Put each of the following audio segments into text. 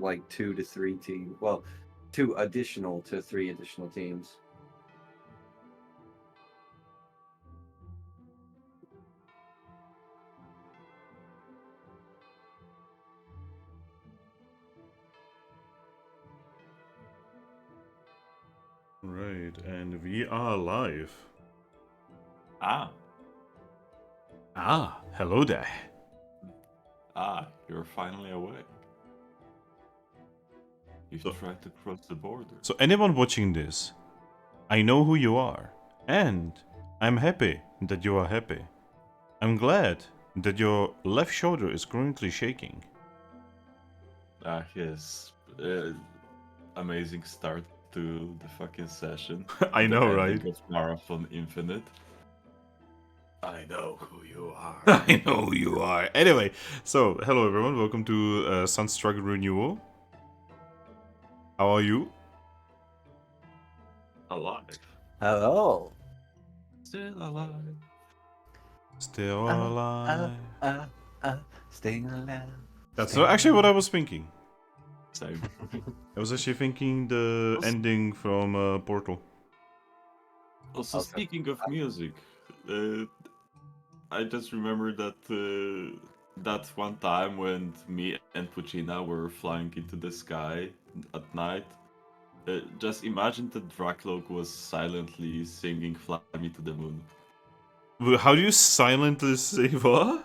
like 2 to 3 teams. Well, 2 to 3 additional teams. Right, and we are live. Ah, Hello there. you're finally awake. You So- tried to cross the border. So, anyone watching this, I know who you are, and I'm happy that you are happy. I'm glad that your left shoulder is currently shaking. Yes. Amazing start to the fucking session. I The know, ending right? of Marathon Infinite. I know who you are. I know who you are. Anyway, so hello everyone, welcome to Sunstruck Renewal. How are you? Alive. Hello. Still alive. Still Uh, alive. Staying alive. That's staying not actually what I alive. was thinking. Same. I was actually thinking the Also- ending from Portal. Also, Okay. speaking of music, I just remember that one time when me and Puccina were flying into the sky at night. Just imagine that Drakloak was silently singing "Fly Me to the Moon." How do you silently say what?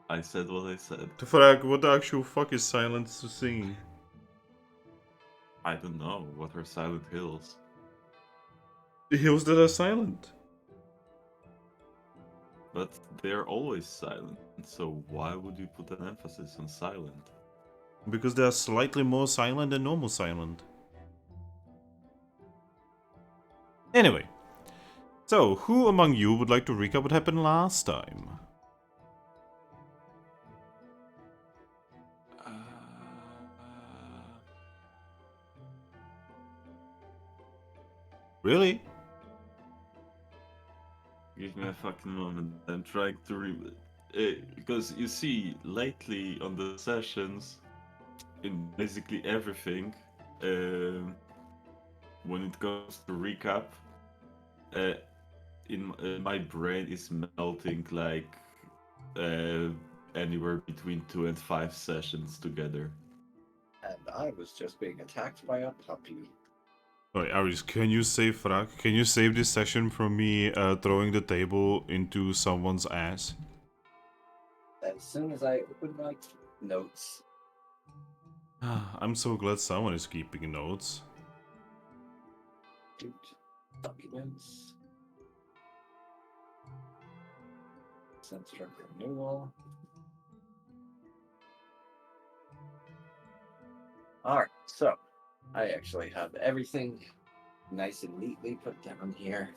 I said what I said. Thrack, what the actual fuck is silence singing? I don't know what are silent hills. The hills that are silent. But they're always silent, so why would you put an emphasis on silent? Because they are slightly more silent than normal silent. Anyway, so who among you would like to recap what happened last time? Uh, Really? Give me a fucking moment. I'm trying to because you see, lately on the sessions, in basically everything, um, when it comes to recap, uh, my brain is melting like uh, anywhere between 2 and 5 sessions together. And I was just being attacked by a puppy. Alright, Aris, can you save Thrack? Can you save this session from me throwing the table into someone's ass? As soon as I opened my notes, I'm so glad someone is keeping notes. documents, Sunstruck Renewal. Alright, so I actually have everything nice and neatly put down here.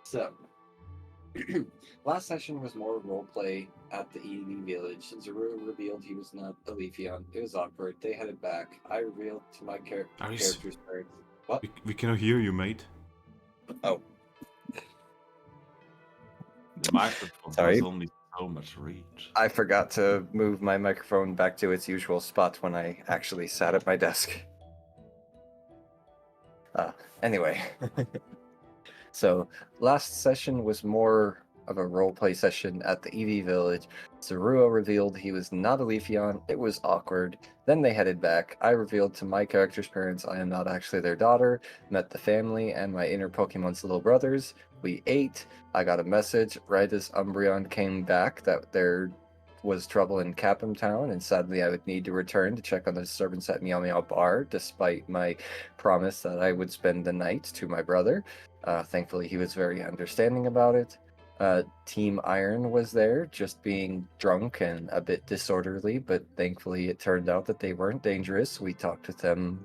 So, last session was more roleplay at the Eevee village. Zorua revealed he was not a Leafeon. It was awkward. They headed back. I revealed to my Aris, character's parents. What? we cannot hear you, mate. Oh, The microphone Sorry. has only so much reach. I forgot to move my microphone back to its usual spot when I actually sat at my desk. Anyway, so last session was more of a roleplay session at the Eevee village. Zorua revealed he was not a Leafeon. It was awkward. Then they headed back. I revealed to my character's parents I am not actually their daughter. Met the family and my inner Pokemon's little brothers. We ate. I got a message right as Umbreon came back that there was trouble in Capim Town, and sadly I would need to return to check on the disturbance at Meow Meow Bar, despite my promise that I would spend the night to my brother. Thankfully, he was very understanding about it. Team Iron was there, just being drunk and a bit disorderly, but thankfully it turned out that they weren't dangerous. We talked with them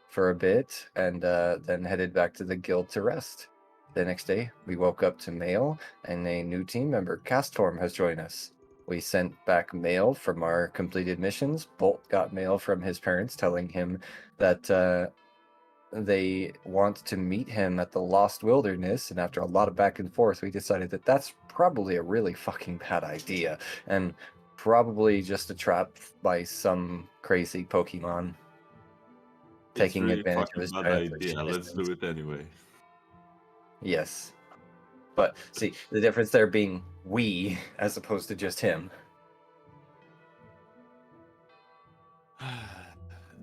for a bit and then headed back to the guild to rest. The next day, we woke up to mail, and a new team member, Castform, has joined us. We sent back mail from our completed missions. Bolt got mail from his parents telling him that they want to meet him at the Lost Wilderness, and after a lot of back and forth, we decided that that's probably a really fucking bad idea, and probably just a trap by some crazy Pokemon It's taking really a advantage of fucking his bad childish idea. Let's innocence. do it anyway. Yes. But see, the difference there being we as opposed to just him.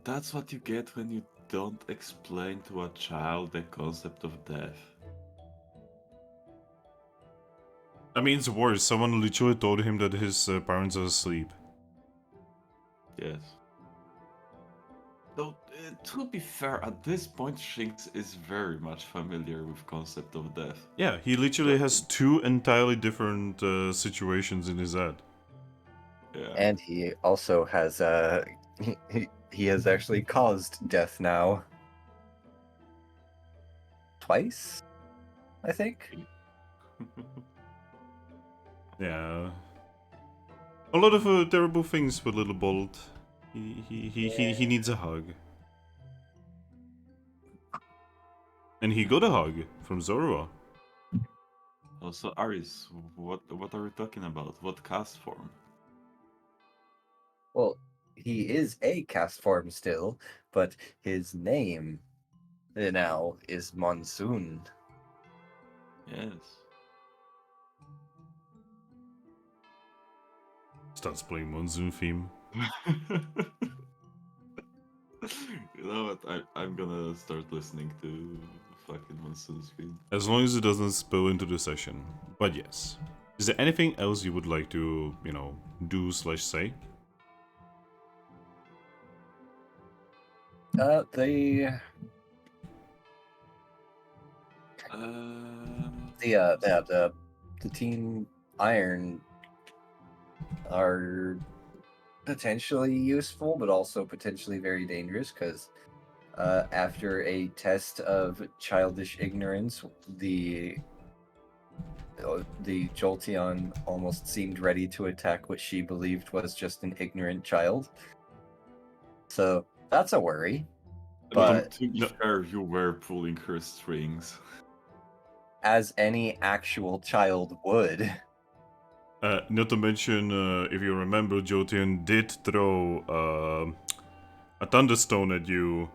That's what you get when you don't explain to a child the concept of death. I mean, it's worse. Someone literally told him that his parents are asleep. Yes. Though, to be fair, at this point, Shinx is very much familiar with concept of death. Yeah, he literally has two entirely different situations in his head. Yeah. And he also has he has actually caused death now. Twice, I think. Yeah. A lot of terrible things with Little Bolt. He needs a hug. And he got a hug from Zorua. Also, Aris, what are we talking about? What cast form? Well, he is a cast form still, but his name now is Monsoon. Yes. Starts playing Monsoon theme. You know what? I'm gonna start listening to fucking Monsoon's feed. As long as it doesn't spill into the session. But yes. Is there anything else you would like to, do/say? The Team Iron are potentially useful, but also potentially very dangerous because after a test of childish ignorance, the Jolteon almost seemed ready to attack what she believed was just an ignorant child. So that's a worry. But to be fair, you were pulling her strings. as any actual child would. Not to mention, if you remember, Jolteon did throw a Thunderstone at you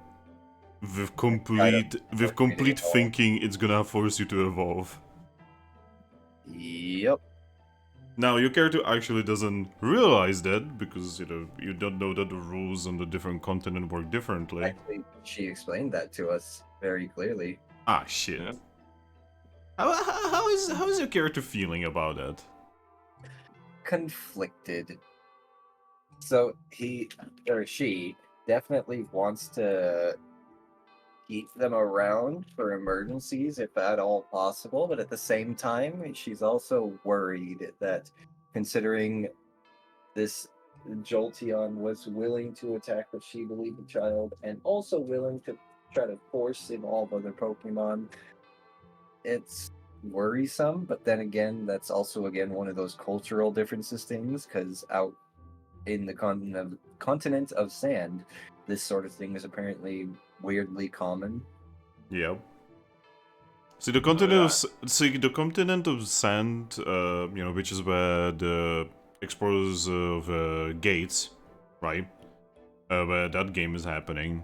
with complete thinking it's gonna force you to evolve. Yep. Now, your character actually doesn't realize that because, you don't know that the rules on the different continent work differently. Actually, she explained that to us very clearly. Ah, shit. Yeah. How is your character feeling about that? Conflicted. So he or she definitely wants to keep them around for emergencies if at all possible, but at the same time, she's also worried that considering this Jolteon was willing to attack what she believed a child and also willing to try to force evolve other Pokemon, it's worrisome, but then again, that's also again one of those cultural differences things, because out in the continent of sand, this sort of thing is apparently weirdly common. Yep. See the continent of sand, which is where the explorers of Gates, right, where that game is happening.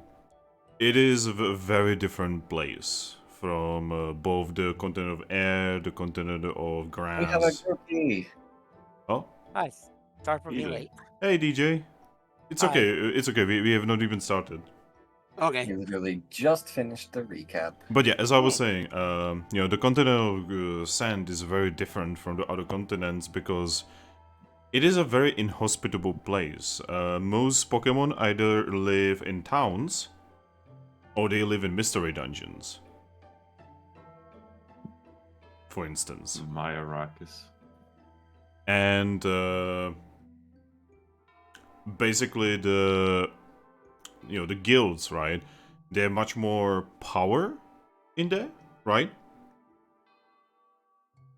It is a very different place from both the continent of air, the continent of grass. We have a Grookey. Oh, Hi. Sorry for being DJ. late. hey DJ. It's Hi. okay. It's okay. We have not even started. Okay. You literally just finished the recap. But yeah, as I was saying, the continent of sand is very different from the other continents because it is a very inhospitable place. Most Pokemon either live in towns or they live in mystery dungeons. For instance. My Arrakis. And basically the guilds, right? They have much more power in there, right?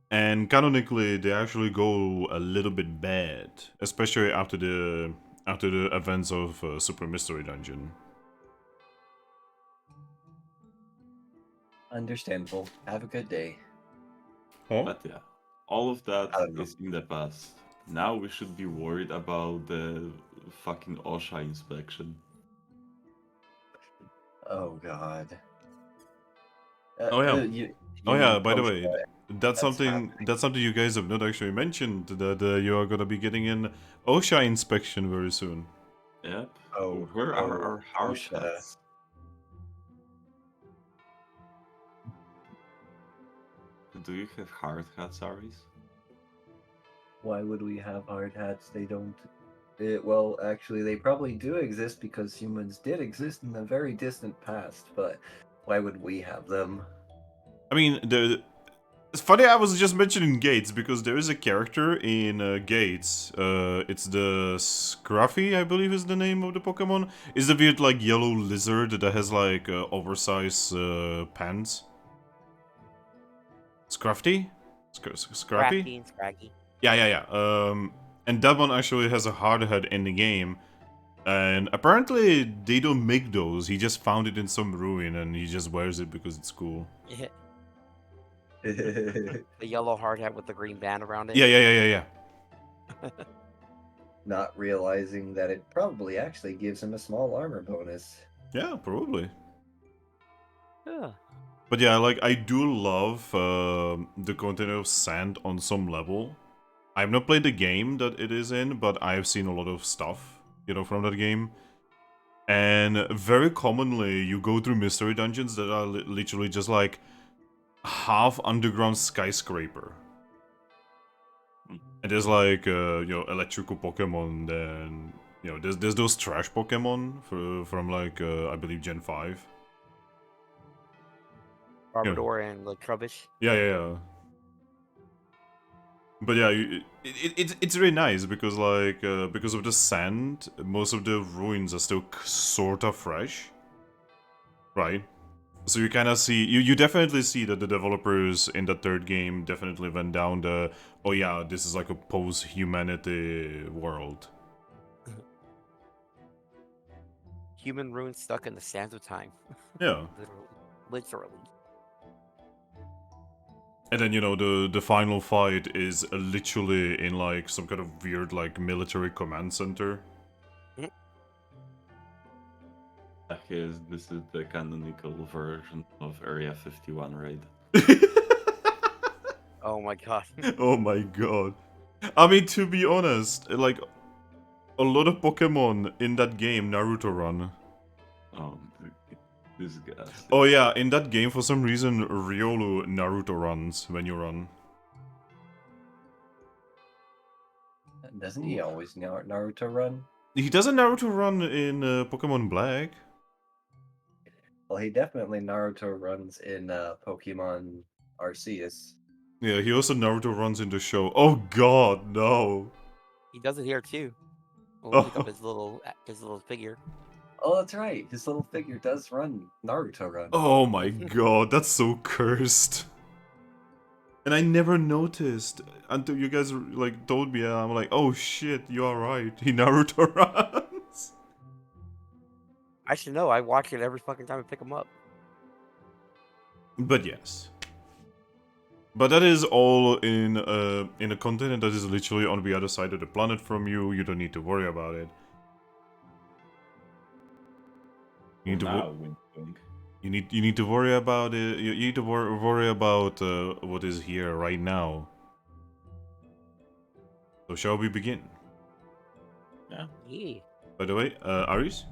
And canonically, they actually go a little bit bad, especially after the events of Super Mystery Dungeon. Understandable. Have a good day. Huh? But yeah, all of that I don't know. is in the past. Now we should be worried about the fucking OSHA inspection. Oh god. Oh yeah. You Oh yeah, mean by the post way, that? that's something you guys have not actually mentioned, that you are gonna be getting an OSHA inspection very soon. Yep. Oh, Where are oh, our hard OSHA. hats? Do you have hard hats, Aris? Why would we have hard hats? They don't. Well, actually, they probably do exist because humans did exist in the very distant past, but why would we have them? I mean, it's funny I was just mentioning Gates because there is a character in Gates. It's the Scruffy, I believe is the name of the Pokemon. It's the weird like yellow lizard that has like oversized pants. Scruffy? Scrappy? Scrappy and Scraggy. Yeah. And that one actually has a hard head in the game. And apparently they don't make those. He just found it in some ruin and he just wears it because it's cool. Yeah. The yellow hard hat with the green band around it. Yeah. Not realizing that it probably actually gives him a small armor bonus. Yeah, probably. Yeah. But yeah, like, I do love the content of Sand on some level. I've not played the game that it is in, but I've seen a lot of stuff, you know, from that game. And very commonly, you go through mystery dungeons that are literally just like half underground skyscraper. And there's like, you know, electrical Pokemon, then, you know, there's those trash Pokemon from like, I believe Gen 5. Barbador and like Trubbish. Yeah. But yeah, it's really nice because like because of the sand, most of the ruins are still sort of fresh, right? So you kind of see you definitely see that the developers in the third game definitely went down the oh yeah, this is like a post-humanity world. Human ruins stuck in the sands of time. Yeah. Literally. And then, you know, the final fight is literally in like some kind of weird like military command center. This is the canonical version of Area 51 raid. Oh my god. Oh my god. I mean, to be honest, like, a lot of Pokemon in that game Naruto run. Oh, this guy. Oh yeah, in that game, for some reason, Riolu Naruto runs when you run. Doesn't he always Naruto run? He doesn't Naruto run in Pokemon Black. Well, he definitely Naruto runs in Pokemon Arceus. Yeah, he also Naruto runs in the show. Oh god, no. He does it here too. We'll Oh. pick up his little figure. Oh, that's right. His little figure does run Naruto run. Oh my god, that's so cursed. And I never noticed until you guys like told me, and I'm like, oh shit, you are right. He Naruto runs. I should know. I watch it every fucking time I pick him up. But yes. But that is all in a continent that is literally on the other side of the planet from you. You don't need to worry about it. You need to you need to worry about it. You need to worry about what is here right now. So shall we begin? Yeah. Yeah. By the way, Aris,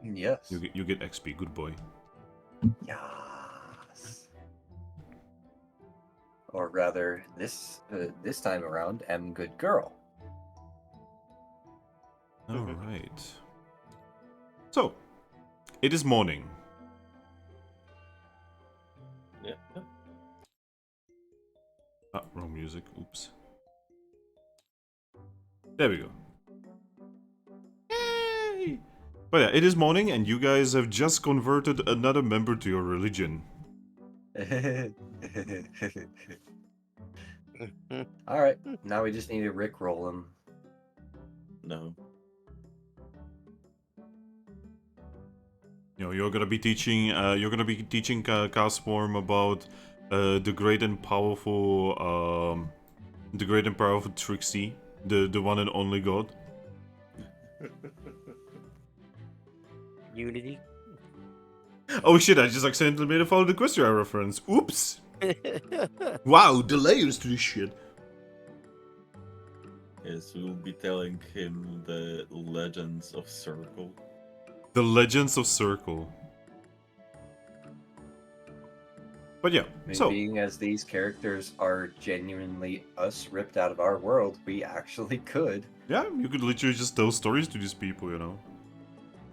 Yes. you get XP. Good boy. Yes. Or rather, this time around, M good girl. All right. So, it is morning. Yeah. Ah, wrong music. Oops. There we go. Yay! But yeah, it is morning and you guys have just converted another member to your religion. Alright, now we just need to rickroll him. No. You know, you're gonna be teaching Castform about the great and powerful Trixie The one and only god. Unity. Oh shit, I just accidentally made a follow the Questia reference. Oops! Wow, the layers to this shit. Yes, we'll be telling him the legends of Circle. The Legends of Circle. But yeah, I mean, so... being as these characters are genuinely us ripped out of our world, we actually could. Yeah, you could literally just tell stories to these people, you know.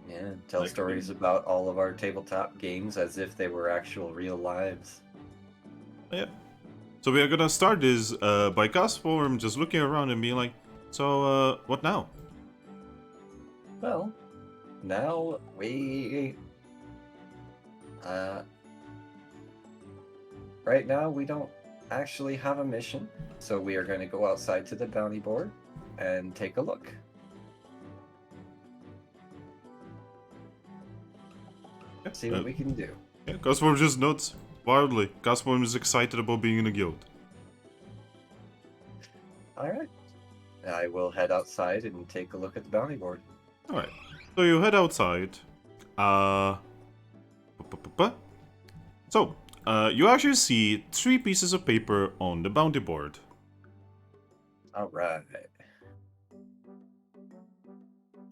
Yeah, tell Like, stories about all of our tabletop games as if they were actual real lives. Yeah. So we are gonna start this by cast form just looking around and being like, so, what now? Well, now we... Right now, we don't actually have a mission, so we are going to go outside to the bounty board and take a look. See what we can do. Yeah, Castform just nods wildly. Castform is excited about being in a guild. Alright. I will head outside and take a look at the bounty board. Alright. So you head outside. So, you actually see 3 pieces of paper on the bounty board. Alright.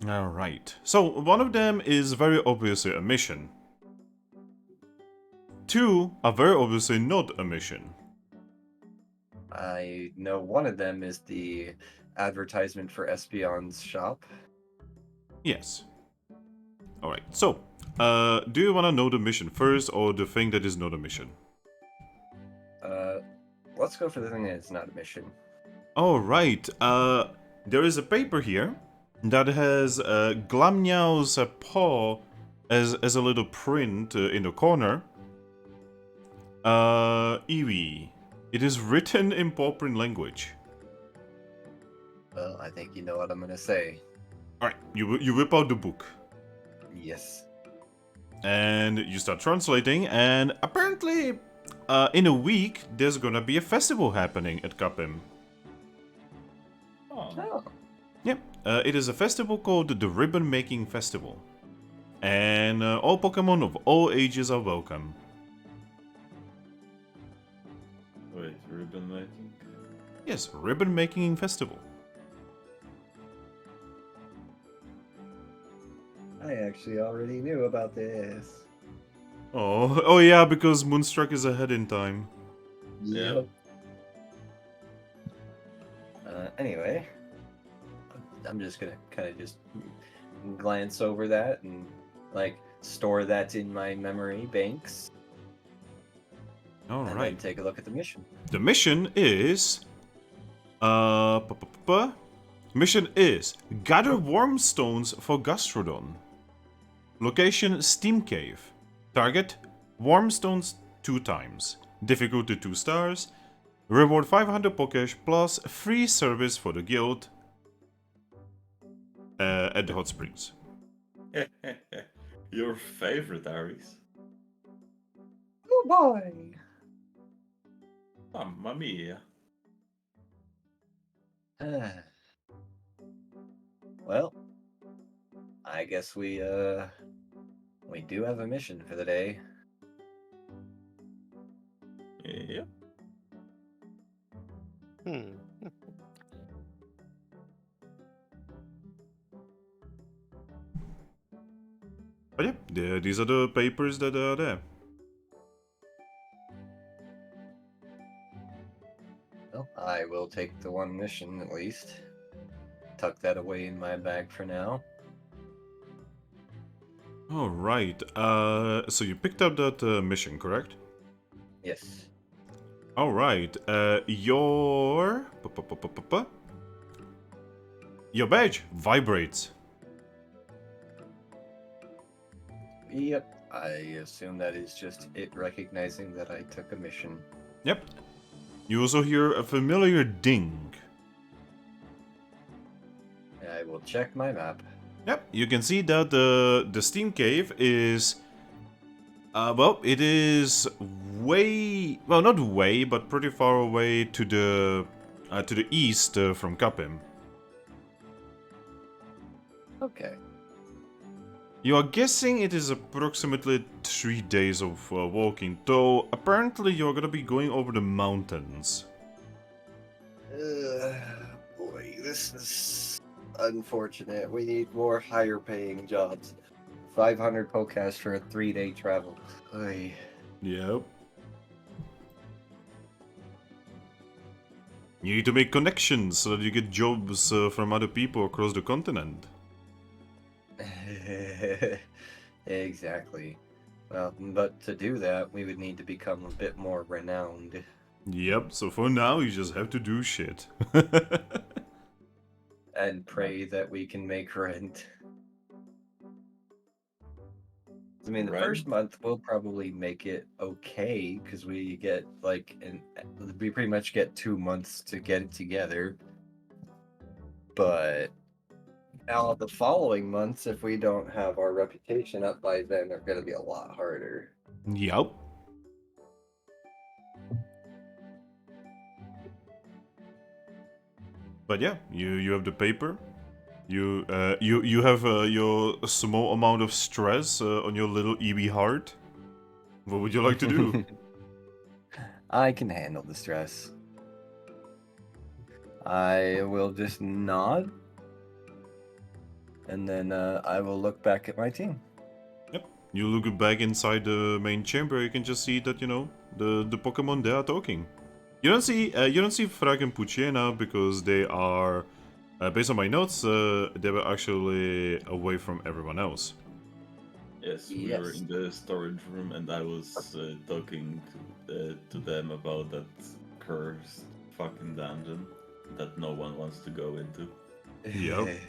Alright. So, one of them is very obviously a mission. 2 are very obviously not a mission. I know one of them is the advertisement for Espion's shop. Yes. Alright, so, do you want to know the mission first or the thing that is not a mission? Let's go for the thing that is not a mission. Alright, there is a paper here that has Glamniao's paw as a little print in the corner. Eevee. It is written in paw print language. Well, I think you know what I'm gonna say. Alright, you whip out the book. Yes. And you start translating, and apparently, in a week, there's gonna be a festival happening at Capim. Oh. Yep, it is a festival called the Ribbon Making Festival. And all Pokemon of all ages are welcome. Wait, ribbon making? Yes, Ribbon Making Festival. I actually already knew about this. Oh yeah, because Moonstruck is ahead in time. Yeah. Anyway, I'm just gonna kind of just glance over that and like store that in my memory banks. And then Alright. take a look at the mission. The mission is... Mission is gather worm stones for Gastrodon. Location Steam Cave. Target worm stones 2 times. Difficulty 2 stars. Reward 500 Pokesh plus free service for the guild at the hot springs. Your favorite, Aries. Oh boy! Mamma mia. Well, I guess we do have a mission for the day. Yep. But yeah, these are the papers that are there. Well, I will take the one mission at least. Tuck that away in my bag for now. Alright, so you picked up that mission, correct? Yes. Alright, your badge vibrates. Yep. I assume that is just it recognizing that I took a mission. Yep. You also hear a familiar ding. I will check my map. Yep, you can see that the Steam Cave is... well, it is way... Well, not way, but pretty far away to the east from Capim. Okay. You are guessing it is approximately 3 days of walking, though apparently you're gonna be going over the mountains. Boy, this is unfortunate. We need more higher paying jobs. 500 Pokecash for a 3-day travel. Oy. Yep. You need to make connections so that you get jobs from other people across the continent. Exactly. Well, but to do that, we would need to become a bit more renowned. Yep, so for now you just have to do shit. And pray that we can make rent. I mean, the first Rent? month we'll probably make it okay because we get we pretty much get 2 months to get it together. But now the following months, if we don't have our reputation up by then, are going to be a lot harder. Yep. But yeah, you have the paper. You have your small amount of stress on your little Eevee heart. What would you like to do? I can handle the stress. I will just nod, and then I will look back at my team. Yep. You look back inside the main chamber. You can just see that the Pokemon they are talking. You don't see Thrack and Puchena because they are, based on my notes, they were actually away from everyone else. Yes, we were Yes. in the storage room, and I was talking to them about that cursed fucking dungeon that no one wants to go into. Yep.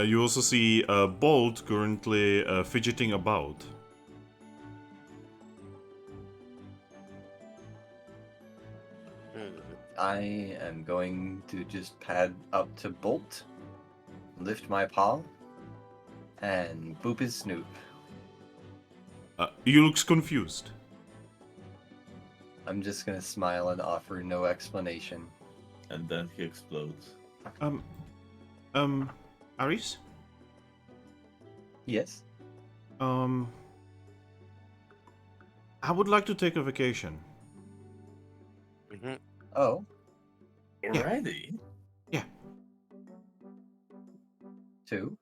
You also see Bolt currently fidgeting about. I am going to just pad up to Bolt, lift my paw, and boop his snoot. He looks confused. I'm just gonna smile and offer no explanation. And then he explodes. Aris? Yes? I would like to take a vacation. Oh, Already? Yeah. 2?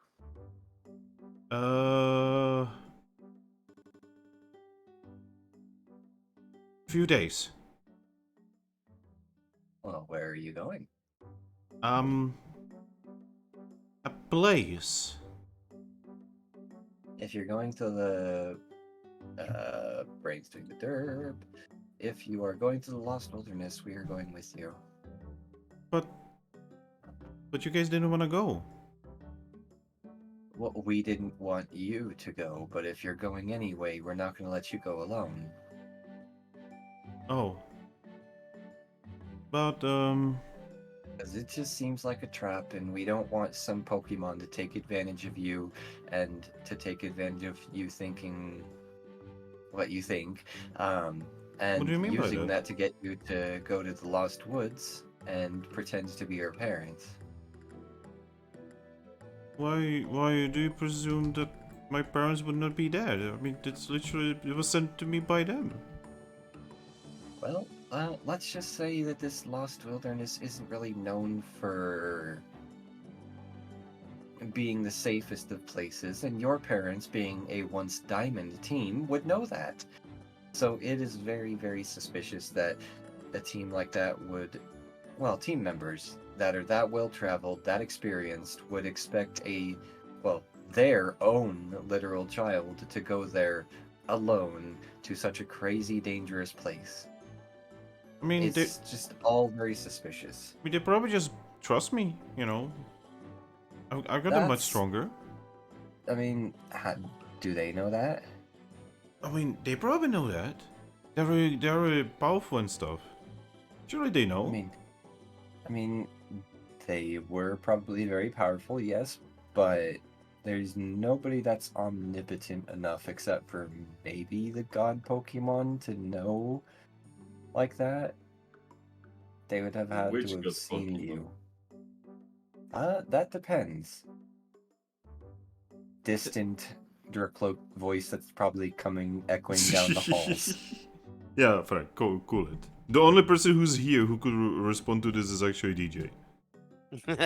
Few days. Well, where are you going? A place. If you're going to the brains doing the derp. If you are going to the Lost Wilderness, we are going with you. But you guys didn't want to go. Well, we didn't want you to go, but if you're going anyway, we're not going to let you go alone. Oh. But Because it just seems like a trap, and we don't want some Pokemon to take advantage of you and to take advantage of you thinking what you think, and What do you mean by using that? that to get you to go to the Lost Woods and pretend to be your parents. why do you presume that my parents would not be dead? I mean, it's literally it was sent to me by them. Well, let's just say that this Lost Wilderness isn't really known for being the safest of places, and your parents, being a once Diamond team, would know that. So it is very, very suspicious that a team like that would, well, team members that are that well traveled, that experienced, would expect their own literal child to go there alone to such a crazy, dangerous place. I mean, It's just all very suspicious. they probably just trust me. I've gotten much That's- stronger. I mean, do they know that? I mean, they probably know that. They're very powerful and stuff. Surely they know. I mean, they were probably very powerful, yes, but there's nobody that's omnipotent enough except for maybe the god Pokemon to know like that. They would have had Which to have god seen Pokemon? you. That depends. Distant Drakloak voice that's probably coming echoing down the halls. Yeah, Thrack, cool it. The only person who's here who could respond to this is actually DJ. And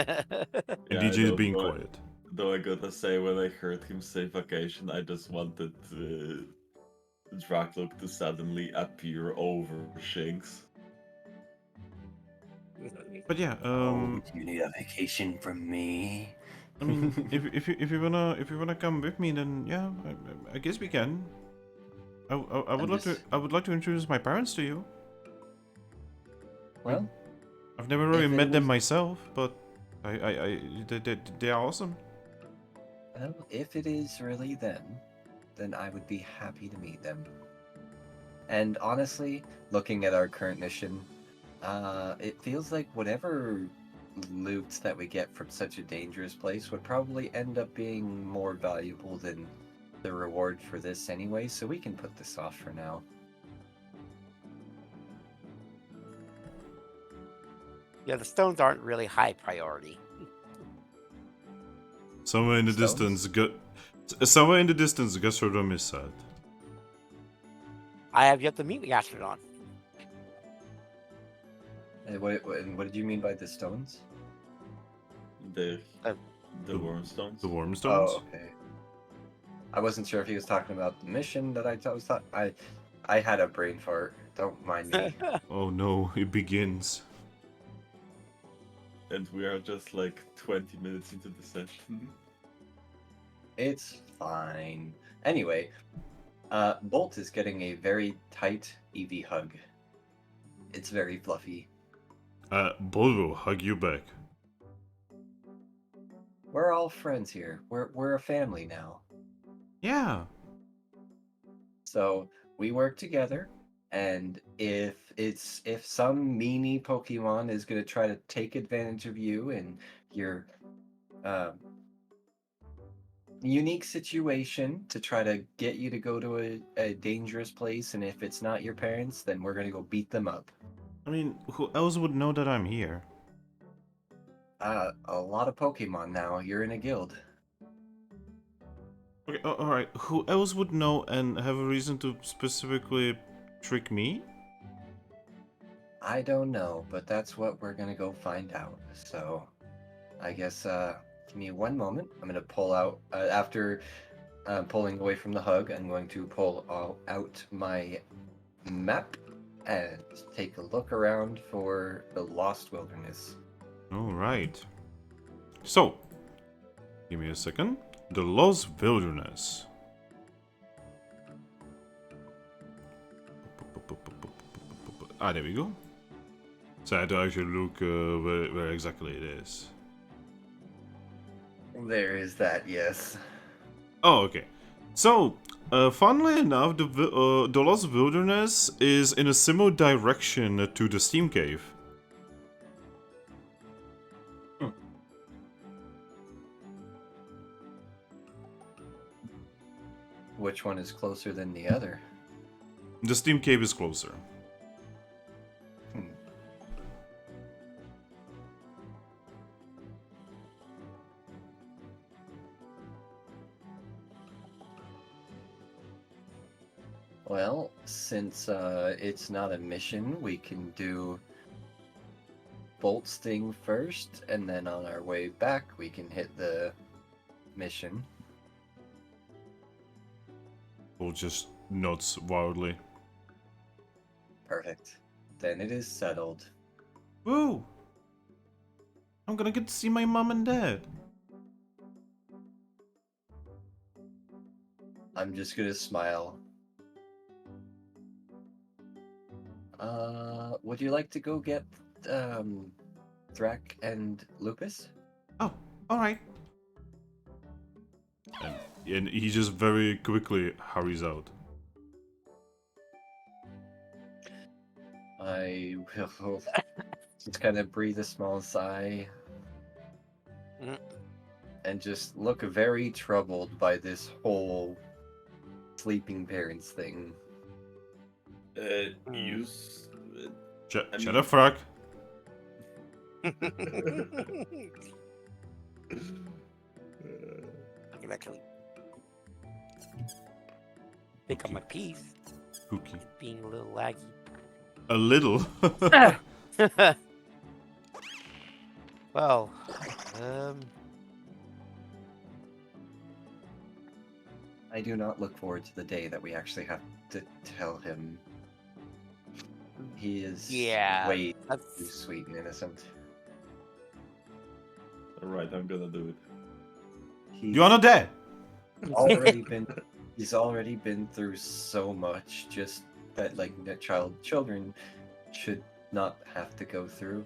Yeah, DJ is being though, quiet. though I gotta say, when I heard him say vacation, I just wanted Drakloak to suddenly appear over Shinx. But yeah, Do you need a vacation from me? I mean, if you wanna come with me, then yeah, I guess we can. I would like to introduce my parents to you. Well, I've never really if it met them was- myself, but they are awesome. well, if it is really them, then I would be happy to meet them. And honestly, looking at our current mission, it feels like whatever loot that we get from such a dangerous place would probably end up being more valuable than the reward for this anyway, so we can put this off for now. Yeah, the stones aren't really high priority. Somewhere in the Stones? distance, Gastrodome is sad. I have yet to meet the Gastrodon. What did you mean by the stones? The Uh, the Wormstones. The worm stones. Oh, okay. I wasn't sure if he was talking about the mission that I had a brain fart. Don't mind me. Oh no, it begins. And we are just like 20 minutes into the session. It's fine. Anyway, Bolt is getting a very tight Eevee hug. It's very fluffy. Bolt will hug you back. We're all friends here. We're a family now. Yeah. So we work together, and if some meanie Pokemon is gonna try to take advantage of you and your unique situation to try to get you to go to a dangerous place, and if it's not your parents, then we're gonna go beat them up. I mean, who else would know that I'm here? A lot of Pokemon now. You're in a guild. Okay, alright. Who else would know and have a reason to specifically trick me? I don't know, but that's what we're gonna go find out. So, I guess, give me one moment. I'm gonna pull out, after pulling away from the hug, I'm going to pull out my map and take a look around for the Lost Wilderness. Alright. So, give me a second. The Lost Wilderness. Ah, there we go. So I had to actually look where exactly it is. There is that, yes. Oh, okay. So, funnily enough, the Lost Wilderness is in a similar direction to the Steam Cave. Which one is closer than the other? The Steam Cave is closer. Well, since it's not a mission, we can do Bolt's thing first, and then on our way back, we can hit the mission. Or just nods wildly. Perfect. Then it is settled. Woo! I'm gonna get to see my mom and dad. I'm just gonna smile. Would you like to go get Thrack and Lupus? Oh, alright. And he just very quickly hurries out. I will just kind of breathe a small sigh and just look very troubled by this whole sleeping parents thing. Shut up, Thrack. I can actually pick up my piece. Cookie. Being a little laggy. A little. Well, I do not look forward to the day that we actually have to tell him. He is yeah, way too that's sweet and innocent. Alright, I'm gonna do it. You are not there. He's already been through so much, just that like children should not have to go through,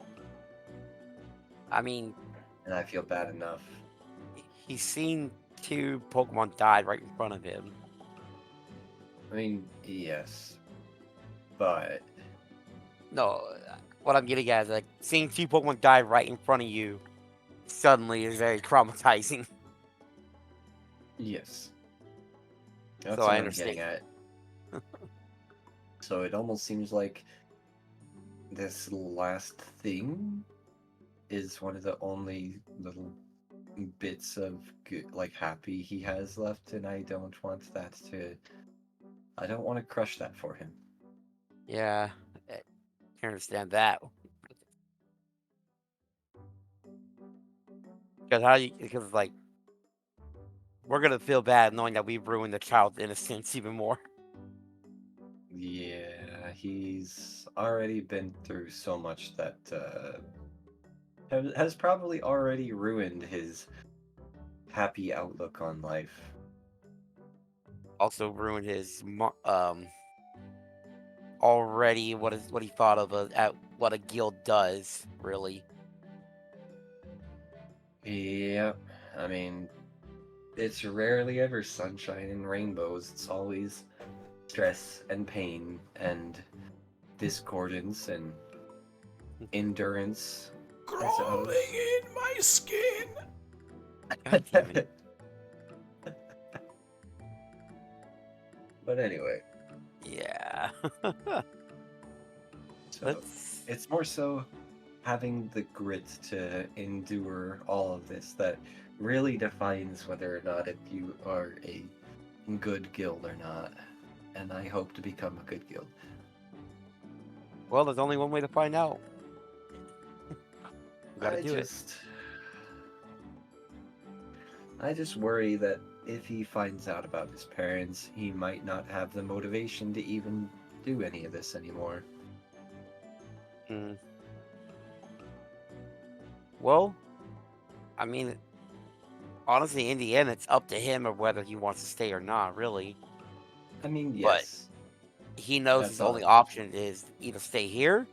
I mean, and I feel bad enough. he's seen 2 Pokemon die right in front of him. I mean, yes, but No, what I'm getting at is like seeing 2 Pokemon die right in front of you suddenly is very traumatizing. yes, that's So what I I'm getting understand. at. So it almost seems like this last thing is one of the only little bits of good, like happy he has left, and I don't want that to. I don't want to crush that for him. Yeah, I can understand that. Because like we're gonna feel bad knowing that we've ruined the child's innocence even more. Yeah, he's already been through so much that has probably already ruined his happy outlook on life. Also ruined his already what he thought of at what a guild does, really. Yeah, I mean, it's rarely ever sunshine and rainbows. It's always stress and pain and discordance and endurance. Crawling in my skin. God damn it. But anyway, Yeah. so it's more so having the grit to endure all of this that really defines whether or not if you are a good guild or not. And I hope to become a good guild. Well, there's only one way to find out. You gotta do it. I just worry that if he finds out about his parents, he might not have the motivation to even do any of this anymore. Mm. Well, I mean, honestly, in the end, it's up to him of whether he wants to stay or not, really. I mean, But yes. he knows That's his all only I- option is either stay here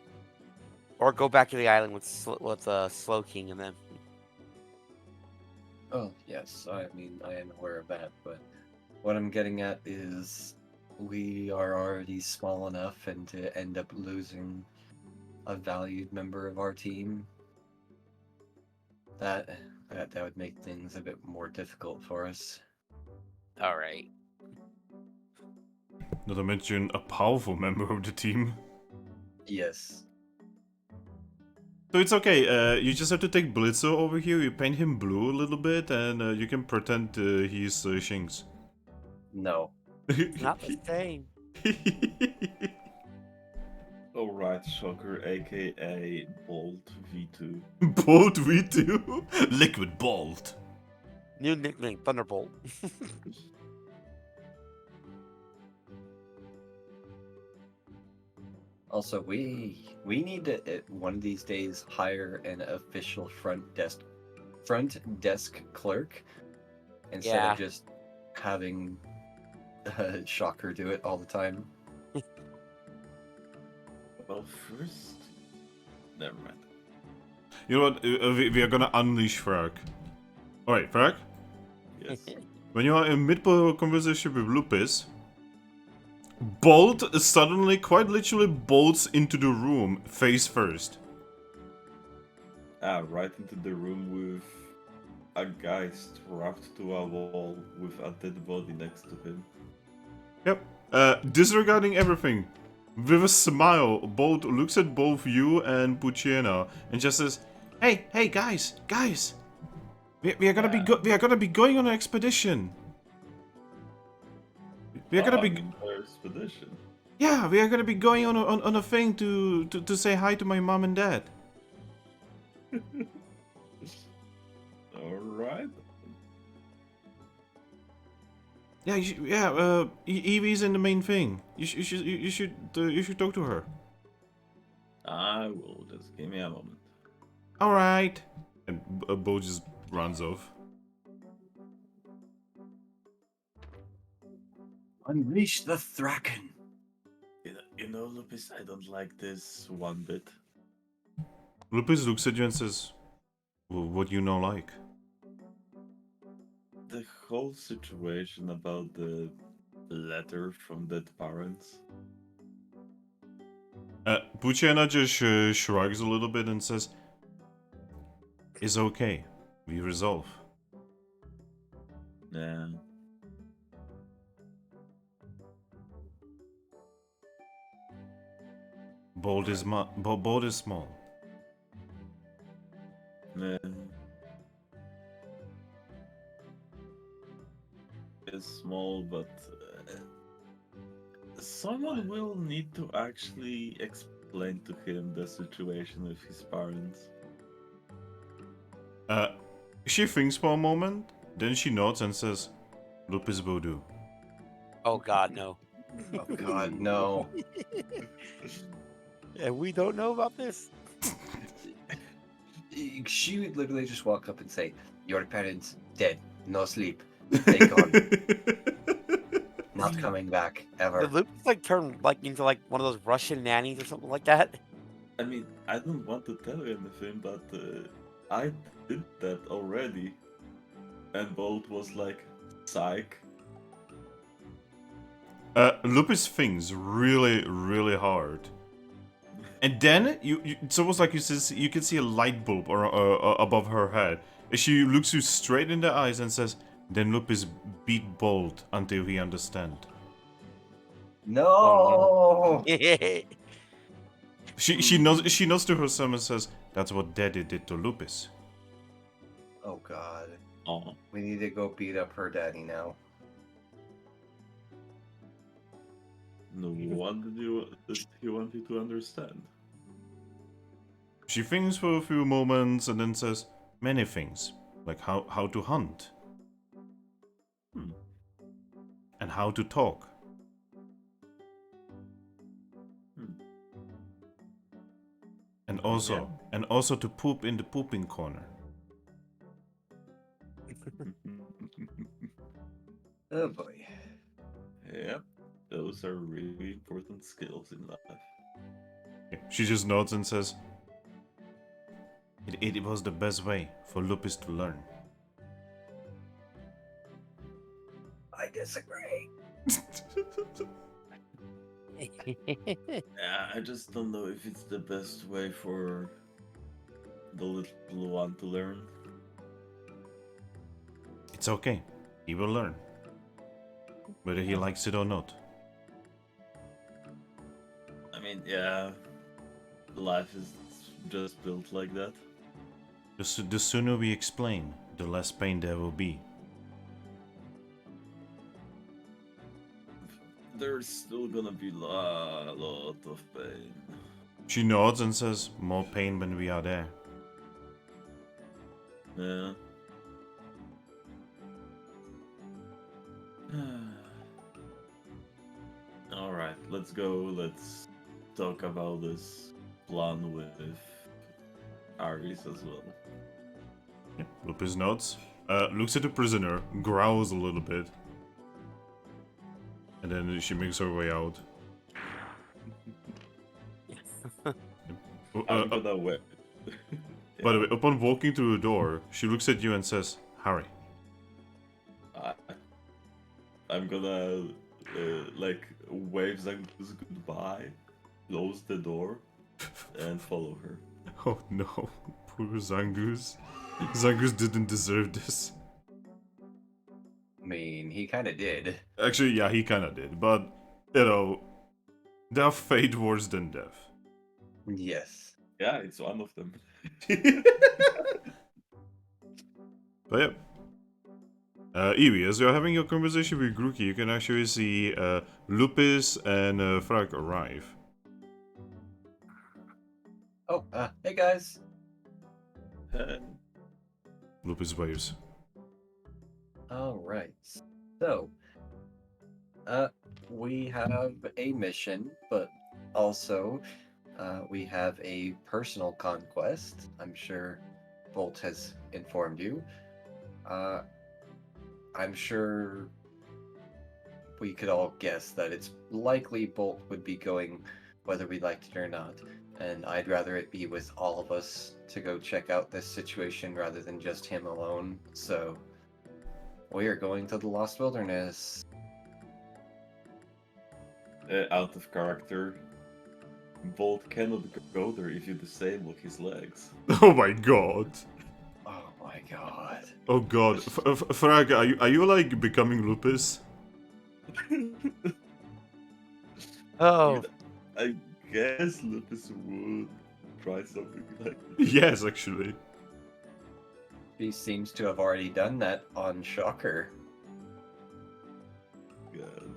or go back to the island with Slow King and them. Oh, yes. I mean, I am aware of that, but what I'm getting at is we are already small enough, and to end up losing a valued member of our team, that would make things a bit more difficult for us. All right. Not to mention a powerful member of the team. Yes. So it's okay, you just have to take Blitzo over here, you paint him blue a little bit, and you can pretend he's Shinx. No. It's not the same. Alright, Shocker, aka Bolt V2. Bolt V2? Liquid Bolt. New nickname, Thunderbolt. Also, we need to one of these days hire an official front desk clerk instead Yeah. of just having Shocker do it all the time. Well, first... Never mind. You know what, we are gonna unleash Thrack. Alright, Thrack? Yes. When you are in mid-conversation with Lupus, Bolt suddenly, quite literally, bolts into the room, face first. Right into the room with a guy strapped to a wall with a dead body next to him. Yep. Disregarding everything, with a smile, Bolt looks at both you and Pucciana and just says, Hey, guys! We are gonna be going on an expedition. We are gonna be. Expedition. Yeah, we are gonna be going on a thing to say hi to my mom and dad. Alright. Yeah, Eevee's in the main thing. You should talk to her. I will, just give me a moment. All right. And Bo just runs off. Unleash the Thracken. You know, Lupus, I don't like this one bit. Lupus looks at you and says, well, "What do you know like?" The whole situation about the letter from dead parents. Puchena just shrugs a little bit and says, "It's okay. We resolve." Yeah. Bold is small. Yeah. It's small, but someone will need to actually explain to him the situation with his parents. She thinks for a moment, then she nods and says, "Lupus Voodoo." Oh God, no. Oh God, no. And we don't know about this. She would literally just walk up and say, "Your parents dead, no sleep, they gone, not coming back The ever." loop like turned like into like one of those Russian nannies or something like that. I mean, I don't want to tell you anything, but I did that already. And Bolt was like, psych. Lupus thinks really hard. And then it's almost like you can see a light bulb above her head. And she looks you straight in the eyes and says, "Then Lupus beat Bolt until he understand." No. She nods to her son and says, "That's what Daddy did to Lupus." Oh God. Oh, We need to go beat up her daddy now. no wonder he wanted to understand. She thinks for a few moments and then says, "Many things, like how to hunt. And how to talk. And also to poop in the pooping corner." Oh boy. Yep, those are really important skills in life. Yeah, she just nods and says, it was the best way for Lupus to learn." I disagree. Yeah, I just don't know if it's the best way for the little one to learn. It's okay. He will learn. Whether he likes it or not. I mean, yeah, life is just built like that. The sooner we explain, the less pain there will be. There's still gonna be a lot of pain. She nods and says, "More pain when we are there." Yeah. Alright, let's go. Let's talk about this plan with Aries as well. Yeah, Lupus nods, looks at the prisoner, growls a little bit, and then she makes her way out. I'm gonna wait. By the way, upon walking through the door, she looks at you and says, "Harry." I'm gonna like wave Zangus goodbye, close the door, and follow her. Oh no, poor Zangus. Zangus didn't deserve this. I mean, he kind of did. Actually, yeah, he kinda did, but, you know, there are fate worse than death. Yes. Yeah, it's one of them. But yeah. Eevee, as you're having your conversation with Grookey, you can actually see Lupus and Thrack arrive. Oh, hey guys. Lupus waves. All right. So, we have a mission, but also we have a personal conquest. I'm sure Bolt has informed you. I'm sure we could all guess that it's likely Bolt would be going whether we liked it or not. And I'd rather it be with all of us to go check out this situation rather than just him alone. So we are going to the Lost Wilderness. Out of character. Bolt cannot go there if you disable his legs. Oh my god. Oh my god. Oh god. Thrack, are you like becoming Lupus? Oh, I guess Lupus would try something like that. Yes, actually. He seems to have already done that on Shocker. God.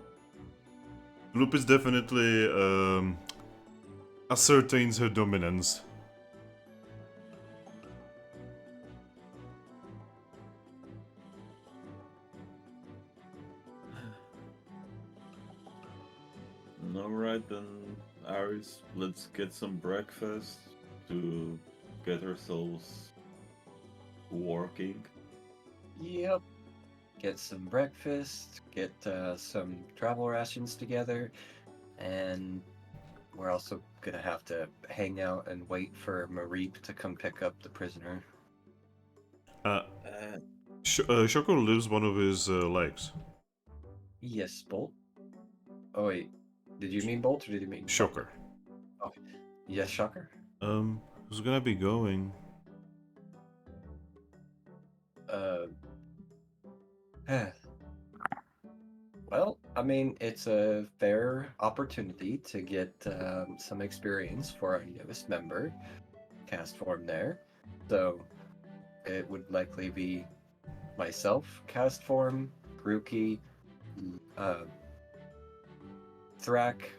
Lupus definitely ascertains her dominance. Alright then, Aris, let's get some breakfast to get ourselves working. Yep. Get some breakfast, get some travel rations together, and we're also gonna have to hang out and wait for Mareep to come pick up the prisoner. Shoko lives one of his legs. Yes, Bolt. Oh wait, did you mean Bolt or did you mean Shocker. Yes, Shocker. Who's gonna be going? Well, I mean, it's a fair opportunity to get some experience for our newest member, cast form there. So it would likely be myself, cast form, Grookey, Thrack,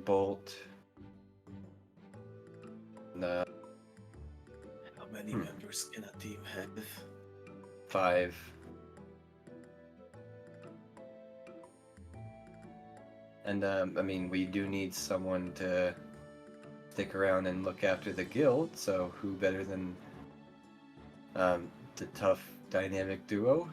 Bolt. How many members can a team have? 5. And I mean, we do need someone to stick around and look after the guild. So who better than the tough dynamic duo?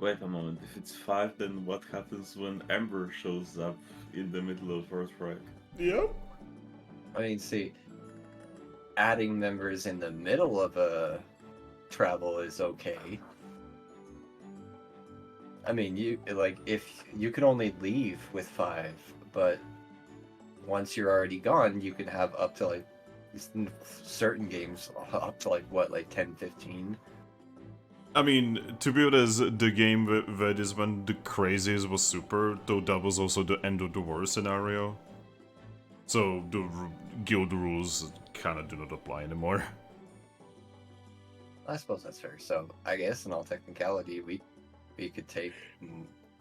Wait a moment, if it's 5, then what happens when Ember shows up in the middle of Earthquake? Yep. I mean, see, adding members in the middle of a travel is okay. I mean, if you can only leave with 5, but once you're already gone, you can have up to certain games up to like 10, 15. I mean, to be honest, the game that is when the craziest was Super, though that was also the end of the world scenario. So the guild rules kind of do not apply anymore. I suppose that's fair. So I guess in all technicality, we could take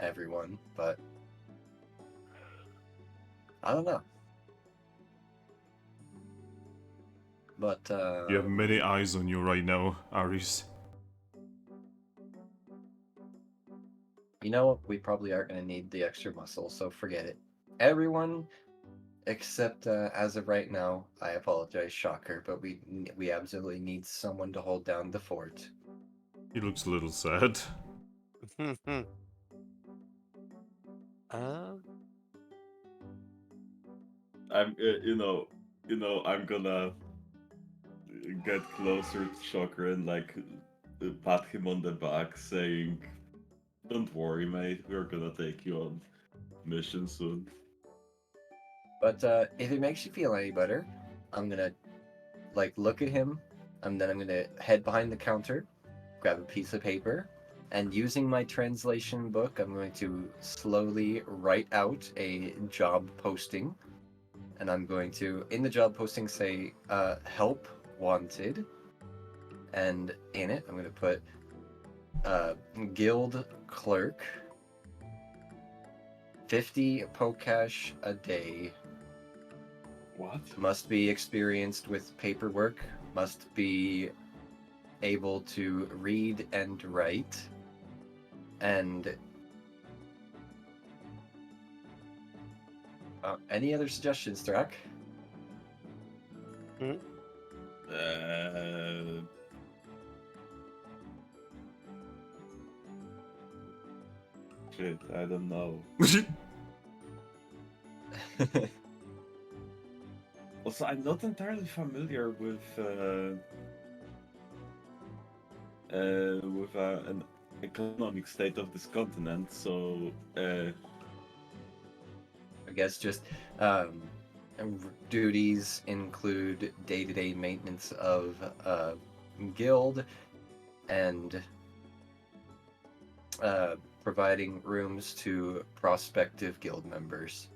everyone, but I don't know. But You have many eyes on you right now, Aris. you know what? We probably aren't going to need the extra muscle, so forget it. Everyone, except as of right now, I apologize, Shocker, but we absolutely need someone to hold down the fort. He looks a little sad. I'm, I'm gonna get closer to Shocker and pat him on the back, saying, "Don't worry, mate. We're gonna take you on mission soon." But if it makes you feel any better, I'm gonna look at him, and then I'm gonna head behind the counter, grab a piece of paper, and using my translation book, I'm going to slowly write out a job posting. And I'm going to, in the job posting, say, help wanted. and in it, I'm going to put guild clerk, 50 Pokash a day, What? must be experienced with paperwork, must be able to read and write, and any other suggestions, Thrack? Shit, I don't know. Also, I'm not entirely familiar with an economic state of this continent, so I guess just duties include day-to-day maintenance of guild and providing rooms to prospective guild members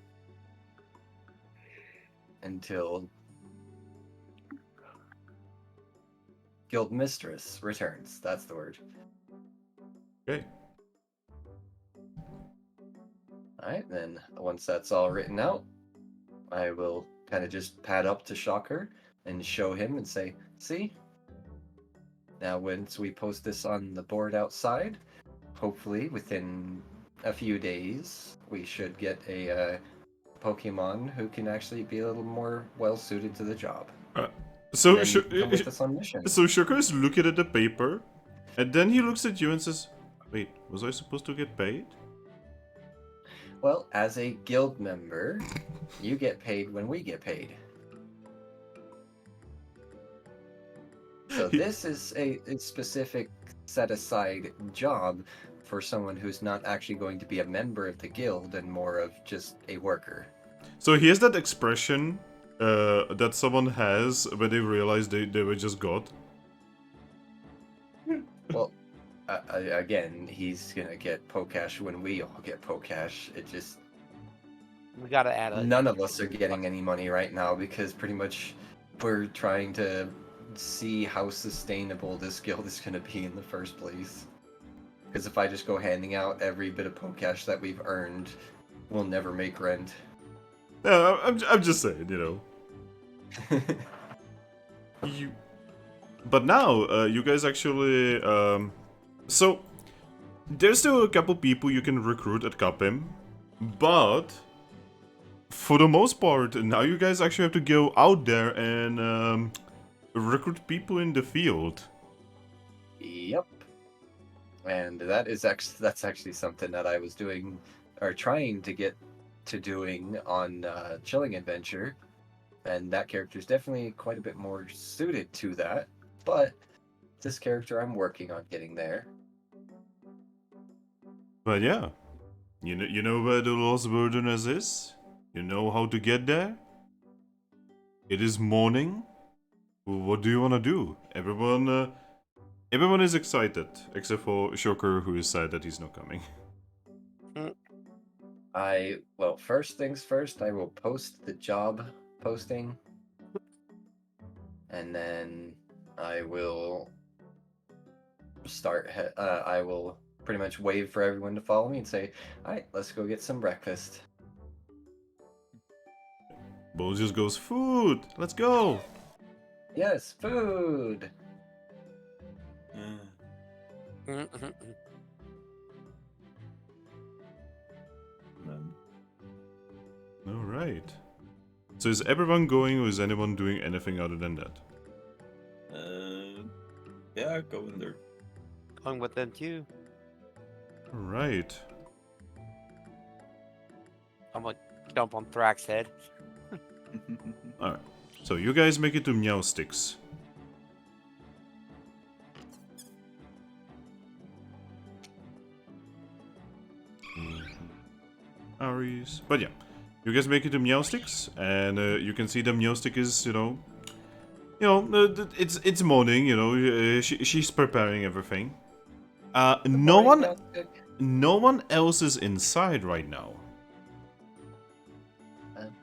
until guild mistress returns. That's the word. Okay. Alright, then once that's all written out, I will kind of just pad up to Shocker and show him and say, see? Now once we post this on the board outside, hopefully within a few days, we should get a Pokemon who can actually be a little more well-suited to the job. So, Then you can come with us on mission. so Shoko is looking at the paper, and then he looks at you and says, "Wait, was I supposed to get paid?" Well, as a guild member, you get paid when we get paid. So this is a specific set-aside job for someone who's not actually going to be a member of the guild and more of just a worker. So here's that expression that someone has when they realize they were just God. Well, again, he's gonna get Pokash when we all get Pokash. It just... We gotta add a. None of us are getting any money right now because pretty much we're trying to see how sustainable this guild is going to be in the first place. Because if I just go handing out every bit of Pokash that we've earned, we'll never make rent. Yeah, I'm just saying, you know. But now, you guys actually, so, there's still a couple people you can recruit at Capim, but, for the most part, now you guys actually have to go out there and, recruit people in the field. Yep. And that's actually something that I was doing, or trying to get to doing on Chilling Adventure, and that character is definitely quite a bit more suited to that, but this character I'm working on getting there. But yeah, you know where the Lost Wilderness is? You know how to get there? It is morning. What do you want to do? Everyone is excited, except for Shocker, who is sad that he's not coming. Well, first things first, I will post the job posting, and then I will I will pretty much wave for everyone to follow me and say, alright, let's go get some breakfast. Bo just goes, food, let's go! Yes, food! Alright. So is everyone going, or is anyone doing anything other than that? Yeah, go in there. Going with them too. Alright. I'm gonna jump on Thrack's head. Alright. So you guys make it to Meow Sticks. Aries. But yeah. You guys make it to Meow Sticks, and you can see the Meow Stick is, it's morning, she's preparing everything. No one else is inside right now.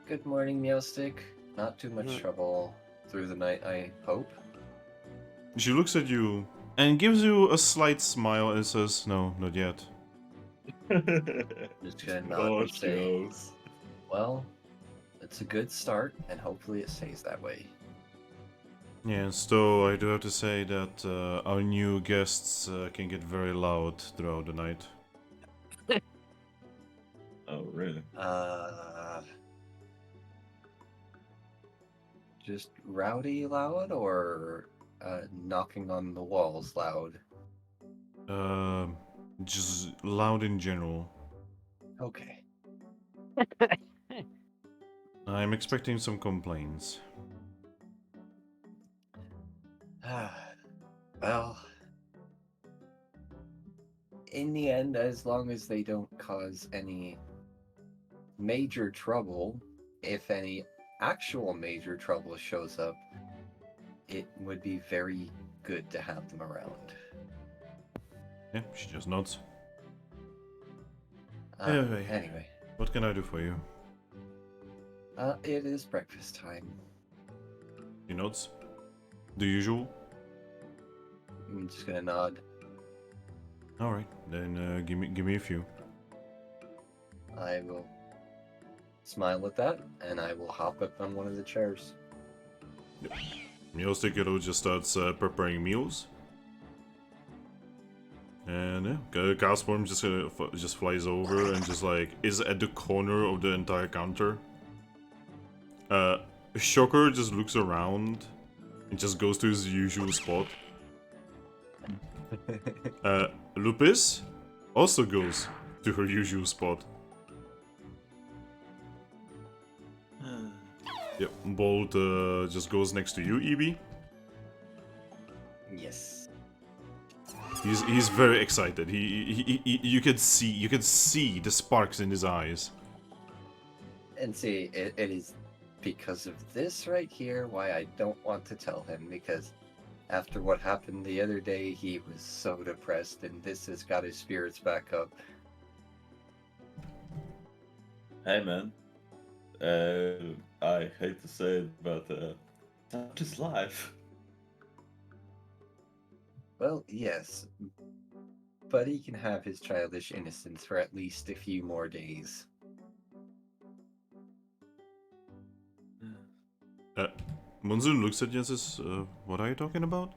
Good morning, Meowstick. Not too much trouble through the night, I hope. She looks at you and gives you a slight smile and says, "No, not yet." Just gonna nod Oh, and she say, knows. well, it's a good start, and hopefully it stays that way. Yes, though I do have to say that our new guests can get very loud throughout the night. Oh, really? Just rowdy loud or knocking on the walls loud? Uh, just loud in general. Okay. I'm expecting some complaints. Well, in the end, as long as they don't cause any major trouble, if any actual major trouble shows up, it would be very good to have them around. Yeah, she just nods. Anyway, Anyway. What can I do for you? it is breakfast time. She nods. The usual. I'm just gonna nod. All right, then give me a few. I will smile at that, and I will hop up on one of the chairs. Mealstickedo just starts preparing meals. And yeah, Castform just flies over and just like is at the corner of the entire counter. Shocker just looks around and just goes to his usual spot. Lupus also goes to her usual spot. Yep, Bolt just goes next to you, Eevee. Yes. He's very excited. He you can see the sparks in his eyes. And see, it is because of this right here why I don't want to tell him, because after what happened the other day, he was so depressed, and this has got his spirits back up. Hey, man. I hate to say it, but such is life. Well, yes, but he can have his childish innocence for at least a few more days. Monsoon looks at you and says, "What are you talking about?"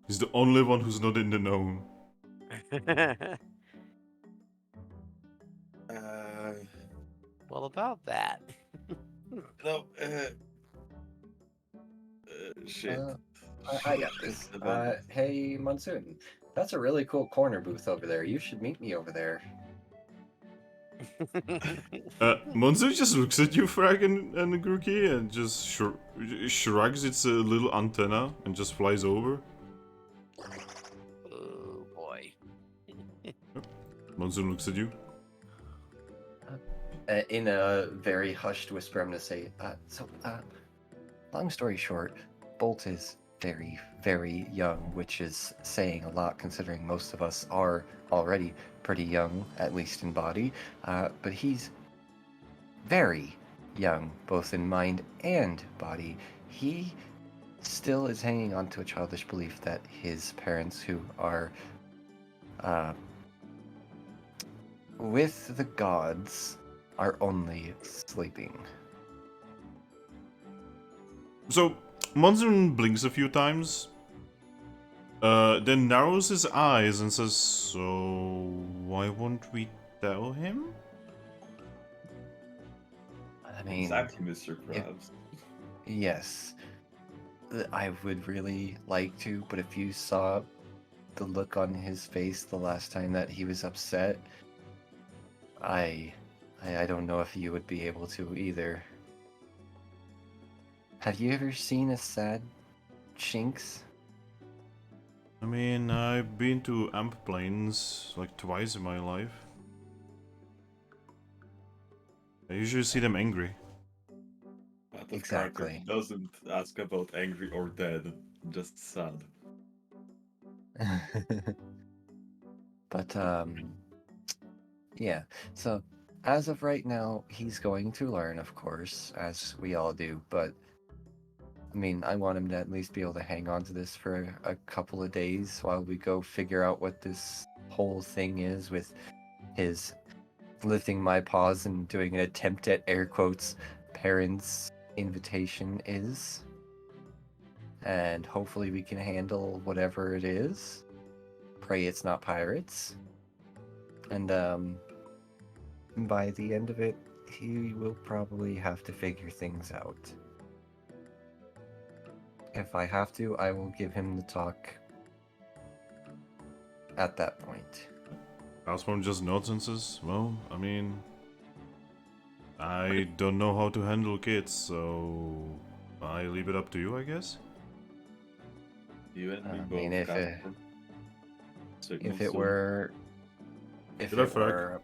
He's the only one who's not in the know. Well, about that. No, shit. I got this. Hey, Monsoon, that's a really cool corner booth over there. You should meet me over there. Monsoon just looks at you, Thrack and Grookey, and just shrugs its little antenna and just flies over. Oh boy. Monsoon looks at you. In a very hushed whisper, I'm gonna say, long story short, Bolt is very, very young, which is saying a lot considering most of us are already pretty young, at least in body. But he's very young, both in mind and body. He still is hanging on to a childish belief that his parents, who are with the gods, are only sleeping. So, Monsoon blinks a few times, then narrows his eyes and says, "So, why won't we tell him?" I mean, Exactly, Mr. Krabs. yes, I would really like to, but if you saw the look on his face the last time that he was upset, I don't know if you would be able to either. Have you ever seen a sad Shinx? I mean, I've been to Amp Plains like twice in my life. I usually see them angry. But the Exactly. character doesn't ask about angry or dead, just sad. But yeah, so as of right now, he's going to learn, of course, as we all do, but I mean, I want him to at least be able to hang on to this for a couple of days while we go figure out what this whole thing is with his lifting my paws and doing an attempt at air quotes parents' invitation is. And hopefully we can handle whatever it is. Pray it's not pirates. And by the end of it, he will probably have to figure things out. If I have to, I will give him the talk at that point. Asmon just nods and says, well, I mean, I don't know how to handle kids, so I leave it up to you, I guess. You and me I both. mean, if it Signal were, if Get a it were,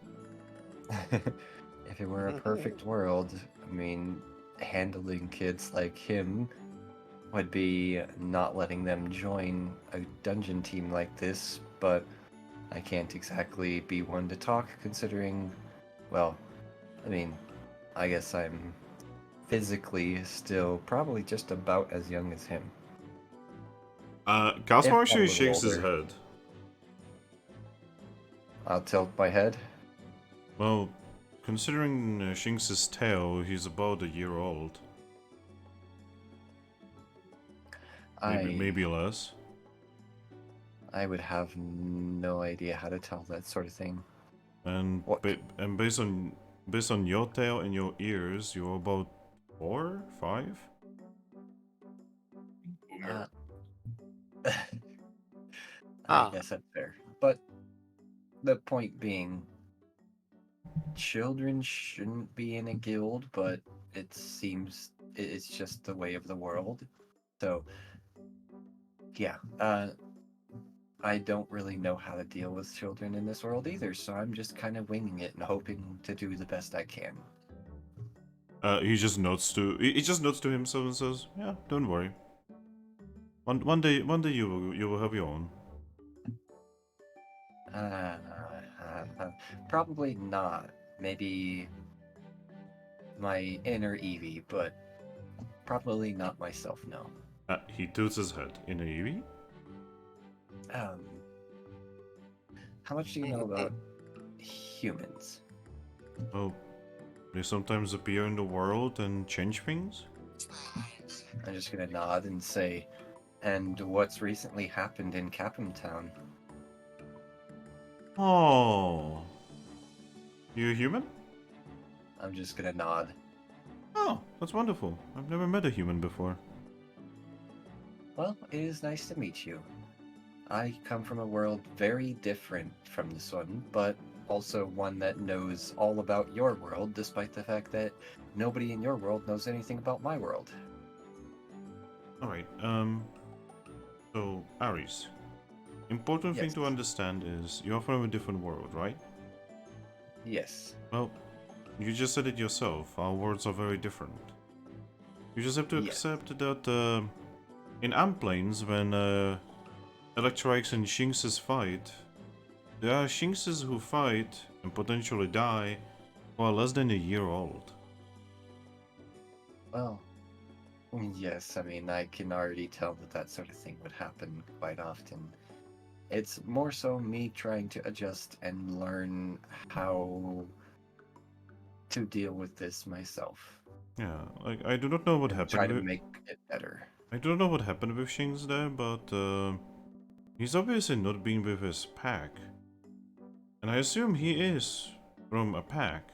if it were a perfect world, I mean, handling kids like him would be not letting them join a dungeon team like this, but I can't exactly be one to talk considering, well, I mean, I guess I'm physically still probably just about as young as him. If Cosmo not a actually little shakes his older. head. I'll tilt my head. Well, considering Shinx's tail, he's about a year old. Maybe less. I would have no idea how to tell that sort of thing. And What? and based on your tail and your ears, you're about 4, 5. I Ah. guess that's fair. But the point being, children shouldn't be in a guild, but it seems it's just the way of the world. So, yeah, I don't really know how to deal with children in this world either, so I'm just kind of winging it and hoping to do the best I can. He just nods to himself and says, "Yeah, don't worry. One day you will have your own." Probably not. Maybe my inner Eevee, but probably not myself, no. He tilts his head. In a Eevee? Um, how much do you know about humans? Oh, they sometimes appear in the world and change things. I'm just gonna nod and say, and what's recently happened in Capim Town? Oh, you a human? I'm just gonna nod. Oh, that's wonderful. I've never met a human before. Well, it is nice to meet you. I come from a world very different from this one, but also one that knows all about your world, despite the fact that nobody in your world knows anything about my world. Alright, so, Aries. Important thing Yes. to understand is you're from a different world, right? Yes. Well, you just said it yourself, our worlds are very different. You just have to Yes. accept that, in Amplanes, when, Electrikes and Shinxes fight, there are Shinxes who fight and potentially die who are less than a year old. Well, yes, I mean, I can already tell that that sort of thing would happen quite often. It's more so me trying to adjust and learn how to deal with this myself. Yeah, like, I do not know what And happened try to with... make it better. I don't know what happened with Shinx there, but, he's obviously not been with his pack. And I assume he is from a pack.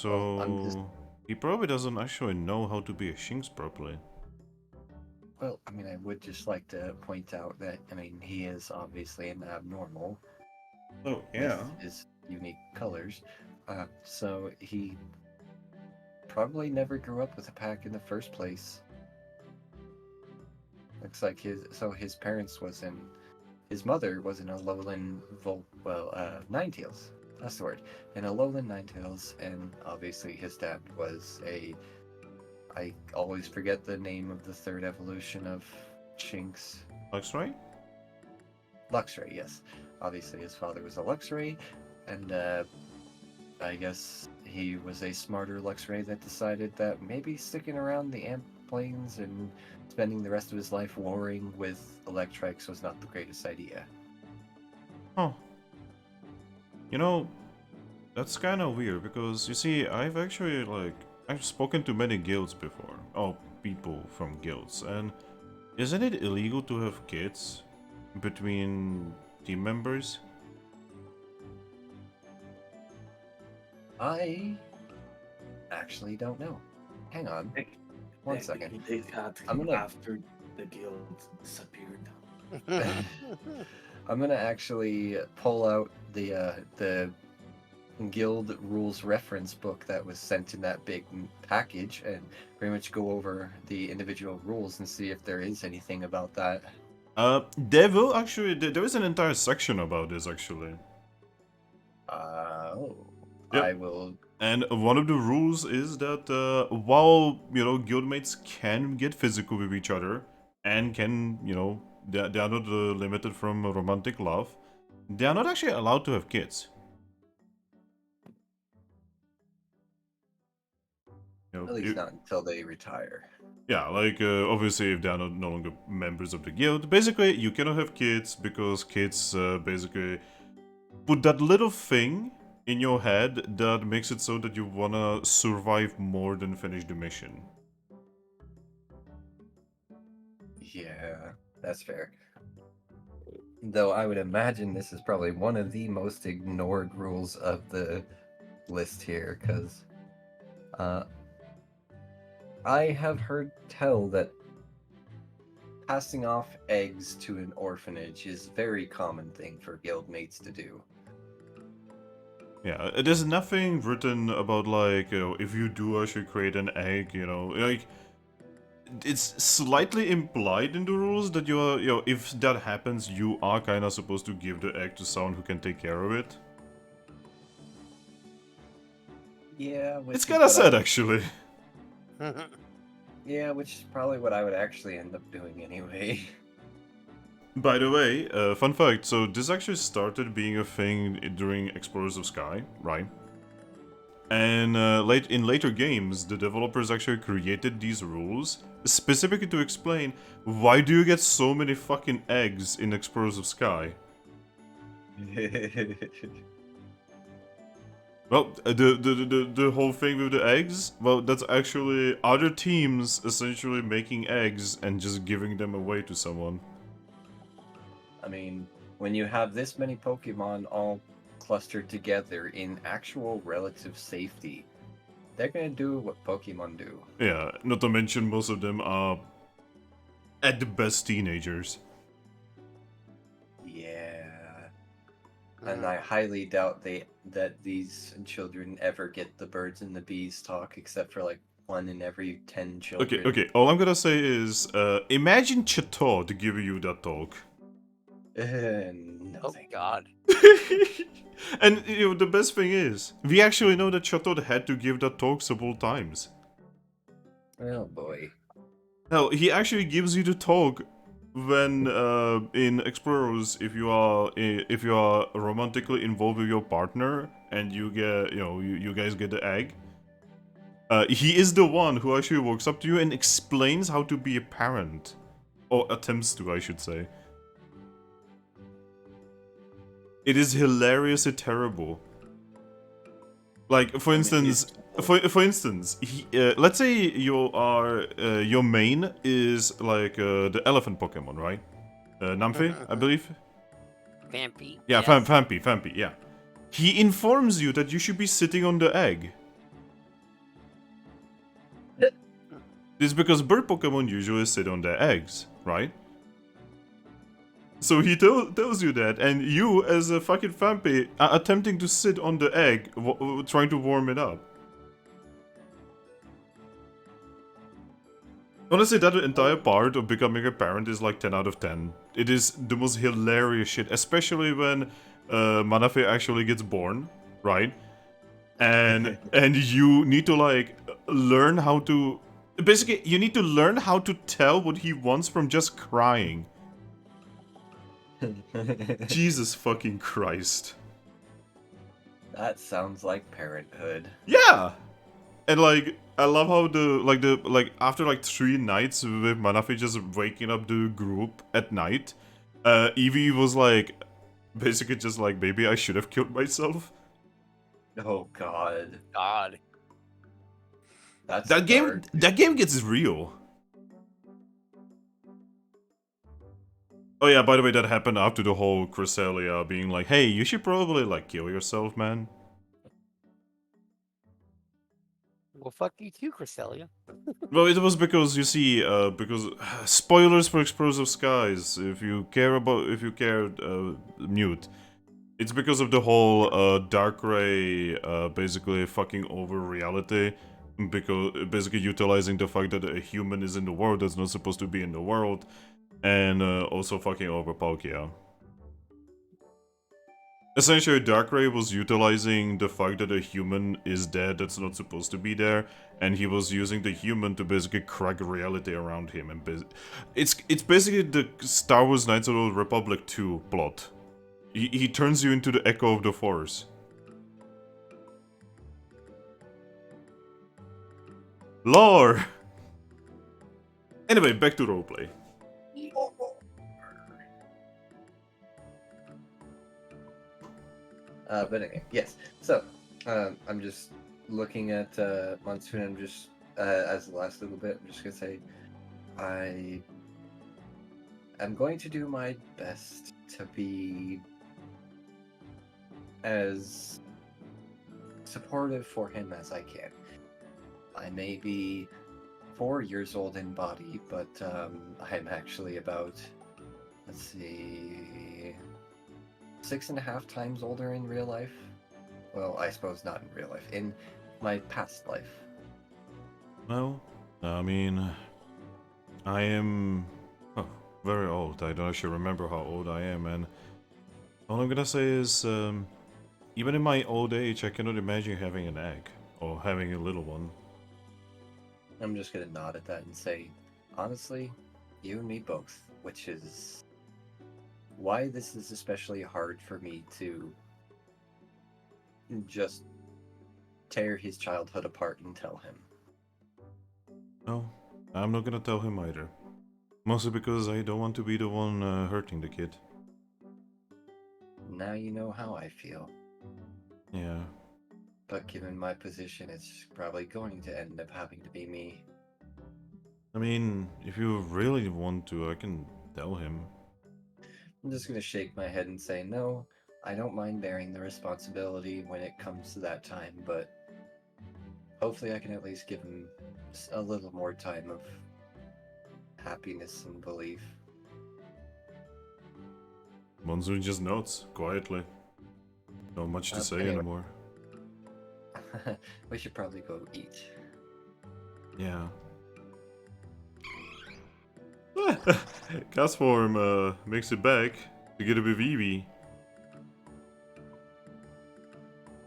Well, I'm just He probably doesn't actually know how to be a Shinx properly. Well, I mean, I would just like to point out that, I mean, he is obviously an abnormal Oh, with his unique colors. So he probably never grew up with a pack in the first place. Looks like his parents was in, his mother was in a lowland, Ninetales. That's the word. In a lowland Ninetales, and obviously his dad was I always forget the name of the third evolution of Shinx. Luxray? Luxray, yes. Obviously, his father was a Luxray, and I guess he was a smarter Luxray that decided that maybe sticking around the Ant Plains and spending the rest of his life warring with Electrix was not the greatest idea. Huh. You know, that's kind of weird because you see, I've spoken to many guilds before. Oh, people from guilds, and isn't it illegal to have kids between team members? I actually don't know. Hang on. One second. They got I'm him gonna- after the guild disappeared. I'm gonna actually pull out the guild rules reference book that was sent in that big package and pretty much go over the individual rules and see if there is anything about that. There is an entire section about this actually. Yep. I will. And one of the rules is that while, guildmates can get physical with each other and can, they are not limited from romantic love, they are not actually allowed to have kids. At least not until they retire. Yeah, like, obviously if they are no longer members of the guild, basically you cannot have kids because kids basically put that little thing in your head that makes it so that you wanna survive more than finish the mission. Yeah, that's fair. Though I would imagine this is probably one of the most ignored rules of the list here, because I have heard tell that passing off eggs to an orphanage is a very common thing for guildmates to do. Yeah, there's nothing written about, like, if you do actually create an egg, like, it's slightly implied in the rules that you are, if that happens, you are kind of supposed to give the egg to someone who can take care of it. Yeah, which It's is kind of what sad, I- actually. Yeah, which is probably what I would actually end up doing anyway. By the way, fun fact, so this actually started being a thing during Explorers of Sky, right? And in later games, the developers actually created these rules specifically to explain why do you get so many fucking eggs in Explorers of Sky? Well, the whole thing with the eggs, well, that's actually other teams essentially making eggs and just giving them away to someone. I mean, when you have this many Pokemon all clustered together in actual relative safety, they're gonna do what Pokemon do. Yeah, not to mention most of them are at the best teenagers. Yeah. And I highly doubt that these children ever get the birds and the bees talk, except for like 1 in every 10 children. Okay, all I'm gonna say is, imagine Chateau to give you that talk. No, Oh thank God. And the best thing is, we actually know that Chateau had to give that talk several times. Oh boy. Hell, he actually gives you the talk when in Explorers, if you are romantically involved with your partner and you get you guys get the egg. He is the one who actually walks up to you and explains how to be a parent, or attempts to, I should say. It is hilariously terrible. Like, for instance, let's say your main is like the elephant Pokemon, right? Namphy, I believe. Vampy. Yeah, yes. Vampy, yeah. He informs you that you should be sitting on the egg. This is because bird Pokemon usually sit on their eggs, right? So he tells you that, and you, as a fucking Vampy, are attempting to sit on the egg, trying to warm it up. Honestly, that entire part of becoming a parent is like 10 out of 10. It is the most hilarious shit, especially when Manafe actually gets born, right? And you need to like learn how to... Basically, you need to learn how to tell what he wants from just crying. Jesus fucking Christ. That sounds like parenthood. Yeah! And like, I love how after like 3 nights with Manafi just waking up the group at night, Eevee was like, basically just like, maybe I should have killed myself. Oh God, God. that's That dark. game gets real. Oh yeah, by the way, that happened after the whole Cresselia being like, hey, you should probably like kill yourself, man. Well, fuck you too, Cresselia. Well, it was because you see, because spoilers for Explosive Skies. If you care, mute. It's because of the whole Darkrai basically fucking over reality, because basically utilizing the fact that a human is in the world that's not supposed to be in the world, and also fucking over Palkia. Essentially, Darkrai was utilizing the fact that a human is dead that's not supposed to be there, and he was using the human to basically crack reality around him. And it's basically the Star Wars Knights of the Old Republic 2 plot. He turns you into the Echo of the Force. Lore! Anyway, back to roleplay. But anyway, yes. So, I'm just looking at Monsoon. I'm just as the last little bit. I'm just gonna say, I am going to do my best to be as supportive for him as I can. I may be 4 years old in body, but I'm actually about, let's see, 6.5 times older in real life. Well, I suppose not in real life, in my past life. Well, I mean, I am very old. I don't actually remember how old I am, and all I'm gonna say is, even in my old age, I cannot imagine having an egg or having a little one. I'm just gonna nod at that and say, honestly, you and me both, which is why this is especially hard for me to just tear his childhood apart and tell him. No, I'm not gonna tell him either. Mostly because I don't want to be the one hurting the kid. Now you know how I feel. Yeah. But given my position, it's probably going to end up having to be me. I mean, if you really want to, I can tell him. I'm just gonna shake my head and say, no, I don't mind bearing the responsibility when it comes to that time, but hopefully I can at least give him a little more time of happiness and belief. Monsoon just nods, quietly. Not much to say Anyway. anymore. We should probably go eat. Yeah. Castform makes it back together with Eevee.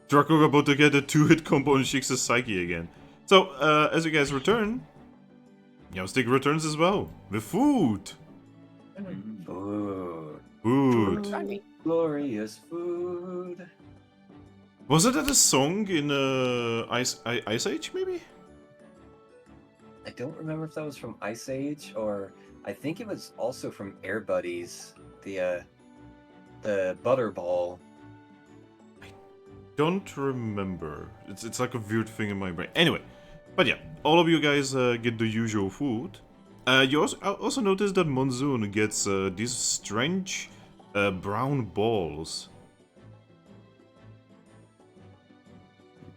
Drakloak about to get a 2-hit combo on Shix's Psyche again. So, as you guys return, Stick returns as well, with food! Food. Food. I mean, Glorious food. Wasn't that a song in Ice Age, maybe? I don't remember if that was from Ice Age or I think it was also from Air Buddies, the Butterball. Don't remember. It's like a weird thing in my brain. Anyway, but yeah, all of you guys get the usual food. You also notice that Monsoon gets these strange brown balls.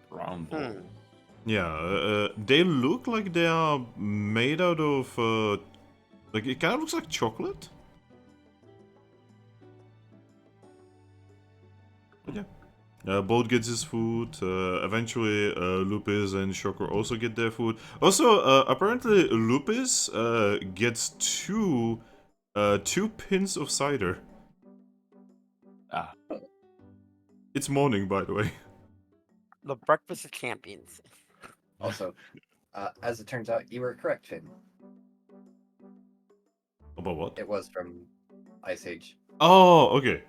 Brown ball. Yeah, they look like they are made out of like it kind of looks like chocolate. But yeah. Bolt gets his food. Eventually, Lupus and Shocker also get their food. Also, apparently, Lupus gets two pins of cider. Ah. It's morning, by the way. the breakfast of champions. Also, as it turns out, you were correct, Finn. About what? It was from Ice Age. Oh, okay.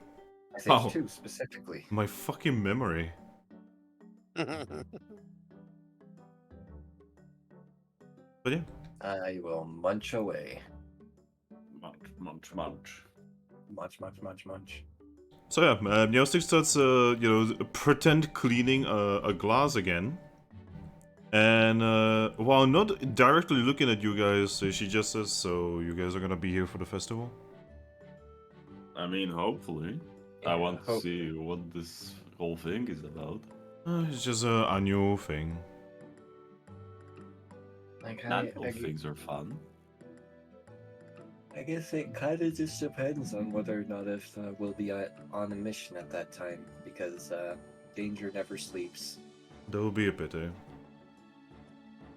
Ice Age Oh. 2 specifically. My fucking memory. But yeah. I will munch away. Munch, munch, munch. Munch, munch, munch, munch. So yeah, Meowstick starts, pretend cleaning a glass again. And while not directly looking at you guys, she just says, "So you guys are gonna be here for the festival?" I mean, hopefully. I Yeah, want to hope- see what this whole thing is about. It's just an annual thing. Like, Annual things are fun. I guess it kind of just depends on whether or not if we'll be on a mission at that time, because danger never sleeps. That would be a pity.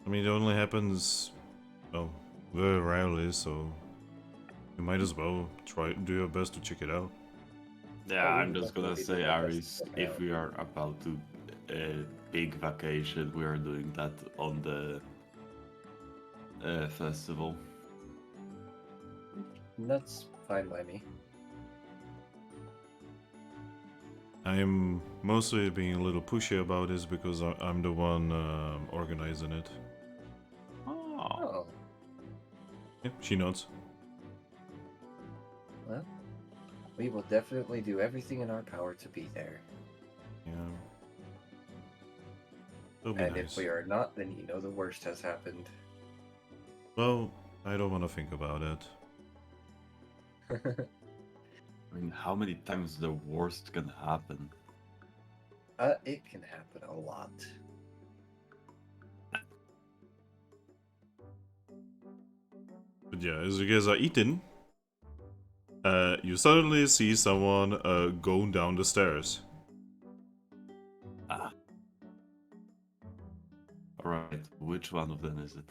I mean, it only happens, well, very rarely, so you might as well do your best to check it out. Yeah, Oh, we I'm would just gonna definitely say, do our best Aris, to check it if out. we are about to big vacation, we are doing that on the festival. That's fine by me. I'm mostly being a little pushy about this because I'm the one organizing it. Oh, Oh, Yeah, she nods. well, we will definitely do everything in our power to be there. Yeah. It'll be And nice. if we are not, then you know the worst has happened. Well, I don't want to think about it. I mean, how many times the worst can happen? It can happen a lot. But yeah, as you guys are eating, you suddenly see someone going down the stairs. Ah. Alright, which one of them is it?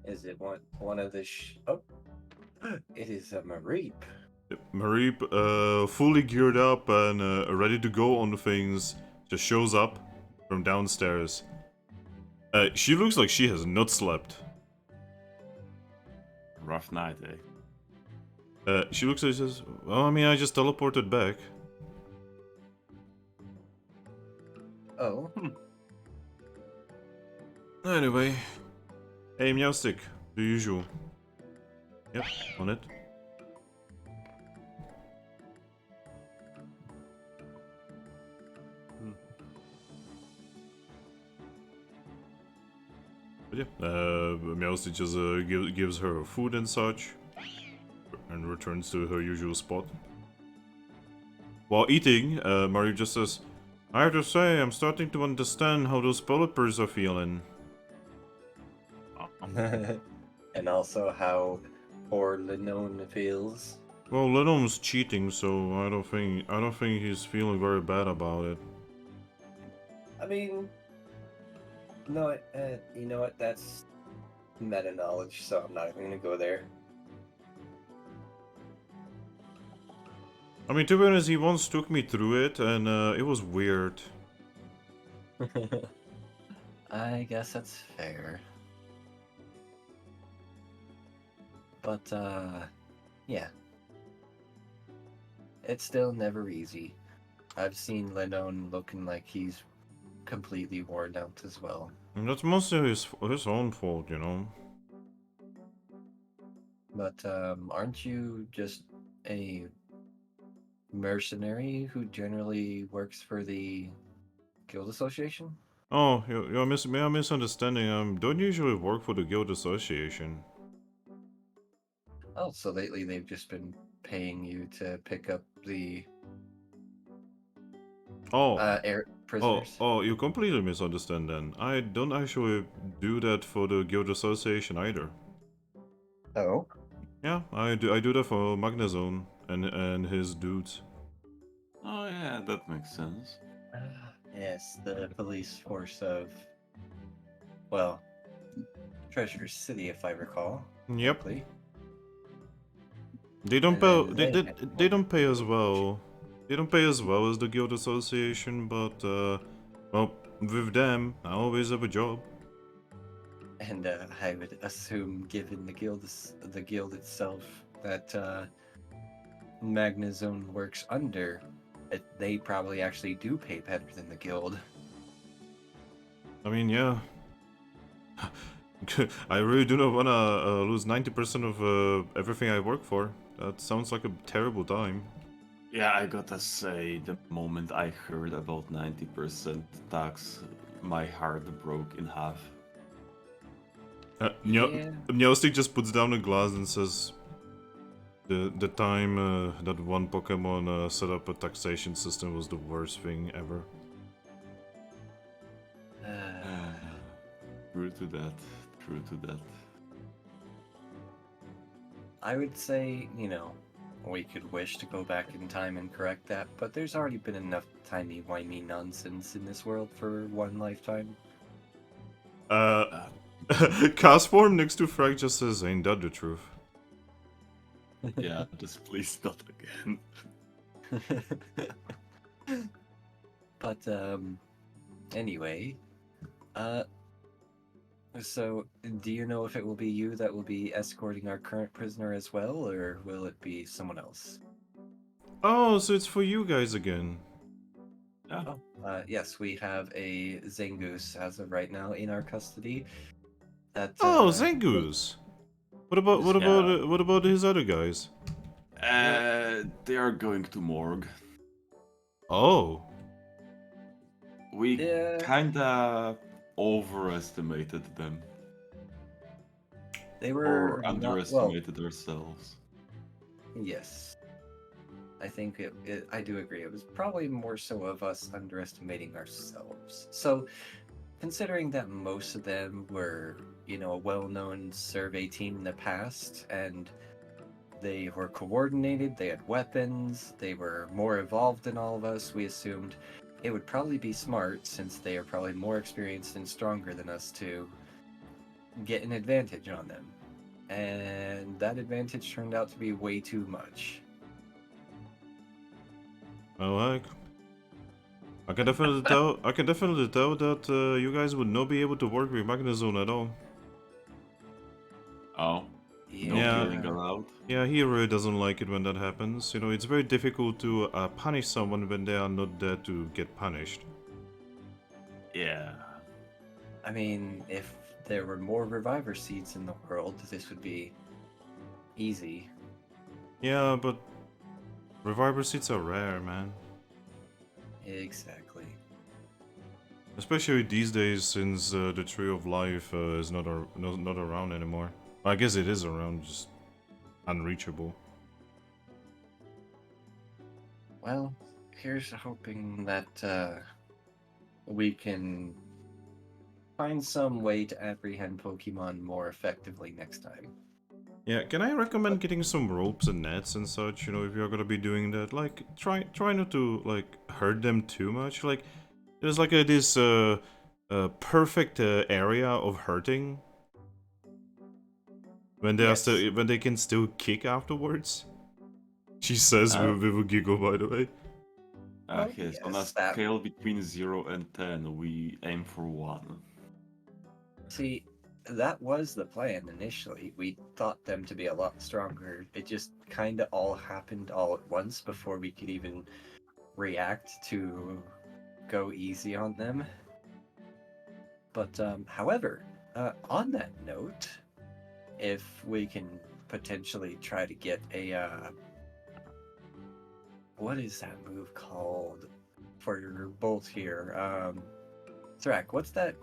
Is it one of the oh, it is a Mareep. Mareep, fully geared up and ready to go on the things, just shows up from downstairs. She looks like she has not slept. Rough night, eh? She looks like she says, "Well, I mean, I just teleported back." Oh, Anyway, hey, Meowstick, the usual. Yep, on it. But yeah, Meowstick just gives her food and such, and returns to her usual spot. While eating, Mario just says, "I have to say, I'm starting to understand how those developers are feeling." and also how poor Lenone feels. Well, Lenom's cheating, so I don't think he's feeling very bad about it. I mean, no, you know what? That's meta knowledge, so I'm not even gonna go there. I mean, to be honest, he once took me through it, and it was weird. I guess that's fair. But, yeah. It's still never easy. I've seen Lenone looking like he's completely worn out as well. And that's mostly his own fault, you know. But, aren't you just a mercenary who generally works for the Guild Association? Oh, you're misunderstanding. Don't usually work for the Guild Association. Oh, so lately they've just been paying you to pick up the air prisoners. Oh, you completely misunderstand then. I don't actually do that for the Guild Association either. Oh? Yeah, I do that for Magnezone and his dudes. Oh yeah, that makes sense. Yes, the police force of, well, Treasure City, if I recall. Yep. correctly. They don't And pay. then They don't pay as well. They don't pay as well as the Guild Association, but well, with them, I always have a job. And I would assume, given the guild itself, that Magnezone works under, they probably actually do pay better than the guild. I mean, yeah. I really do not want to lose 90% of everything I work for. That sounds like a terrible time. Yeah, I gotta say, the moment I heard about 90% tax, my heart broke in half. Yeah. Nyostik just puts down a glass and says, the time that one Pokemon set up a taxation system was the worst thing ever. True to that. True to that. I would say, we could wish to go back in time and correct that, but there's already been enough timey-wimey nonsense in this world for one lifetime. Castform next to Thrack just says, ain't that the truth? Yeah, just please not again. But, anyway, so do you know if it will be you that will be escorting our current prisoner as well, or will it be someone else? Oh, so it's for you guys again. Yeah. Yes, we have a Zangoose as of right now in our custody. That, Oh, Zangoose. What about his other guys? They are going to morgue. Oh. We Yeah. kinda overestimated them. They were Or not, underestimated ourselves. yes. I think I do agree. It was probably more so of us underestimating ourselves. So, considering that most of them were, a well-known survey team in the past, and they were coordinated, they had weapons, they were more evolved than all of us, we assumed it would probably be smart, since they are probably more experienced and stronger than us, to get an advantage on them. And that advantage turned out to be way too much. Well, I can definitely tell. I can definitely tell that you guys would not be able to work with Magnezone at all. Oh, no Yeah. healing allowed. Yeah, he really doesn't like it when that happens. It's very difficult to punish someone when they are not there to get punished. Yeah. I mean, if there were more reviver seeds in the world, this would be easy. Yeah, but reviver seeds are rare, man. Exactly. Especially these days, since the Tree of Life is not around anymore. I guess it is around, just unreachable. Well, here's hoping that we can find some way to apprehend Pokemon more effectively next time. Yeah, can I recommend getting some ropes and nets and such? If you're gonna be doing that, like try not to hurt them too much. Like there's this perfect area of hurting when they Yes. when they can still kick afterwards. She says with a giggle, by the way. Okay, so on a yes, that- scale between 0 and 10, we aim for 1. See, that was the plan initially. We thought them to be a lot stronger. It just kind of all happened all at once before we could even react to go easy on them. But, however, on that note, if we can potentially try to get a, what is that move called for your bolt here? Thrack, what's that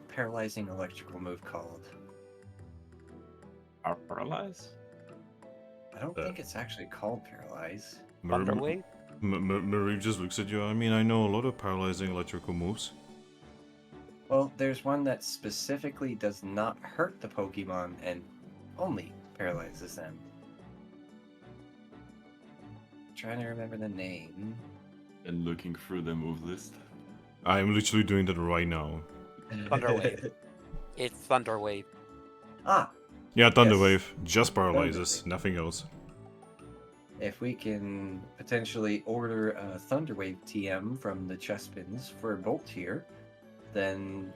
paralyzing electrical move called? Paralyze? I don't think it's actually called Paralyze. Thunder Wave? Marie just looks at you. I mean, I know a lot of paralyzing electrical moves. Well, there's one that specifically does not hurt the Pokemon and only paralyzes them. Trying to remember the name. And looking through the move list. I am literally doing that right now. Thunder Wave. It's Thunder Wave. Ah, Yeah, Thunder Yes. Wave just paralyzes, Wave. nothing else. if we can potentially order a Thunderwave TM from the Chespins for Bolt here, then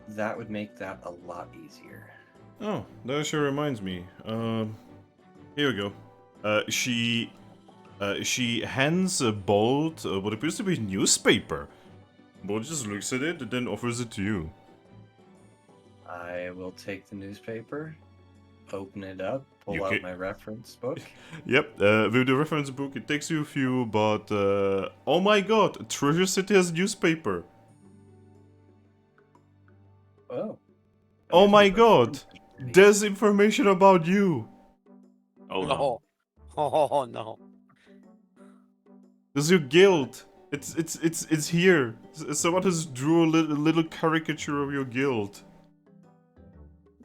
that would make that a lot easier. Oh, that actually reminds me. Here we go. She hands Bolt what appears to be newspaper. Bo just looks at it and then offers it to you. I will take the newspaper, open it up, pull You out ca- my reference book. Yep, with the reference book, it takes you a few, but oh my god, Treasure City has newspaper. Oh. A Oh my newspaper god, from me. there's information about you. Oh no. Oh no. There's your guild. It's here. Someone has drew a little caricature of your guild.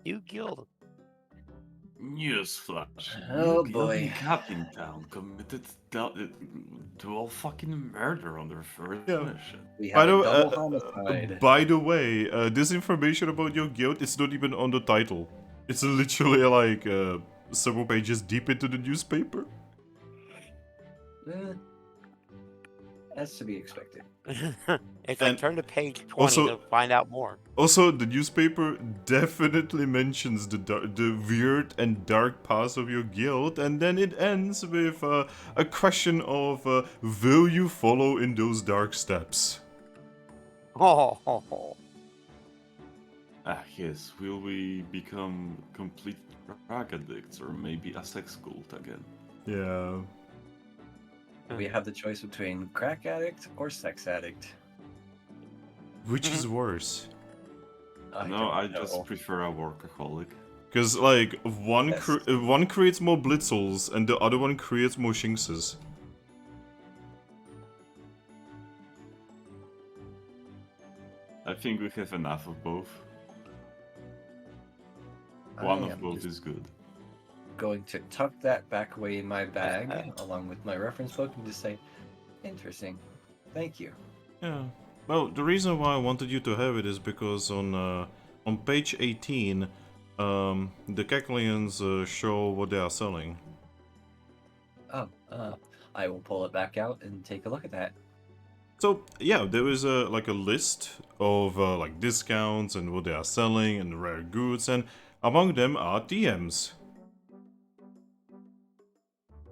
New guild. Newsflash. Oh, New guild boy. in Capim Town committed dual fucking murder on their first Yeah. mission. We By have the, a double homicide. by the way, this information about your guild is not even on the title. It's literally like several pages deep into the newspaper. Eh, that's to be expected. It's And like turn to page 20 also- to find out more. Also, the newspaper definitely mentions the weird and dark past of your guild, and then it ends with a question of will you follow in those dark steps? Oh. Yes, will we become complete drug addicts or maybe a sex cult again? Yeah. We have the choice between crack addict or sex addict. Which is worse? No, I don't just know. prefer a workaholic. Because, like, one, Yes. one creates more blitzels and the other one creates more shinxes. I think we have enough of both. I One of am both just is good. going to tuck that back away in my bag along with my reference book and just say, interesting. Thank you. Yeah. Well, the reason why I wanted you to have it is because on page 18, the Keklians show what they are selling. Oh, I will pull it back out and take a look at that. So yeah, there is a like a list of like discounts and what they are selling and rare goods, and among them are TMs.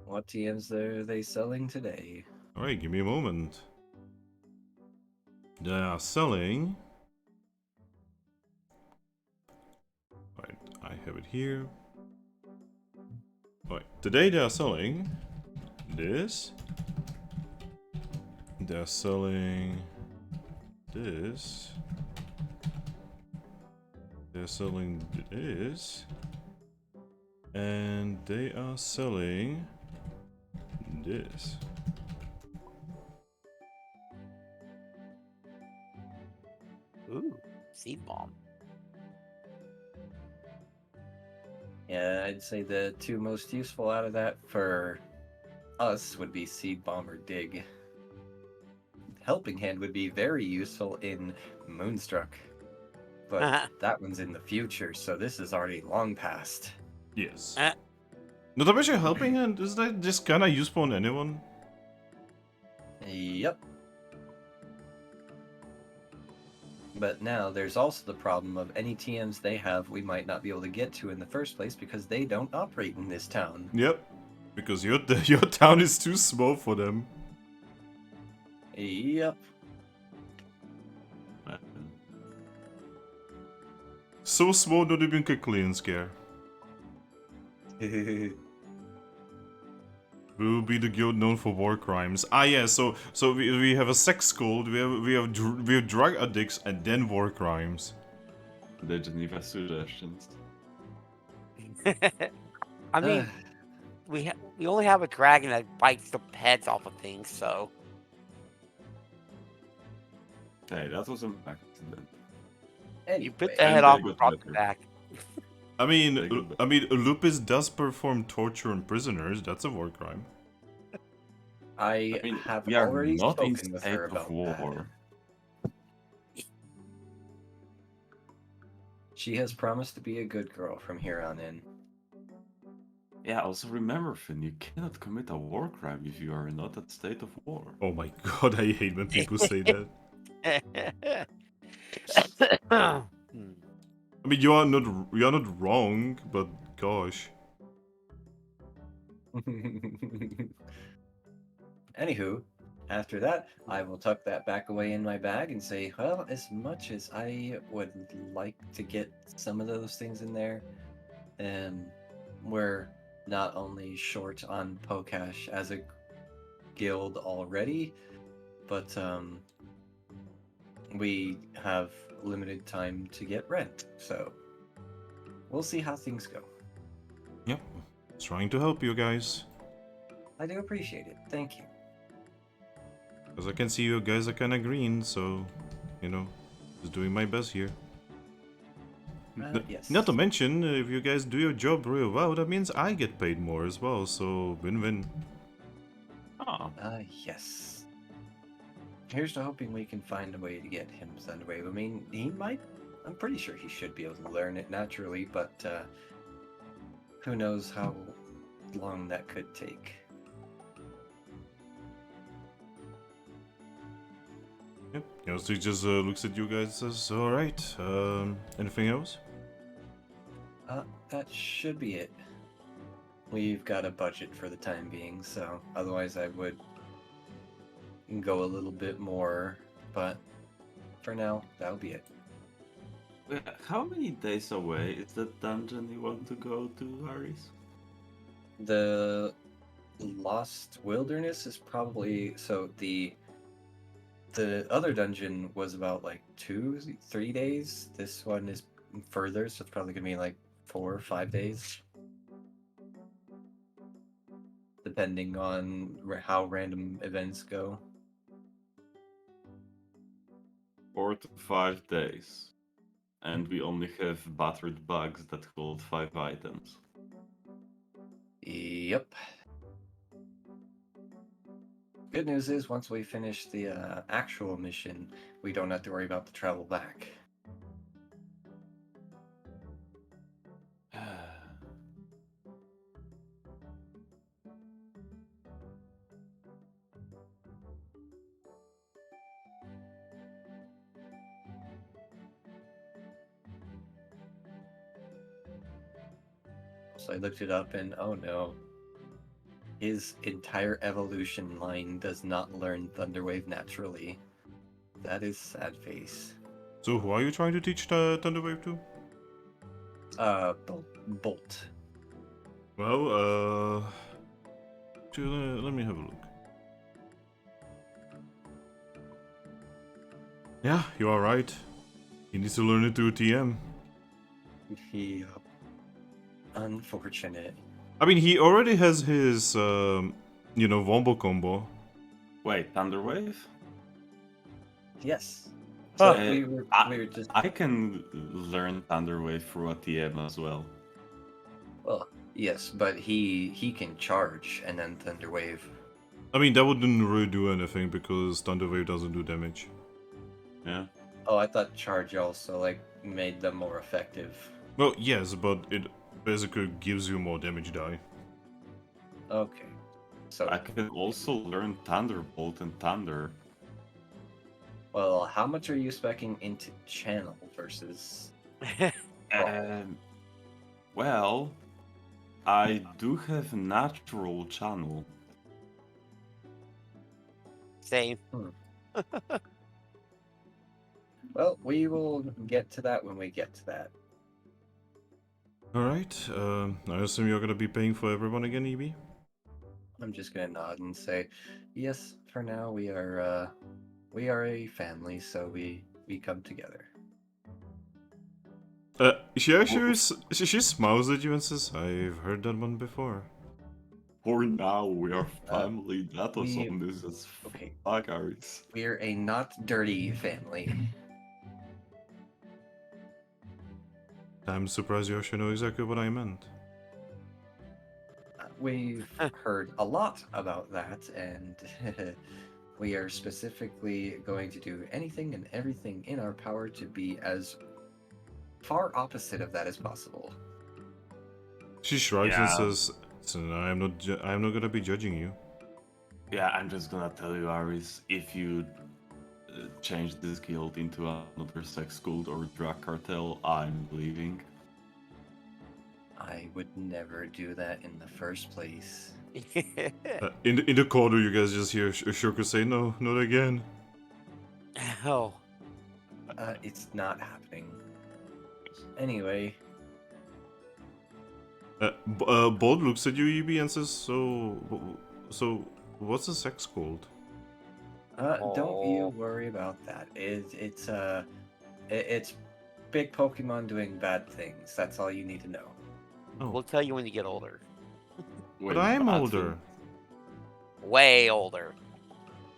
What TMs are they selling today? All right, give me a moment. They are selling. Right, I have it here. Right, today they are selling this. They're selling this. They're selling this. And they are selling this. Ooh, seed bomb. Yeah, I'd say the two most useful out of that for us would be Seed Bomb or Dig. Helping Hand would be very useful in Moonstruck. But that one's in the future, so this is already long past. Yes. Not to mention helping hand, is that just kinda useful on anyone? Yep. But now there's also the problem of any TMs they have we might not be able to get to in the first place because they don't operate in this town. Yep. Because your town is too small for them. Yep. So small, not even Keklians care. We will be the guild known for war crimes. Ah, yeah. So we have a sex cult, we have drug addicts, and then war crimes. The Geneva suggestions. I mean, we only have a dragon that bites the heads off of things, so. Hey, that was an accident. Anyway, You bit the And head they off got and dropped it better. back. I mean, Lupus does perform torture on prisoners. That's a war crime. I I mean, have we are already not in spoken with state her of about war. that. She has promised to be a good girl from here on in. Yeah, also remember, Finn, you cannot commit a war crime if you are not at state of war. Oh my god, I hate when people say that. I mean, you are not wrong, but gosh. Anywho, after that, I will tuck that back away in my bag and say, well, as much as I would like to get some of those things in there, we're not only short on Pokash as a guild already, but we have limited time to get rent, so we'll see how things go. Yep. Trying to help you guys. I do appreciate it. Thank you. Because I can see you guys are kinda green, so, just doing my best here. Yes. Not to mention, if you guys do your job real well, that means I get paid more as well, so win-win. Oh, Yes. Here's to hoping we can find a way to get him Thunderwave. I mean, I'm pretty sure he should be able to learn it naturally, but who knows how long that could take. Yep, he just looks at you guys and says, alright, anything else? That should be it. We've got a budget for the time being, so otherwise I would go a little bit more, but for now, that'll be it. how many days away is the dungeon you want to go to, Aris? The Lost Wilderness is probably the other dungeon was about like 2-3 days. This one is further, so it's probably gonna be like 4 or 5 days, depending on how random events go. 4 to 5 days. And we only have battered bugs that hold 5 items. Yep. Good news is, once we finish the actual mission, we don't have to worry about the travel back. So I looked it up and oh no. His entire evolution line does not learn Thunderwave naturally. That is sad face. So who are you trying to teach Thunderwave to? Bolt. Well, let me have a look. Yeah, you are right. He needs to learn it through TM. He, unfortunate. I mean, he already has his, wombo combo. Wait, Thunderwave? Yes. Ah. So we were just I can learn Thunderwave through a TM as well. well, yes, but he can charge and then Thunderwave. I mean, that wouldn't really do anything because Thunderwave doesn't do damage. Yeah. Oh, I thought charge also like made them more effective. Well, yes, but it basically gives you more damage die. Okay. So I can also learn Thunderbolt and Thunder. well, how much are you speccing into channel versus Well, I do have natural channel. Same. Well, we will get to that when we get to that. Alright, I assume you're gonna be paying for everyone again, Eevee? I'm just gonna nod and say, yes, for now we are a family, so we come together. She actually, she smiles at you and says, I've heard that one before. For now, we are family. That was we- on this as Okay, fuck, Aris. we're a not dirty family. I'm surprised you actually know exactly what I meant. We've heard a lot about that, and we are specifically going to do anything and everything in our power to be as far opposite of that as possible. She shrugs and Yeah. says, so I'm not gonna be judging you. Yeah, I'm just gonna tell you, Aris, if you change this guild into another sex cult or drug cartel, I'm leaving. I would never do that in the first place. In the corner, you guys just hear Shurker say, "No, not again." Oh. It's not happening. Anyway, Bold looks at you, Eevee, and says, "So, what's the sex called?" don't you Oh. worry about that. It's big Pokemon doing bad things. That's all you need to know. Oh, We'll tell you when you get older. but I'm bad older. thing. Way older.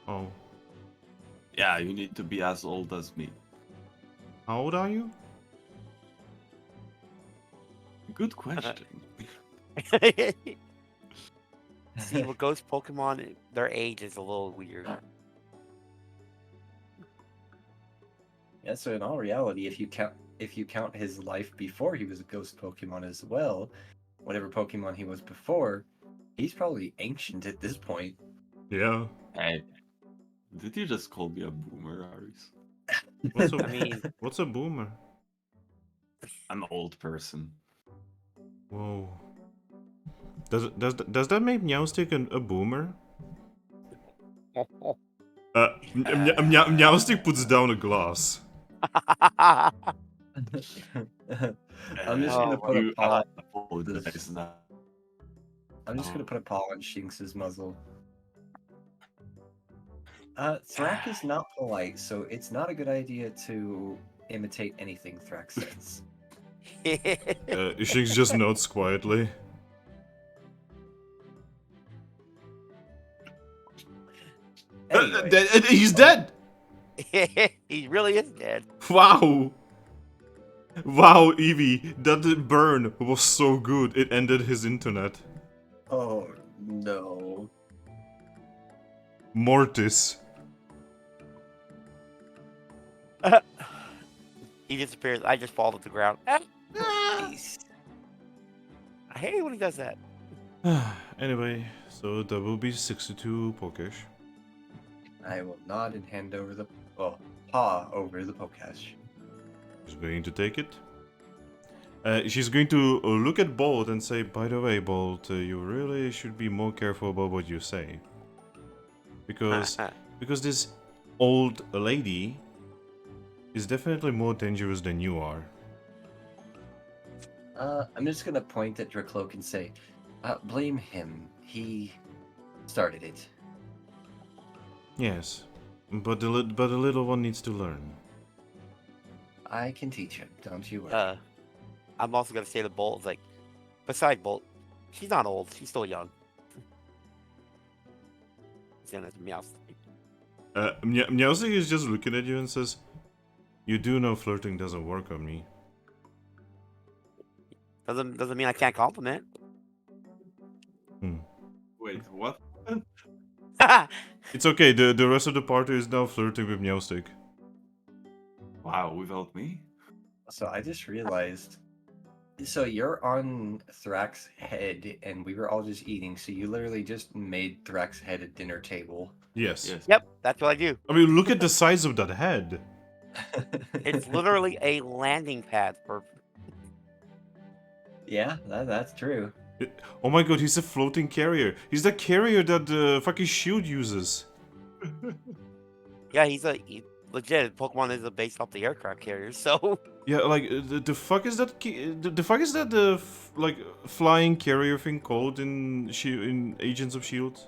Oh, Yeah, you need to be as old as me. how old are you? Good question. See, with ghost Pokemon, their age is a little weird. Yeah, so in all reality, if you count his life before he was a ghost Pokemon as well, whatever Pokemon he was before, he's probably ancient at this point. Yeah. Hey, did you just call me a boomer, Aris? What's I mean, what's a boomer? An old person. Whoa. Does that make Meowstic a boomer? Meowstic puts down a glass. I'm just Oh gonna put a You paw. apologize now. I'm just gonna put a paw on Shinx's muzzle. Thrack is not polite, so it's not a good idea to imitate anything Thrack says. Shinx just nods quietly. Anyway, He's dead! He really is dead. Wow! Wow, Eevee, that burn was so good, it ended his internet. oh no. Mortis. He disappears. I just fall to the ground. Jeez. I hate it when he does that. Anyway, so that will be 62 Pokesh. I will nod and hand over the paw over the Pokesh. She's going to take it. She's going to look at Bolt and say, by the way, Bolt, you really should be more careful about what you say. Because this old lady is definitely more dangerous than you are. I'm just gonna point at Drakloak and say, blame him. He started it. Yes, but the little one needs to learn. I can teach him, don't you worry. I'm also gonna say the Bolt is like, besides Bolt, she's not old. She's still young. He's gonna meow. Meowstic is just looking at you and says, "You do know flirting doesn't work on me." Doesn't mean I can't compliment. Wait, what? It's okay. The rest of the party is now flirting with Meowstic. Wow, without me? So I just realized. So you're on Thrack's head, and we were all just eating. So you literally just made Thrack's head a dinner table. Yes. Yes. Yep, that's what I do. I mean, look at the size of that head. It's literally a landing pad for. Yeah, that's true. Oh my god, he's a floating carrier. He's the carrier that the fucking shield uses. Yeah, legit. Pokemon is based off the aircraft carrier, so. Yeah, like the fuck is that? The fuck is that the like flying carrier thing called in Agents of Shield?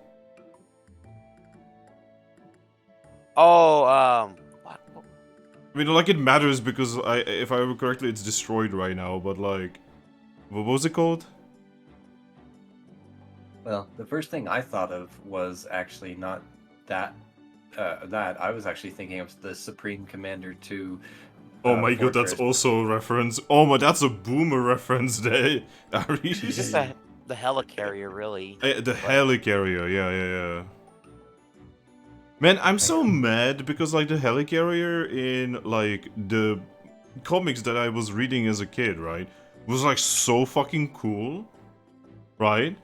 Oh, what? I mean, like it matters because if I remember correctly, it's destroyed right now. But like, what was it called? Well, the first thing I thought of was actually not that. I was actually thinking of the Supreme Commander 2. Oh my god, that's Fortress. also a reference. Oh my, that's a boomer reference there. It's just the helicarrier, really. The helicarrier, yeah. Man, I'm so mad because like the helicarrier in like the comics that I was reading as a kid, right, was like so fucking cool, right?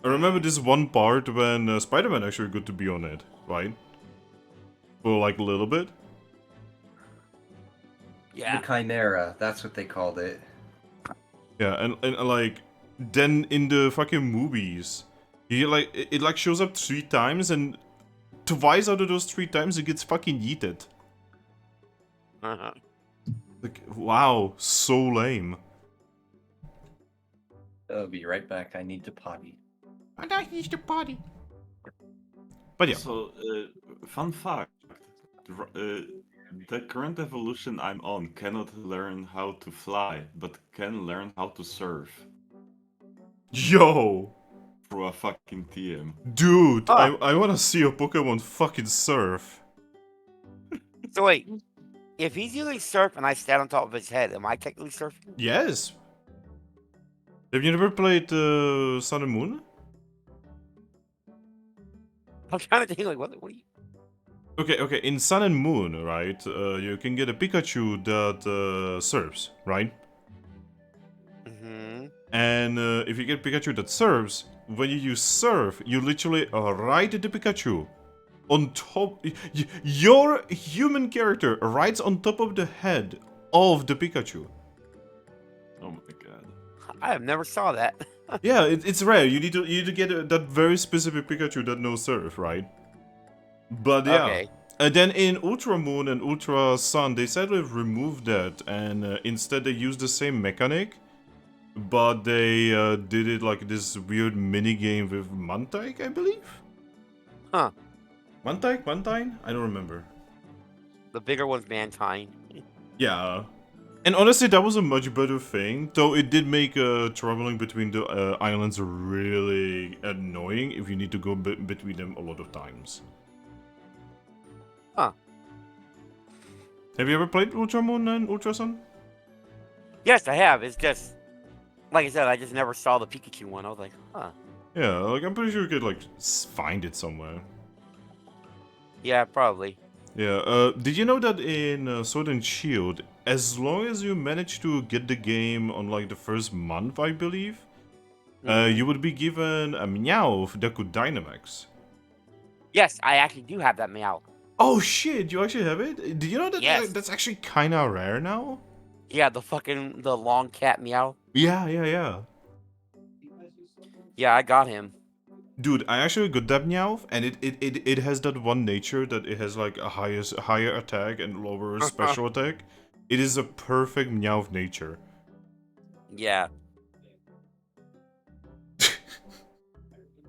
I remember this one part when Spider-Man actually got to be on it, right? For like a little bit. Yeah. The Chimera, that's what they called it. Yeah, and like then in the fucking movies, You like it like shows up 3 times, and twice out of those 3 times it gets fucking yeeted. Like, wow, so lame. I'll be right back. I need to potty. And I need to party. But yeah, So, fun fact: the current evolution I'm on cannot learn how to fly, but can learn how to surf yo, through a fucking TM. dude, Huh. I wanna see a Pokemon fucking surf. So wait, if he's using surf and I stand on top of his head, am I technically surfing? Yes. Have you never played Sun and Moon? I'm trying to think like what are you? Okay. In Sun and Moon, right, you can get a Pikachu that surfs, right? Mm-hmm. And if you get Pikachu that surfs, when you use surf, you literally ride the Pikachu on top. Your human character rides on top of the head of the Pikachu. Oh my god. I have never saw that. Yeah, it's rare. You need to get that very specific Pikachu that knows surf, right? But yeah. Okay. And then in Ultra Moon and Ultra Sun, they said they've removed that, and instead they used the same mechanic, but they did it like this weird mini game with Mantike, I believe. Huh. Mantine? I don't remember. The bigger one's Mantine. Yeah. And honestly, that was a much better thing, though it did make traveling between the islands really annoying if you need to go between them a lot of times. Huh. Have you ever played Ultra Moon and Ultra Sun? Yes, I have. It's just like I said, I just never saw the Pikachu one. I was like, huh. Yeah, like I'm pretty sure you could like find it somewhere. Yeah, probably. Yeah, did you know that in Sword and Shield, as long as you manage to get the game on like the first month, I believe, Mhm. you would be given a Meowth that could Dynamax. Yes, I actually do have that Meow. Oh shit, you actually have it? Did you know that Yes. that's actually kinda rare now? Yeah, the long cat Meow. Yeah. Yeah, I got him. Dude, I actually got that Meowth, and it has that one nature that it has like a higher attack and lower special attack. It is a perfect Meowth nature. Yeah.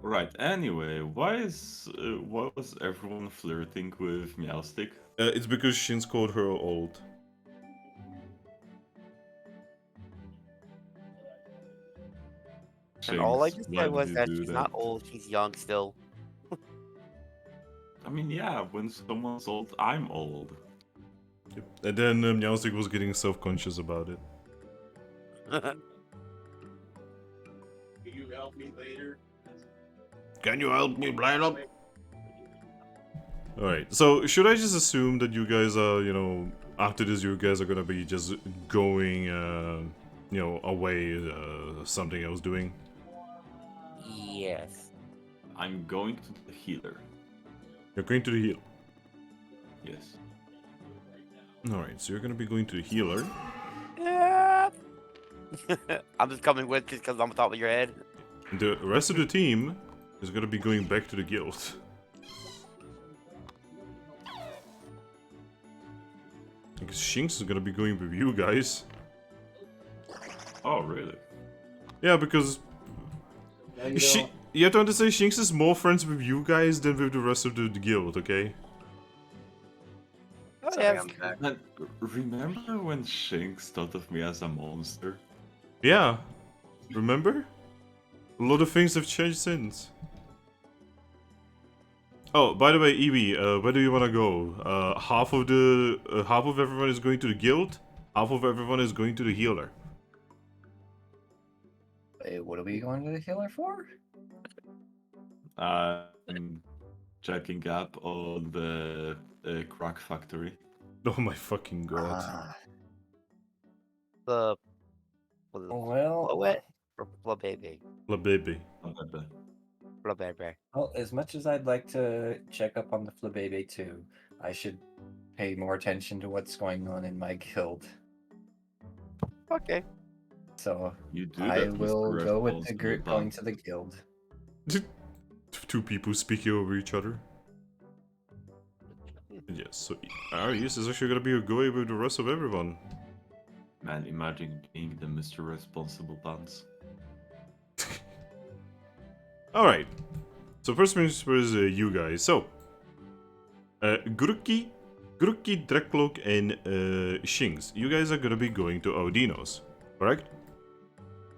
Right. Anyway, why was everyone flirting with Meowstick? It's because Shin's called her old. And all I Shinx, just why said did was you that do she's that? not old, she's young still. I mean, yeah, when someone's old, I'm old. Yep. And then Meowstic was getting self-conscious about it. Can you help me later? Can you help me, Blylock? Alright, so should I just assume that you guys are, after this you guys are gonna be just going, away, something else doing? Yes. I'm going to the healer. You're going to the heal. Yes. Alright, so you're gonna be going to the healer. Yeah. I'm just coming with just because I'm on top of your head. The rest of the team is gonna be going back to the guild. Because Shinx is gonna be going with you guys. Oh, really? Yeah, because you have to understand, Shinx is more friends with you guys than with the rest of the guild, okay? Oh, Sorry, yeah. I'm back. Man, remember when Shinx thought of me as a monster? Yeah. Remember? A lot of things have changed since. Oh, by the way, Eevee, where do you want to go? Half of everyone is going to the guild, half of everyone is going to the healer. Wait, what are we going to the healer for? I'm checking up on the crack factory. Oh my fucking god. Ah, The what is it? well, What? Baby. La baby. Baby. well, as much as I'd like to check up on the Flabebe too, I should pay more attention to what's going on in my guild. Okay. So You do I that, will Mr. go with the Responsible group going Bug. to the guild. Two people speaking over each other. Yes, so Arius is actually gonna be a goy with the rest of everyone. Man, imagine being the Mr. Responsible Pants. Alright. So first things first, you guys. So, Grookey, Drakloak, and Shinx. You guys are gonna be going to Audino's, correct?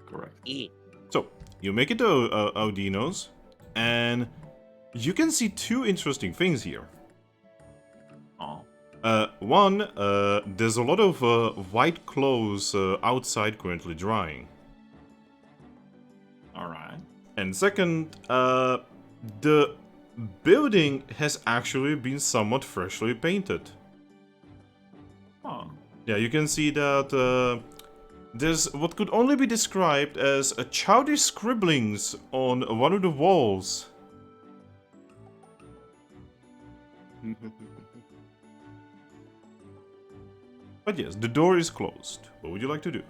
Correct. So, you make it to Audino's, and you can see two interesting things here. Oh. One, there's a lot of white clothes outside currently drying. Alright. And second, the building has actually been somewhat freshly painted. Oh. Yeah, you can see that there's what could only be described as a childish scribblings on one of the walls. But yes, the door is closed. What would you like to do?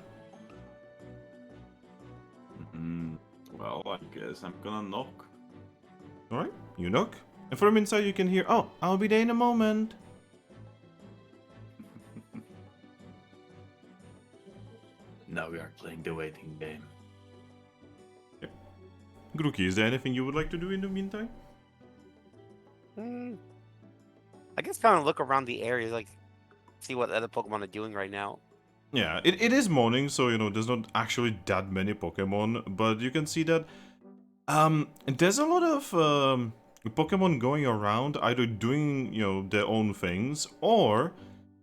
Well, I guess I'm gonna knock. Alright, you knock. And from inside you can hear, "Oh, I'll be there in a moment." Now we are playing the waiting game. Grookey, is there anything you would like to do in the meantime? I guess kind of look around the area, like see what other Pokemon are doing right now. Yeah, it is morning, so you know there's not actually that many Pokemon, but you can see that there's a lot of Pokemon going around, either doing their own things, or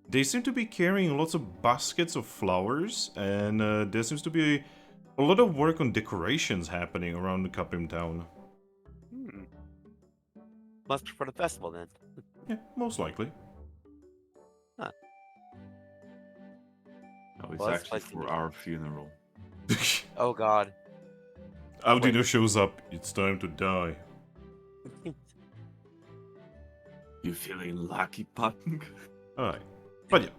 they seem to be carrying lots of baskets of flowers, and there seems to be a lot of work on decorations happening around the Capim Town. Must be for the festival then. Yeah, most likely. No, it's Well, that's actually spicy for meat. our funeral. Oh God. Audino shows up. It's time to die. You feeling lucky, Punk? Alright. But yeah.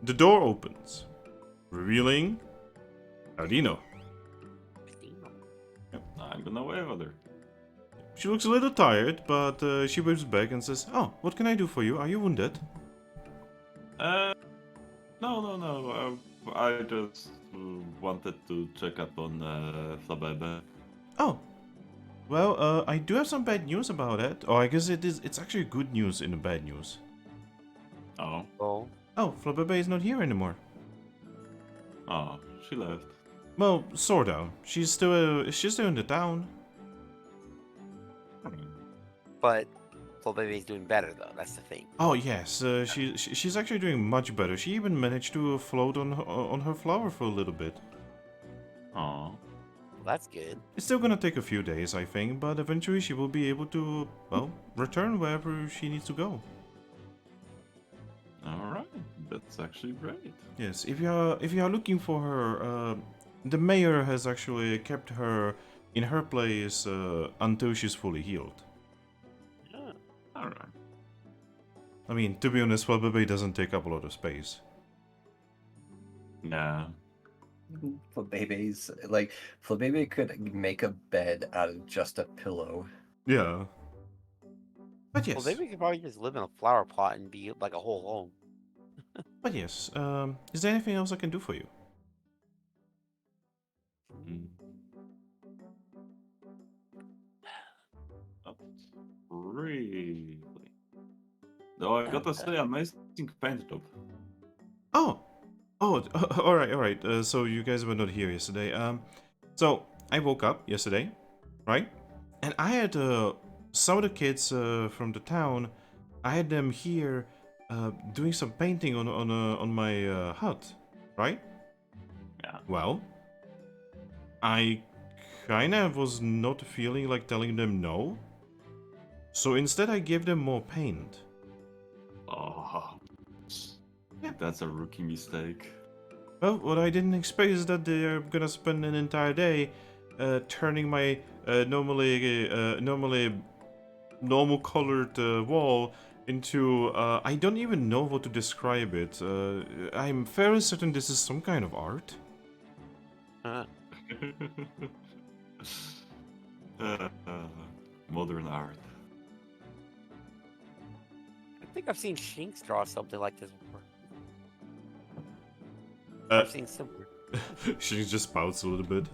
The door opens, revealing Audino. I'm gonna wave at her. She looks a little tired, but she waves back and says, "Oh, what can I do for you? Are you wounded?" No. I just wanted to check up on Flabebe. Oh. Well, I do have some bad news about it. Or I guess it's actually good news in the bad news. Oh. Oh. Oh, Flabebe is not here anymore. Oh, she left. Well, sorta. She's still in the town. But Baby's doing better though. That's the thing. Oh yes, she's actually doing much better. She even managed to float on her flower for a little bit. Oh. Well, that's good. It's still gonna take a few days, I think, but eventually she will be able to, well, return wherever she needs to go. Alright, that's actually great. Yes, if you are looking for her, the mayor has actually kept her in her place until she's fully healed. Alright. I mean, to be honest, Flabebe doesn't take up a lot of space. Yeah. Flabebe could make a bed out of just a pillow. Yeah. But yes. Well, Baby could probably just live in a flower pot and be like a whole home. But yes, is there anything else I can do for you? Not really. Though I gotta say, amazing paint job. Oh, all right. So you guys were not here yesterday. So I woke up yesterday, right? And I had some of the kids from the town. I had them here doing some painting on my hut, right? Yeah. Well, I kind of was not feeling like telling them no. So instead I gave them more paint. Oh. Yeah. That's a rookie mistake. Well, what I didn't expect is that they're gonna spend an entire day turning my normally normal colored wall into I don't even know what to describe it. I'm fairly certain this is some kind of art. modern art. I think I've seen Shinx draw something like this before. Uh, I've seen similar. she just pouts a little bit.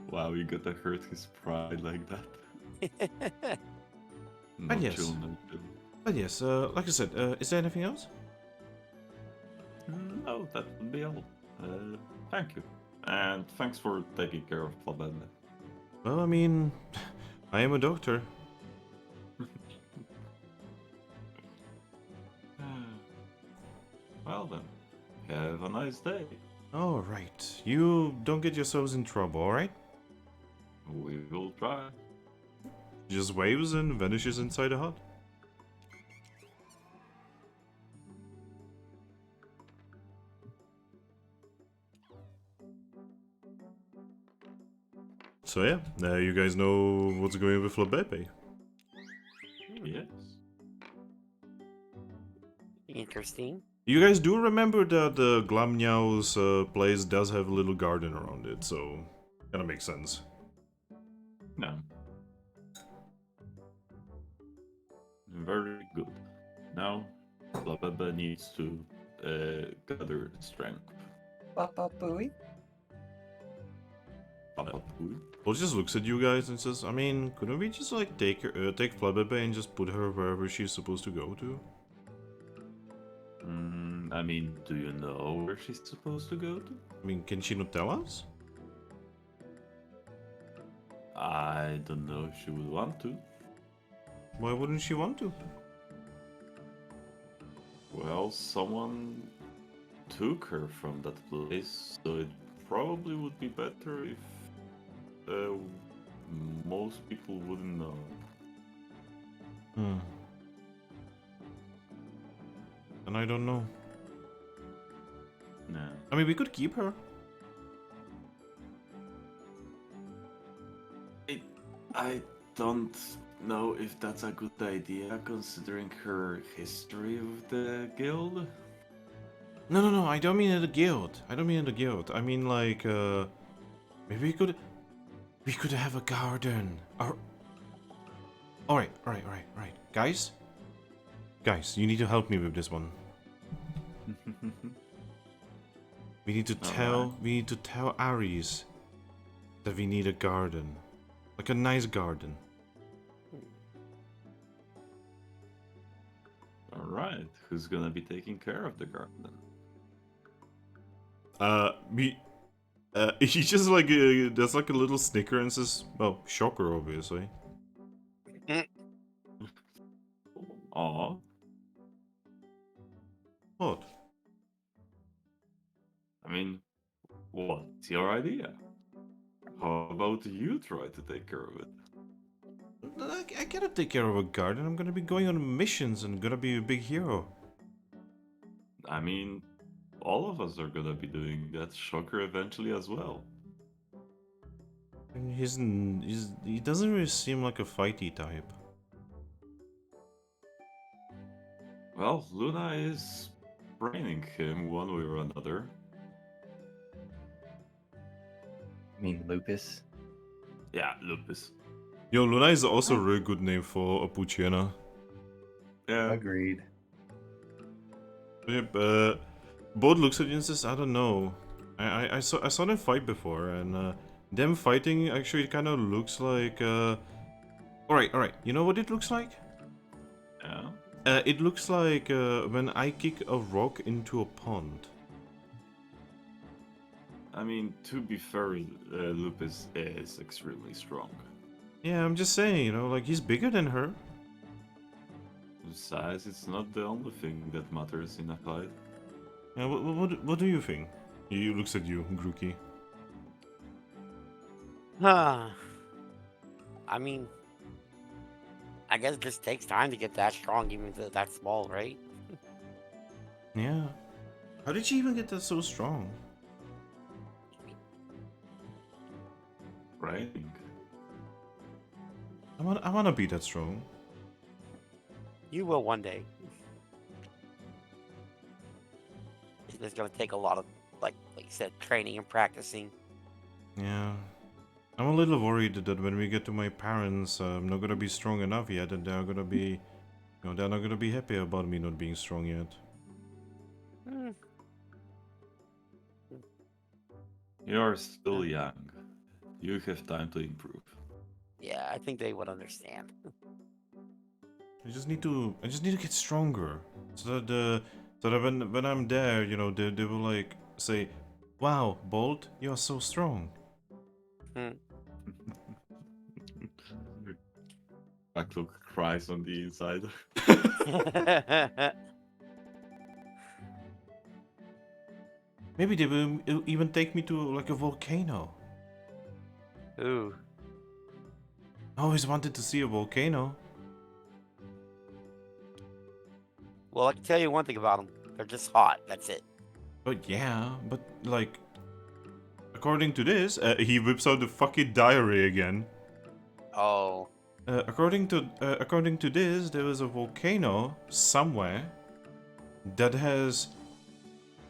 Wow, you gotta hurt his pride like that. No yes. chill, no chill. But yes, like I said, is there anything else? No, that would be all. Thank you. And thanks for taking care of Flabella. Well, I mean, I am a doctor. Well then, have a nice day. Alright, you don't get yourselves in trouble, alright? We will try. Just waves and vanishes inside the hut. So yeah, now you guys know what's going on with Flabebe. Yes. Interesting. You guys do remember that Glamnyau's place does have a little garden around it, so kinda makes sense. No. Very good. Now, Flabella needs to gather strength. Papa Booey. Papa Poo. Paul just looks at you guys and says, I mean, couldn't we just like take Flabebe and just put her wherever she's supposed to go to? I mean, do you know where she's supposed to go to? I mean, can she not tell us? I don't know if she would want to. Why wouldn't she want to? Well, someone took her from that place, so it probably would be better if most people wouldn't know. And I don't know. No. I mean, we could keep her. I don't know if that's a good idea, considering her history with the guild. No, I don't mean in the guild. I don't mean in the guild. I mean like, maybe we could have a garden. Or... Alright. Guys, you need to help me with this one. We need to tell Ares that we need a garden. Like a nice garden. Alright, who's gonna be taking care of the garden? He just like, there's like a little snicker and says, well, shocker, obviously. Aw. What? I mean, what's your idea? How about you try to take care of it? I cannot take care of a garden. I'm gonna be going on missions and gonna be a big hero. I mean, all of us are gonna be doing that shocker eventually as well. And he doesn't really seem like a fighty type. Well, Luna is training him one way or another. I mean Lupus. Yeah, Lupus. Yo, Luna is also a really good name for a Puchiana. Yeah. Agreed. Yep, Bod looks at you and says, I don't know. I saw them fight before, and them fighting actually kind of looks like... Alright, you know what it looks like? Yeah. It looks like when I kick a rock into a pond. I mean, to be fair, Lupus is extremely strong. Yeah, I'm just saying, you know, like he's bigger than her. Besides, it's not the only thing that matters in a fight. Yeah, what do you think? He looks at you, Grookey. I mean, I guess it just takes time to get that strong, even if it's that small, right? Yeah. How did she even get that so strong? Right? I wanna be that strong. You will one day. It's gonna take a lot of, like you said, training and practicing. Yeah. I'm a little worried that when we get to my parents, I'm not gonna be strong enough yet, and they're gonna be, they're not gonna be happy about me not being strong yet. Hmm. You're still young. You have time to improve. Yeah, I think they would understand. I just need to get stronger, so that when I'm there, they will like say, "Wow, Bolt, you're so strong." Hmm. Drakloak cries on the inside. Maybe they will even take me to like a volcano. Ooh. I always wanted to see a volcano. Well, I can tell you one thing about them. They're just hot. That's it. But yeah, but like, according to this, he whips out the fucking diary again. Oh. According to this, there is a volcano somewhere that has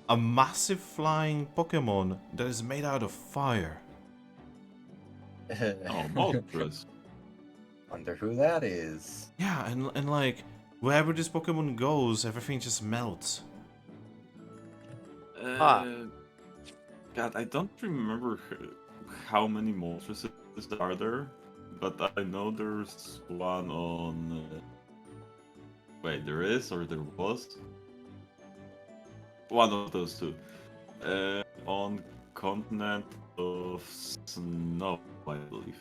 a massive flying Pokemon that is made out of fire. Oh, monstrous. Wonder who that is. Yeah, and like wherever this Pokemon goes, everything just melts. Huh. God, I don't remember how many monsters are there, but I know there's one on. Wait, there is or there was? One of those two. On continent of snow, I believe.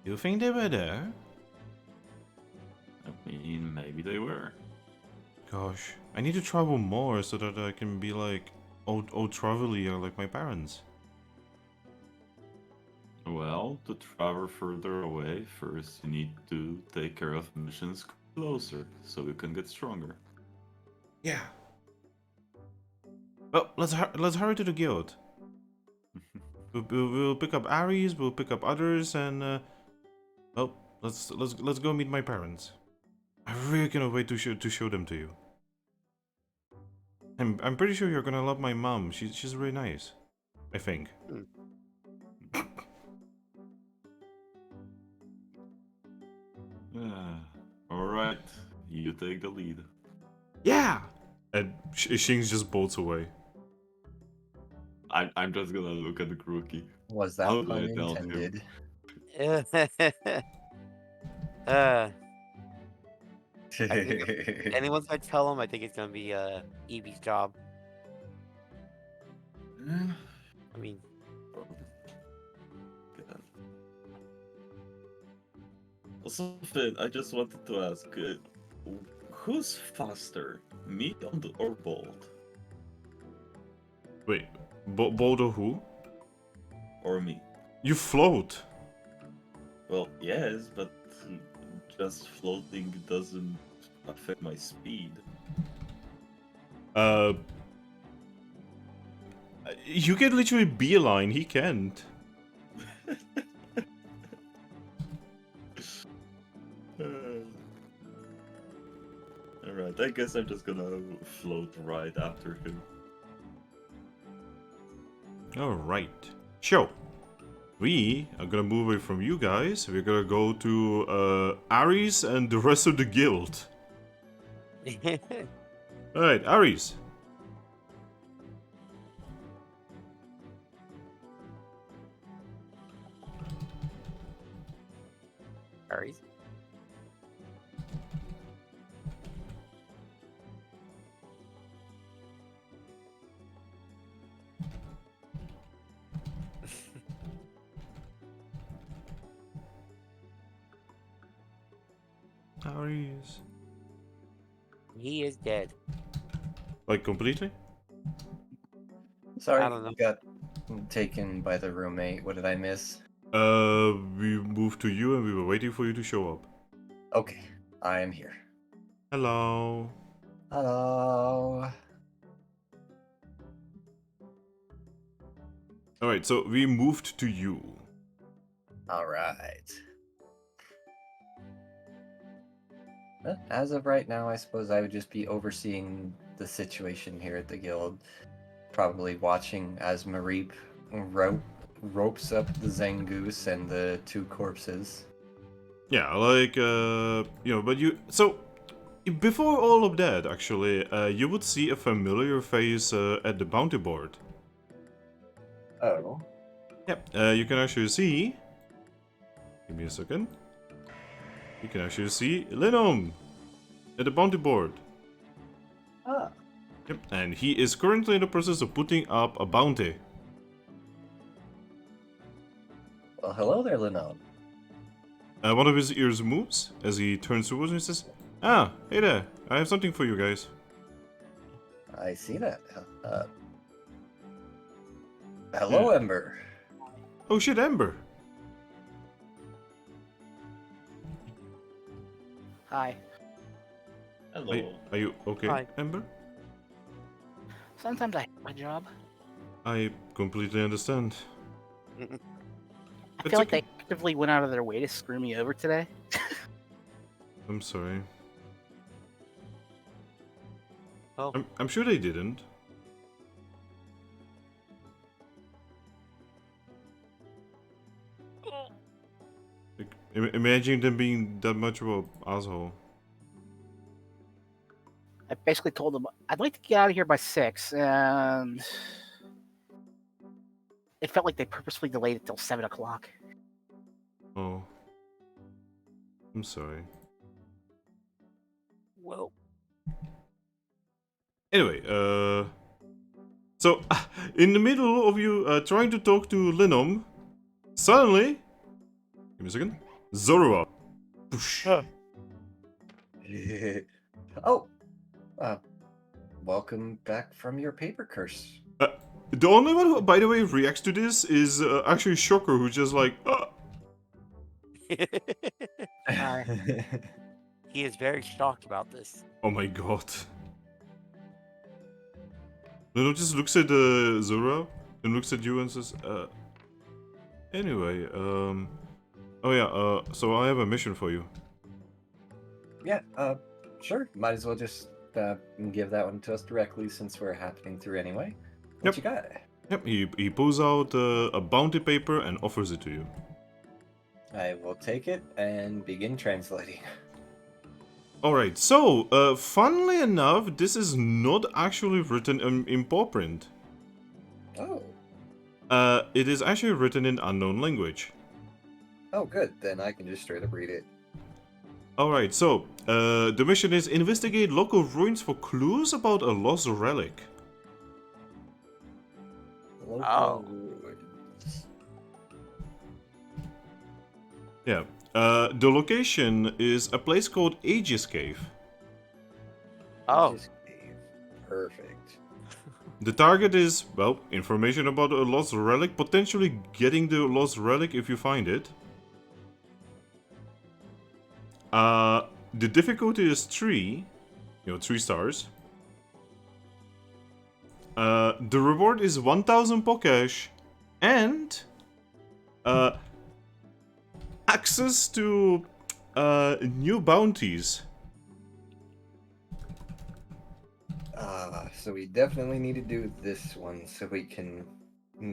You think they were there? I mean, maybe they were. Gosh, I need to travel more so that I can be like old traveler like my parents. Well, to travel further away, first you need to take care of missions closer, so you can get stronger. Yeah. Well, let's hurry to the guild. We'll pick up Aries, we'll pick up others, and well, let's go meet my parents. I really cannot wait to show them to you. I'm pretty sure you're gonna love my mom. She's really nice, I think. Alright, you take the lead. Yeah. And Shing's just bolts away. I'm just gonna look at the Grookey. Was that How do pun I tell him? intended? I think if anyone's gonna tell him, I think it's gonna be Eevee's job. I mean, Also, Finn, I just wanted to ask, who's faster, me or Bolt? Wait, Boulder who? Or me? You float. Well, yes, but just floating doesn't affect my speed. You can literally beeline. He can't. Alright, I guess I'm just gonna float right after him. Alright. So, we are gonna move away from you guys. We're gonna go to Aries and the rest of the guild. Alright, Aries. Aries. Aries. He is dead. Like completely? Sorry, I don't know. got taken by the roommate. What did I miss? We moved to you and we were waiting for you to show up. Okay, I am here. Hello. Hello. Alright, so we moved to you. All right. As of right now, I suppose I would just be overseeing the situation here at the guild. probably watching as Mareep ropes up the Zangoose and the two corpses. Yeah, like, but before all of that, actually, you would see a familiar face at the bounty board. Oh. Yep, you can actually see... Give me a second. You can actually see Linom at the bounty board. Ah. Yep, and he is currently in the process of putting up a bounty. Well, hello there, Linon. One of his ears moves as he turns towards me and says, "Ah, hey there, I have something for you guys." I see that. Hello, Yeah. Ember. Oh shit, Ember! Hi. Hello. Are you okay, Hi. Ember? Sometimes I hate my job. I completely understand. I It's feel like okay. they actively went out of their way to screw me over today. I'm sorry. Oh. I'm sure they didn't. Like, imagine them being that much of an asshole. I basically told them I'd like to get out of here by 6, and it felt like they purposefully delayed it till 7 o'clock. Oh. I'm sorry. Well, Anyway, so, in the middle of you trying to talk to Linom, suddenly, give me a second, Zorua. Poosh. Oh. Welcome back from your paper curse. The only one who, by the way, reacts to this is actually Shocker, who's just like, Sorry. he is very shocked about this. oh my god. Linom just looks at Zorua and looks at you and says, anyway, oh yeah, so I have a mission for you. Yeah, sure. Might as well just give that one to us directly since we're happening through anyway. What you got? Yep, he pulls out a bounty paper and offers it to you. I will take it and begin translating. Alright, so, funnily enough, this is not actually written in paw print. Oh. It is actually written in unknown language. Oh, good. Then I can just straight up read it. Alright, so, the mission is investigate local ruins for clues about a lost relic. Local ruins. Yeah. The location is a place called Aegis Cave. Oh, Aegis Cave. Perfect. The target is, well, information about a lost relic, potentially getting the lost relic if you find it. The difficulty is 3, 3 stars. The reward is 1000 Pokesh and access to new bounties. So we definitely need to do this one so we can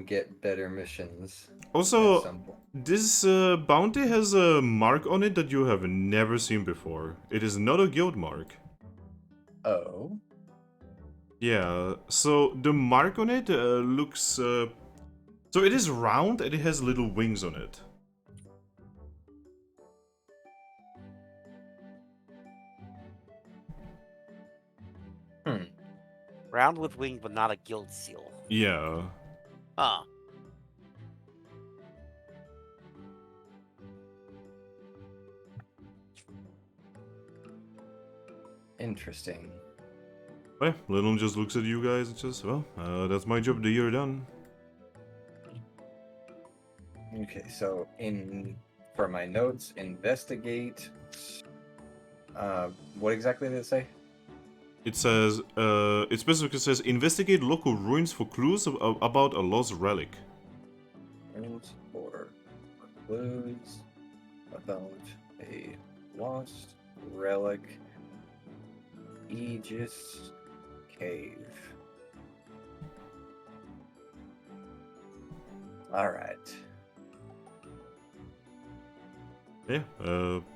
get better missions. at Also, some point. this bounty has a mark on it that you have never seen before. It is not a guild mark. Oh. Yeah, so the mark on it looks... so it is round and it has little wings on it. round with wings, but not a guild seal. Yeah. Huh. Interesting. Well, Little just looks at you guys and says, well, that's my job, the year done. Okay, so for my notes, investigate. What exactly did it say? It says, it specifically says, investigate local ruins for clues about a lost relic. Rules for clues about a lost relic. Aegis Cave. All right. Yeah,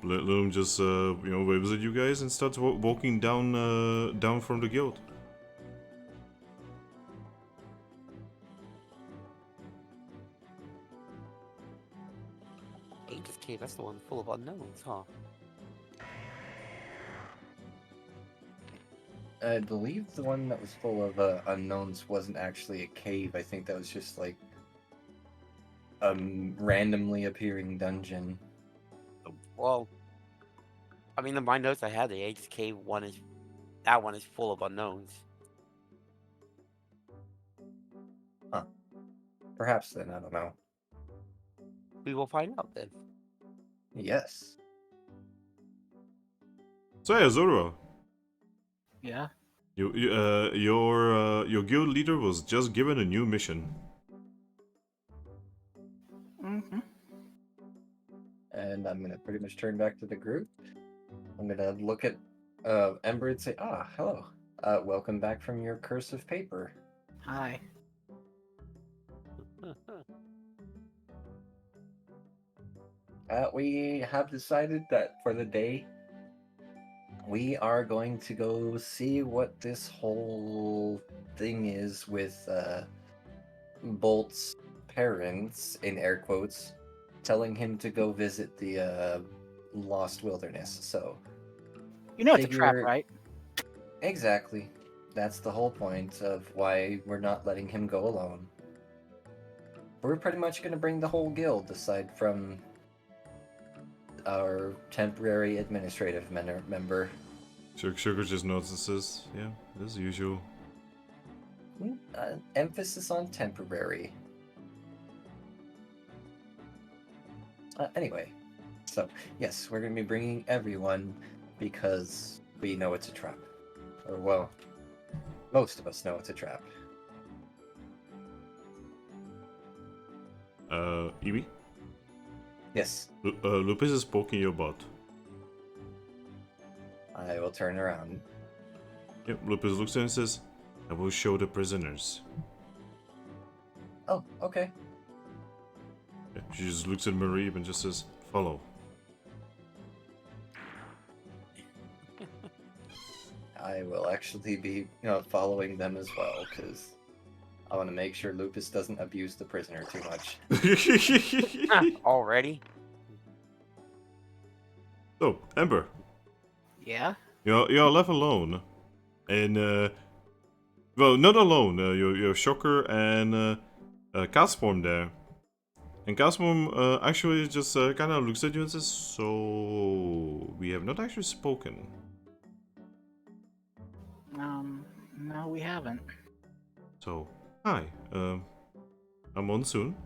Loom just waves at you guys and starts walking down from the guild. Aegis Cave, that's the one full of unknowns, huh? I believe the one that was full of unknowns wasn't actually a cave. I think that was just like a randomly appearing dungeon. Well, I mean, in my notes I had the Aegis Cave one is full of unknowns. Perhaps then, I don't know. We will find out then. Yes. So yeah, Zorua, Yeah. your guild leader was just given a new mission. Mm-hmm. And I'm gonna pretty much turn back to the group. I'm gonna look at Ember and say, "Ah, hello. Welcome back from your cursive paper." Hi. We have decided that for the day, we are going to go see what this whole thing is with Bolt's parents, in air quotes, telling him to go visit the Lost Wilderness. So, You know it's a trap, figure- right? exactly. That's the whole point of why we're not letting him go alone. We're pretty much going to bring the whole guild, aside from our temporary administrative member. Sugar just notices, yeah, as usual. Emphasis on temporary. Anyway, so yes, we're going to be bringing everyone because we know it's a trap. Or, well, most of us know it's a trap. Eevee? Yes, Lupus is poking your butt. I will turn around. Yep, Lupus looks at him and says, I will show the prisoners. Oh, okay. Yeah, she just looks at Mareeb and just says, follow. I will actually be, following them as well, because I want to make sure Lupus doesn't abuse the prisoner too much. Already? So, Ember, Yeah. you're left alone. And, well, not alone. You're Shocker and Castform there. And Castform actually just kind of looks at you and says, so, we have not actually spoken. No, we haven't. So, hi, I'm on soon.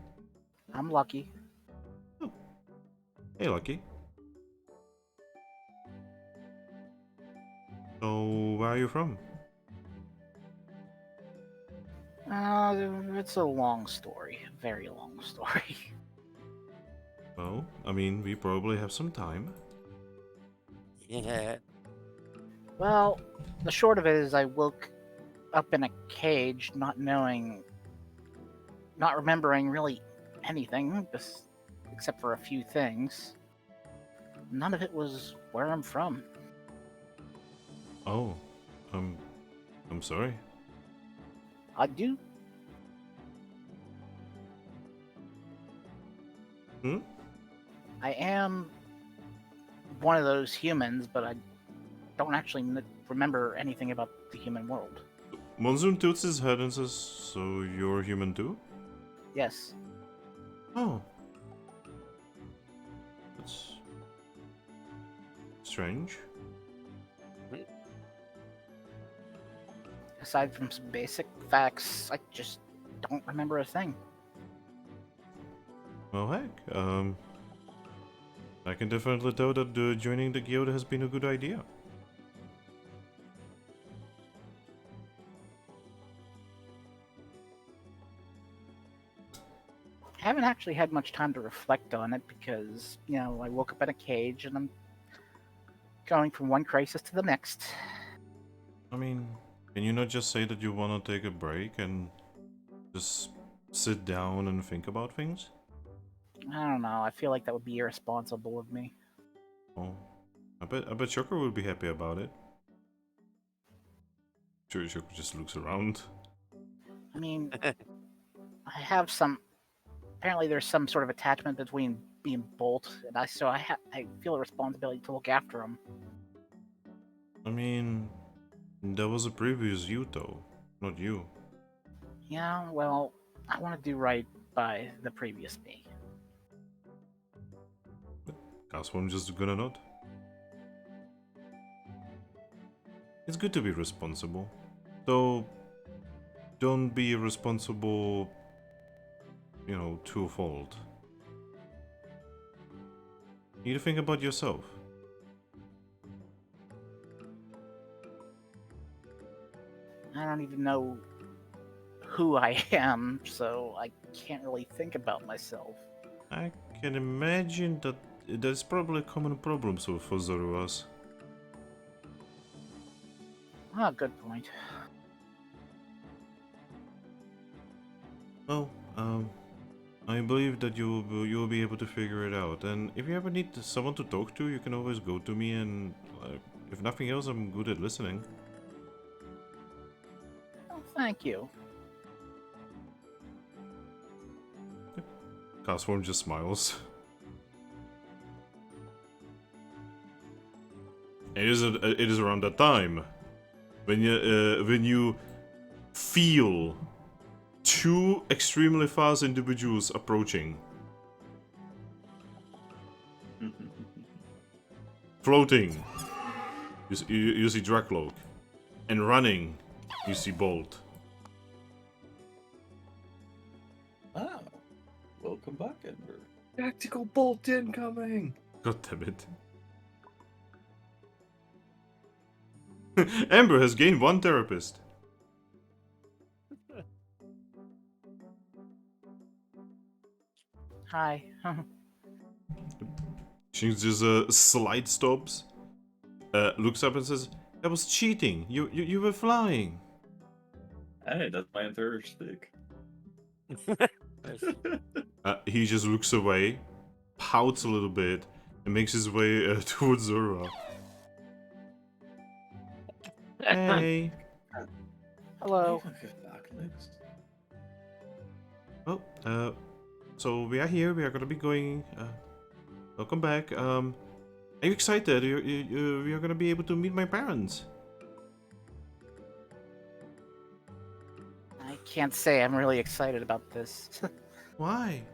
I'm lucky. Hey, Lucky. So, where are you from? It's a long story. A very long story. Well, I mean, we probably have some time. Yeah. Well, the short of it is I woke up in a cage, not remembering really anything, except for a few things. None of it was where I'm from. Oh, I'm sorry. I do. Hmm? I am one of those humans, but I don't actually remember anything about the human world. Monsoon tilts his head and says, so you're human too? Yes. Oh. That's strange. Aside from some basic facts, I just don't remember a thing. Well, heck, I can definitely tell that joining the guild has been a good idea. I haven't actually had much time to reflect on it because, I woke up in a cage and I'm going from one crisis to the next. I mean, can you not just say that you want to take a break and just sit down and think about things? I don't know. I feel like that would be irresponsible of me. Oh, I bet Shocker would be happy about it. Sure, Shocker just looks around. I mean, I have some. Apparently, there's some sort of attachment between me and Bolt, and I feel a responsibility to look after him. I mean, that was a previous you though, not you. Yeah, well, I want to do right by the previous me. Castform just gonna nod. It's good to be responsible, though. Don't be responsible, you know, twofold. You need to think about yourself. I don't even know who I am, so I can't really think about myself. I can imagine that that's probably a common problem for Zoruas. Ah, good point. Well, I believe that you'll be able to figure it out. And if you ever need someone to talk to, you can always go to me. And if nothing else, I'm good at listening. Oh, thank you. Castform just smiles. It is around that time when you feel two extremely fast individuals approaching. Floating, you see Drakloak, and running, you see Bolt. Ah, welcome back, Ember. Tactical bolt incoming! God damn it. Ember has gained one therapist. Hi. She just slide stops, looks up and says, "That was cheating. You were flying." Hey, that's my entire stick. He just looks away, pouts a little bit, and makes his way towards Zorua. Hey. Hello. Well, so we are here. We are gonna be going. Welcome back. Are you excited? We are gonna be able to meet my parents. I can't say I'm really excited about this. Why?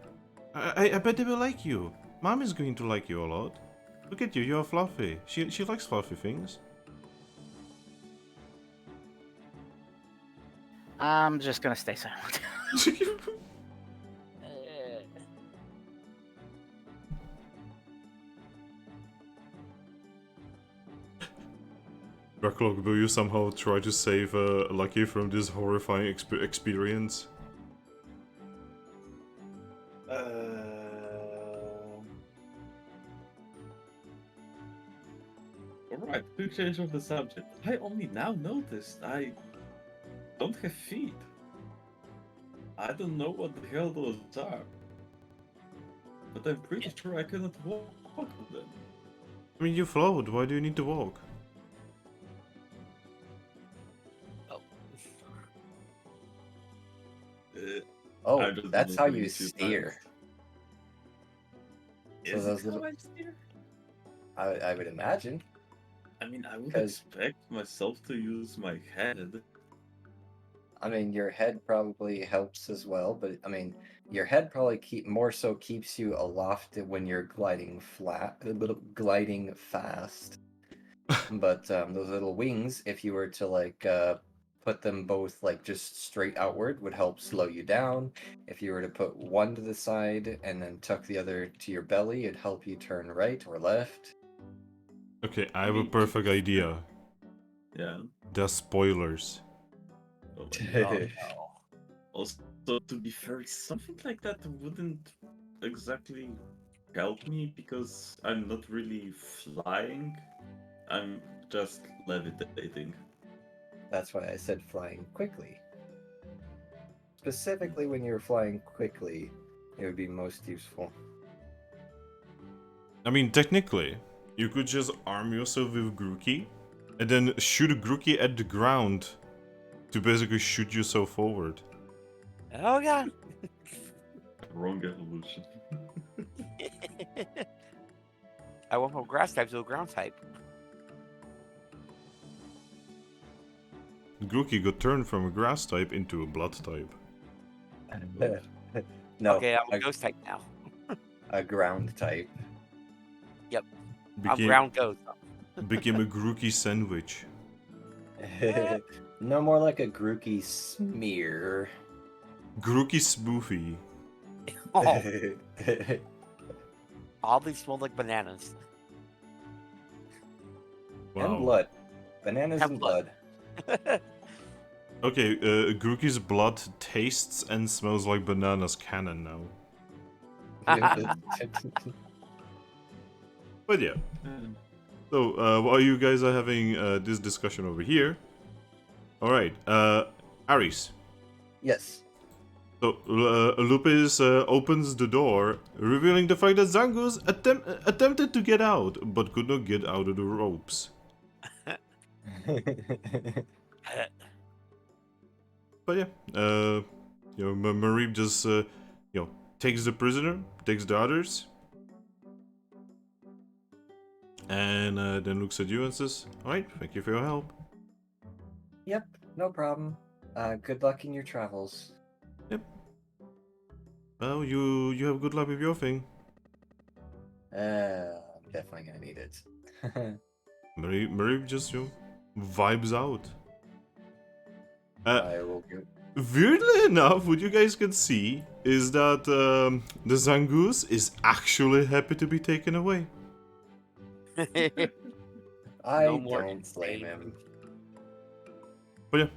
I bet they will like you. Mom is going to like you a lot. Look at you. You're fluffy. She likes fluffy things. I'm just gonna stay silent. Drakloak, will you somehow try to save Lucky from this horrifying experience? Alright, to change of the subject. I only now noticed I don't have feet. I don't know what the hell those are. But I'm pretty sure I cannot walk on them. I mean, you float. Why do you need to walk? Oh, I just that's did how it you a few steer. times. So Is those it how little- I steer? I would imagine. I mean, I would 'Cause- expect myself to use my head. I mean, your head probably helps as well, but I mean, your head probably more so keeps you aloft when you're gliding gliding fast. But those little wings, if you were to like put them both like just straight outward, would help slow you down. If you were to put one to the side and then tuck the other to your belly, it'd help you turn right or left. Okay, I have a perfect idea. Yeah. They're spoilers. Oh my god. Also, to be fair, something like that wouldn't exactly help me because I'm not really flying. I'm just levitating. That's why I said flying quickly. specifically when you're flying quickly, it would be most useful. I mean, technically, you could just arm yourself with Grookey, and then shoot a Grookey at the ground to basically shoot yourself forward. Oh god. Wrong evolution. I went from grass type to a ground type. Grookey got turned from a grass type into a blood type. No, Okay, I'm a ghost type now. a ground type. I'm ground ghost. Became a Grookey sandwich. No more like a Grookey smear. Grookey smoothie. Oh, oddly smelled like bananas. Wow. And blood. Bananas And and blood. blood. Okay, Grookey's blood tastes and smells like bananas canon now. But yeah. So, while you guys are having this discussion over here, alright, Aries. Yes. So, Lupus opens the door, revealing the fact that Zangoose attempted to get out, but could not get out of the ropes. But yeah, Marib just, takes the prisoner, takes the others, and then looks at you and says, alright, thank you for your help. Yep, no problem. Good luck in your travels. Well, you have good luck with your thing. I'm definitely gonna need it. Marib just, vibes out. I will go. Weirdly enough, what you guys can see is that the Zangoose is actually happy to be taken away. I No more don't blame insane. him. But yeah,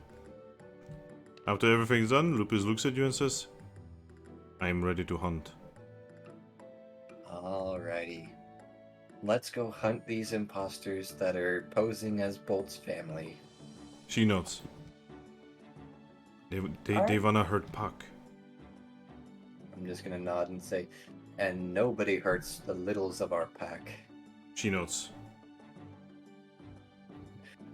after everything's done, Lupus looks at you and says, I'm ready to hunt. Alrighty. Let's go hunt these imposters that are posing as Bolt's family. She nods. They Alright. wanna hurt Puck. I'm just gonna nod and say, and nobody hurts the littles of our pack. She nods.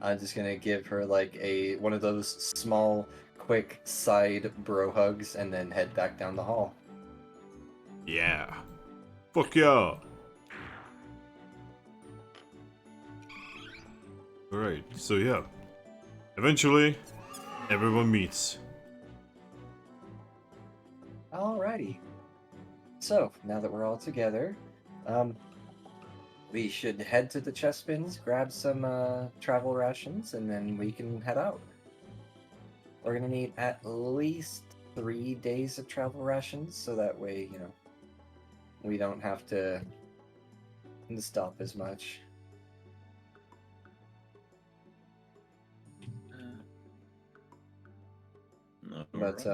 I'm just gonna give her like one of those small, quick side bro hugs and then head back down the hall. Yeah. Fuck yeah. Alright, so yeah. Eventually, everyone meets. Alrighty. So, now that we're all together, we should head to the chess bins, grab some travel rations, and then we can head out. We're gonna need at least 3 days of travel rations, so that way, we don't have to stop as much. But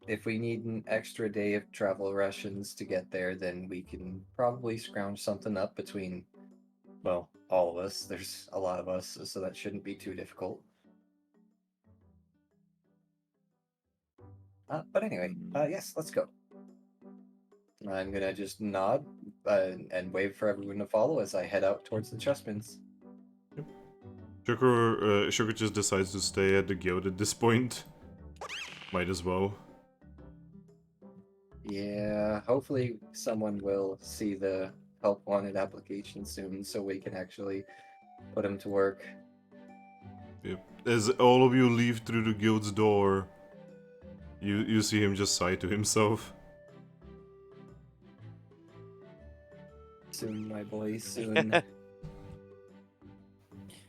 if we need an extra day of travel rations to get there, then we can probably scrounge something up between, well, all of us. There's a lot of us, so that shouldn't be too difficult. But anyway, yes, let's go. I'm gonna just nod and wave for everyone to follow as I head out towards the chest bins. Sugar just decides to stay at the guild at this point. Might as well. Yeah, hopefully someone will see the help wanted application soon so we can actually put him to work. Yep. As all of you leave through the guild's door, you see him just sigh to himself. Soon, my boy, soon.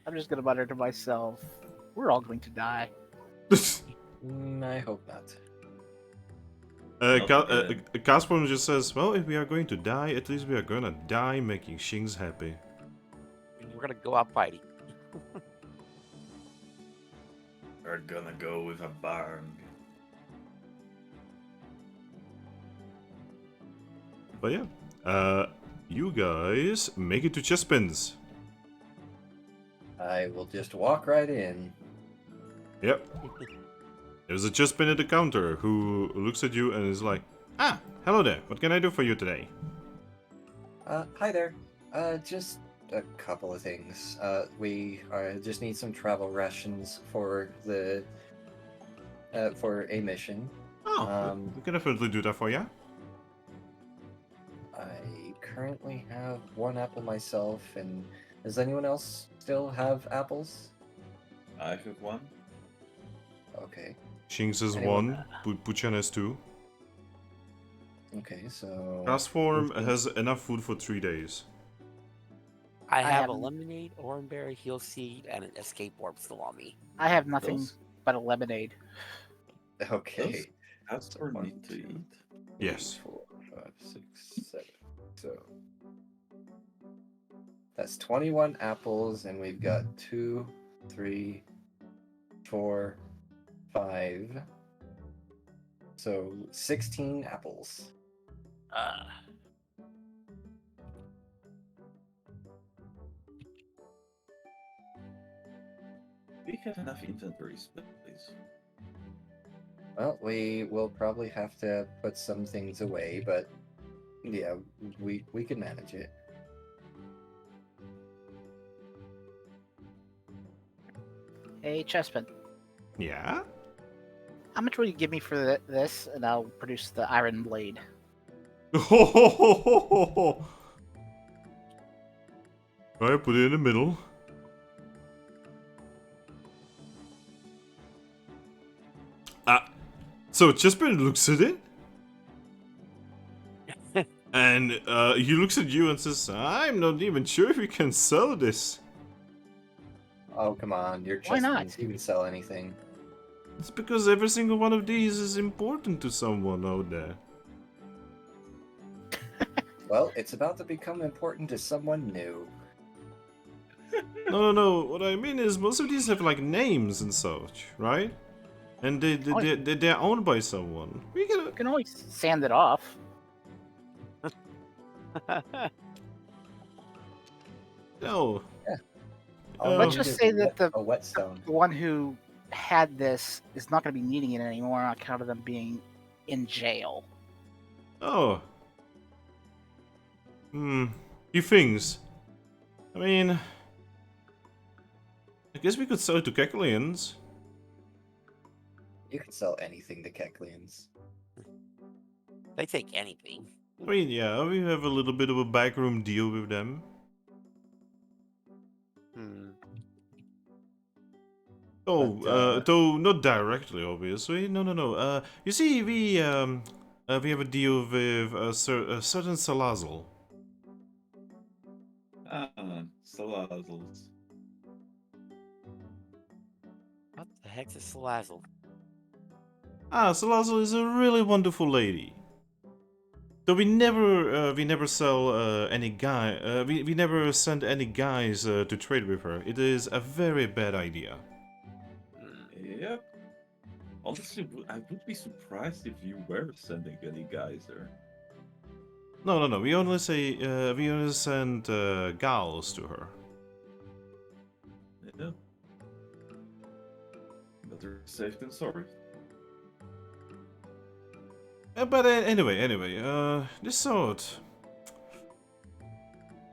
I'm just gonna mutter to myself, we're all going to die. I hope not. Casper just says, well, if we are going to die, at least we are gonna die making Shings happy. We're gonna go out fighting. We're gonna go with a bang. But yeah, you guys make it to Chespins. I will just walk right in. Yep. There's a Chespin at the counter who looks at you and is like, "Ah, hello there. What can I do for you today?" Hi there. Just a couple of things. We just need some travel rations for the for a mission. Oh, we can definitely do that for you. I currently have 1 apple myself, and does anyone else still have apples? I have one. Okay. Shinx has Anyone- 1, Puchan has 2. Okay, so Transform Okay. has enough food for 3 days. I have a haven't- lemonade, orangeberry, heal seed, and an escape orb still on me. I have nothing Those, but a lemonade. Okay. that's So for 1, need to 2, eat. 3, Yes. 4, 5, 6, 7. So that's 21 apples, and we've got 2, 3, 4, 5. So 16 apples. We have enough inventory space. Well, we will probably have to put some things away, but yeah, we can manage it. Hey, Chespin, Yeah? how much will you give me for this, and I'll produce the iron blade? Right, put it in the middle. So Chespin looks at it. And he looks at you and says, "I'm not even sure if we can sell this." Oh, come on, you're Why not? Chespins. You can sell anything. It's because every single one of these is important to someone out there. Well, it's about to become important to someone new. No. What I mean is, most of these have like names and such, right? And they're owned by someone. We can. You can always sand it off. No. All Let's we just need say is that the a whetstone. one who had this is not going to be needing it anymore on account of them being in jail. Oh. Few things. I mean, I guess we could sell it to Keklians. You can sell anything to Keklians. They take anything. I mean, yeah, we have a little bit of a backroom deal with them. Oh, But, though not directly, obviously. No. You see, we have a deal with a certain Salazzle. Salazzles. What the heck's a Salazzle? Salazzle is a really wonderful lady. Though we never sell any guy. We never send any guys to trade with her. It is a very bad idea. Yep. Honestly, I would be surprised if you were sending any guys there. No. We only send gals to her. Yeah. Better safe than sorry. But anyway, this sword.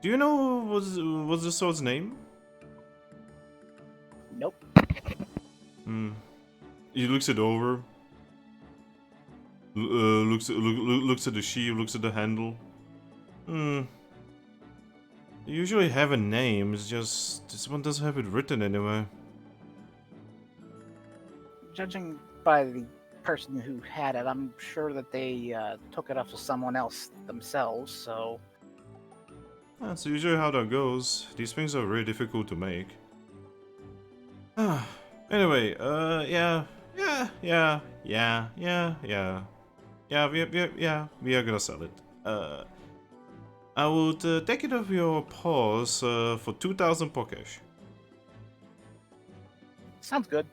Do you know what's the sword's name? Nope. He looks it over. Looks at the sheath, looks at the handle. They usually have a name. It's just this one doesn't have it written anywhere. Judging by the person who had it, I'm sure that they took it off to someone else themselves, so... That's usually how that goes. These things are really difficult to make. Anyway, yeah, we are gonna sell it. I would take it off your paws for 2,000 Pokesh. Sounds good.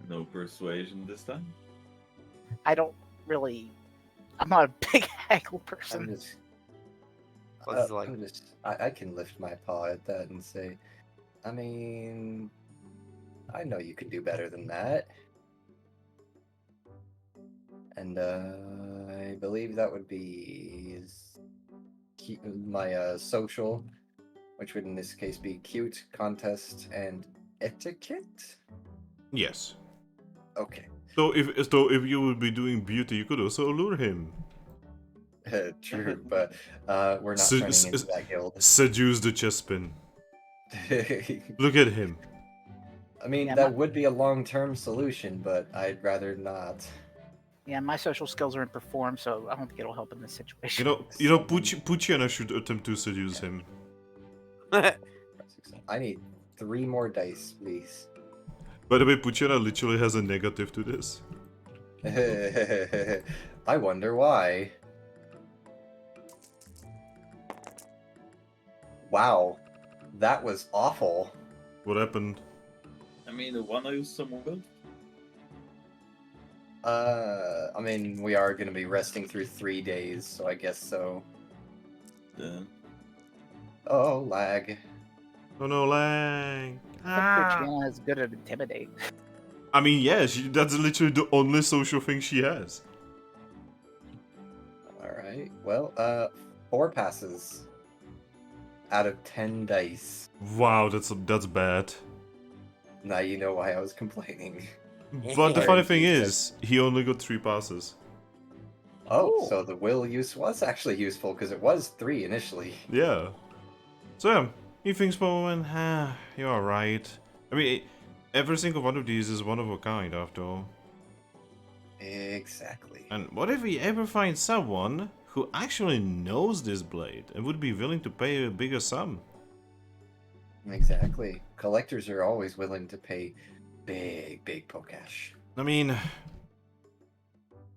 No persuasion this time? I don't really... I'm not a big haggle person. I'm just, What's it like? I can lift my paw at that and say, I mean, I know you can do better than that. And I believe that would be my social, which would in this case be cute, contest, and etiquette. Yes. Okay. So if you would be doing beauty, you could also lure him. True, but we're not Se- turning s- into that guild. Seduce the chestpin. I Look at him. mean, Yeah, that would be a long-term solution, but I'd rather not. Yeah, my social skills are in perform, so I don't think it'll help in this situation. Puchiana should attempt to seduce him. I need 3 more dice, please. By the way, Puchiana literally has a negative to this. I wonder why. Wow, that was awful. What happened? I mean, the one I used some good. I mean, we are gonna be resting through 3 days, so I guess so. Yeah. Oh, lag. Oh no, Lang. I think Virginia is good at intimidate. I mean, yeah, that's literally the only social thing she has. Alright, well, 4 passes out of 10 dice. Wow, that's bad. Now you know why I was complaining. But the Sorry, funny thing you is, he only got 3 passes. Oh, Ooh. so the will use was actually useful, because it was 3 initially. Yeah. So yeah, he thinks Pokémon, you're alright. I mean, every single one of these is one of a kind after all. Exactly. And what if we ever find someone who actually knows this blade and would be willing to pay a bigger sum? Exactly. Collectors are always willing to pay big Pokash. I mean,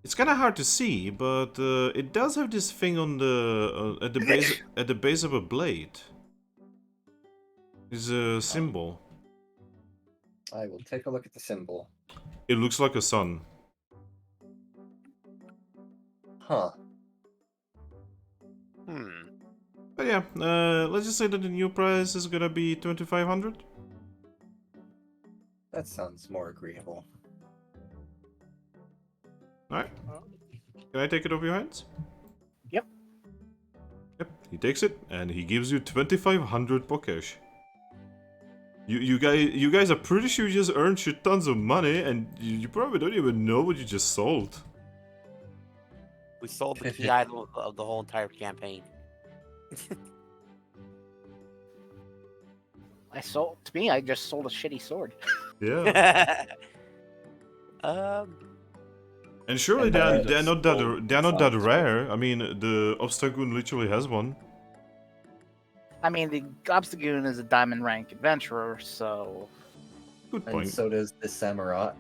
it's kind of hard to see, but it does have this thing on the at the base of a blade. It's a symbol. I will take a look at the symbol. It looks like a sun. Huh. But yeah, let's just say that the new price is gonna be 2,500. That sounds more agreeable. Alright. Can I take it off your hands? Yep. Yep, he takes it and he gives you 2,500 Pokesh. You guys are pretty sure you just earned shit tons of money and you probably don't even know what you just sold. We sold the key item of the whole entire campaign. I just sold a shitty sword. Yeah. And surely And they're not that sounds rare. I mean, the Obstagoon literally has one. I mean, the Obstagoon is a diamond rank adventurer, so Good And point. so does the Samurott.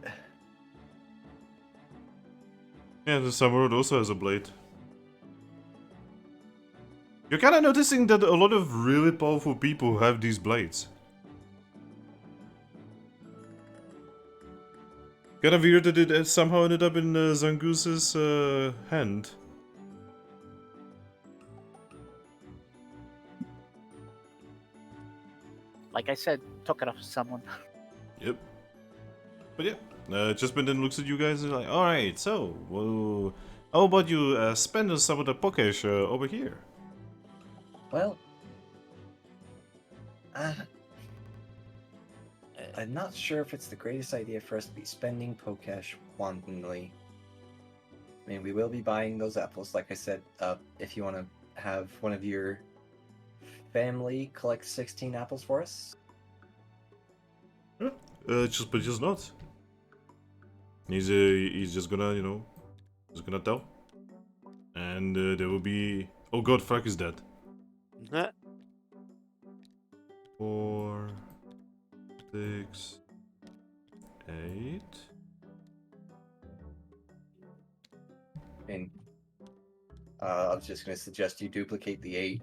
Yeah, the Samurott also has a blade. You're kind of noticing that a lot of really powerful people have these blades. Kind of weird that it somehow ended up in Zangoos's hand. like I said, took it off someone. Yep. But yeah, Jasmine then looks at you guys and is like, alright, so, well, how about you spend some of the Pokesh over here? Well, I'm not sure if it's the greatest idea for us to be spending Pokash wantonly. I mean, we will be buying those apples, like I said. If you want to have one of your family collect 16 apples for us. Just not. He's just gonna, you know, just gonna tell. And there will be... Oh god, Thrack is dead. 4, 6, 8. I mean, I was just going to suggest you duplicate the 8.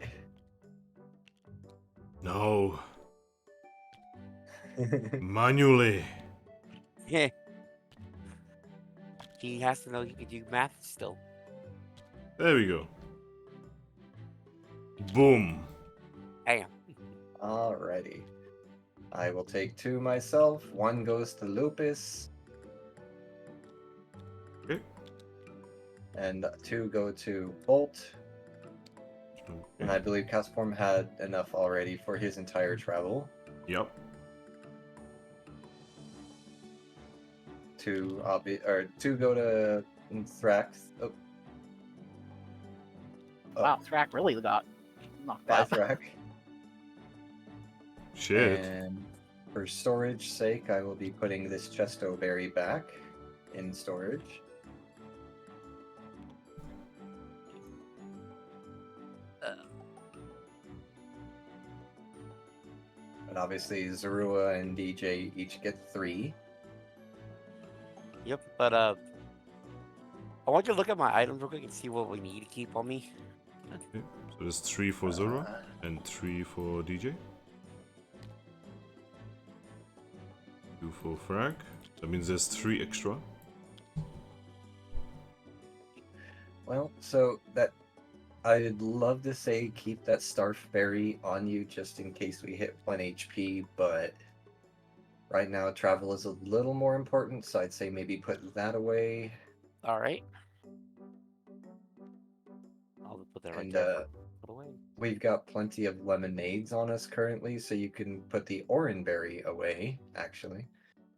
No. Manually. Yeah. He has to know he can do math still. There we go. Boom. Damn. Alrighty. I will take 2 myself. 1 goes to Lupus. Okay. And 2 go to Bolt. And I Okay. believe Castform had enough already for his entire travel. Yep. 2 go to Thrack. Oh. Oh, Wow, Thrack really got knocked by out. Thrack. Shit. And for storage sake, I will be putting this Chesto Berry back in storage. And obviously, Zorua and DJ each get 3. Yep, but I want you to look at my items real quick and see what we need to keep on me. Okay. So there's 3 for Zorua and 3 for DJ. 2 for Thrack. That means there's 3 extra. Well, so that I'd love to say keep that Starf Berry on you just in case we hit 1 HP, but right now travel is a little more important, so I'd say maybe put that away. All right. I'll put that right And there. Put away. we've got plenty of lemonades on us currently, so you can put the Oran Berry away, actually.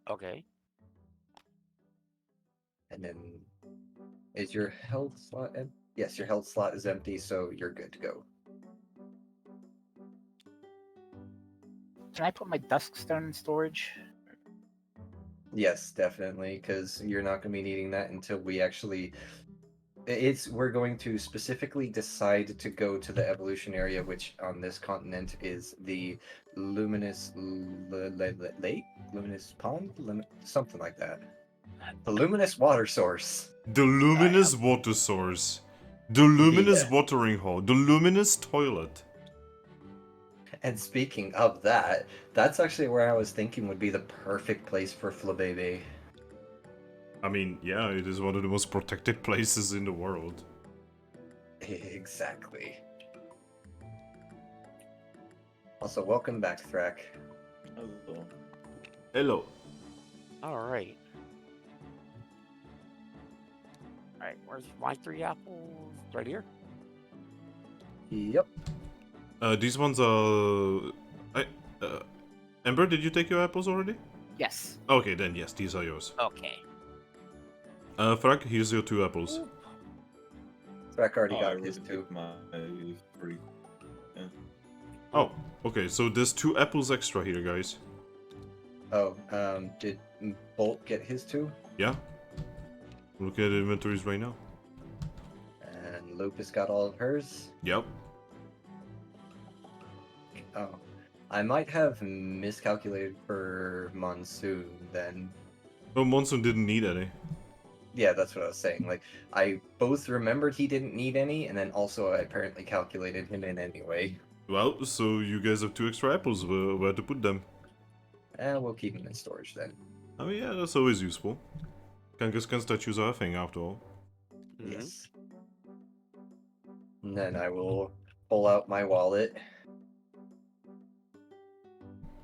Okay. And then is your health slot empty? Yes, your health slot is empty, so you're good to go. Can I put my Duskstone in storage? Yes, definitely, because you're not going to be needing that until we actually. We're going to specifically decide to go to the evolution area, which on this continent is the luminous lake, luminous pond, something like that. The luminous water source. The luminous water source. The luminous Yeah. watering hole. The luminous toilet. And speaking of that, that's actually where I was thinking would be the perfect place for Flabebe. I mean, yeah, it is one of the most protected places in the world. Exactly. Also, welcome back, Thrack. Hello. Hello. All right. All right. Where's my 3 apples? Right here. Yep. These ones are. Ember, did you take your apples already? Yes. Okay, then yes, these are yours. Okay. Thrack, here's your 2 apples. Thrack already I got already his too. picked my 3. Yeah. Oh, okay, so there's 2 apples extra here, guys. Oh, did Bolt get his too? Yeah? Look at the inventories right now. And Lupus got all of hers? Yep. Oh. I might have miscalculated for Monsoon then. Oh, Monsoon didn't need any. Yeah, that's what I was saying. Like, I both remembered he didn't need any, and then also I apparently calculated him in anyway. Well, so you guys have 2 extra apples. Where to put them? We'll keep him in storage then. I mean, yeah, that's always useful. Can statues are a thing after all. Mhm. Yes. And then I will pull out my wallet.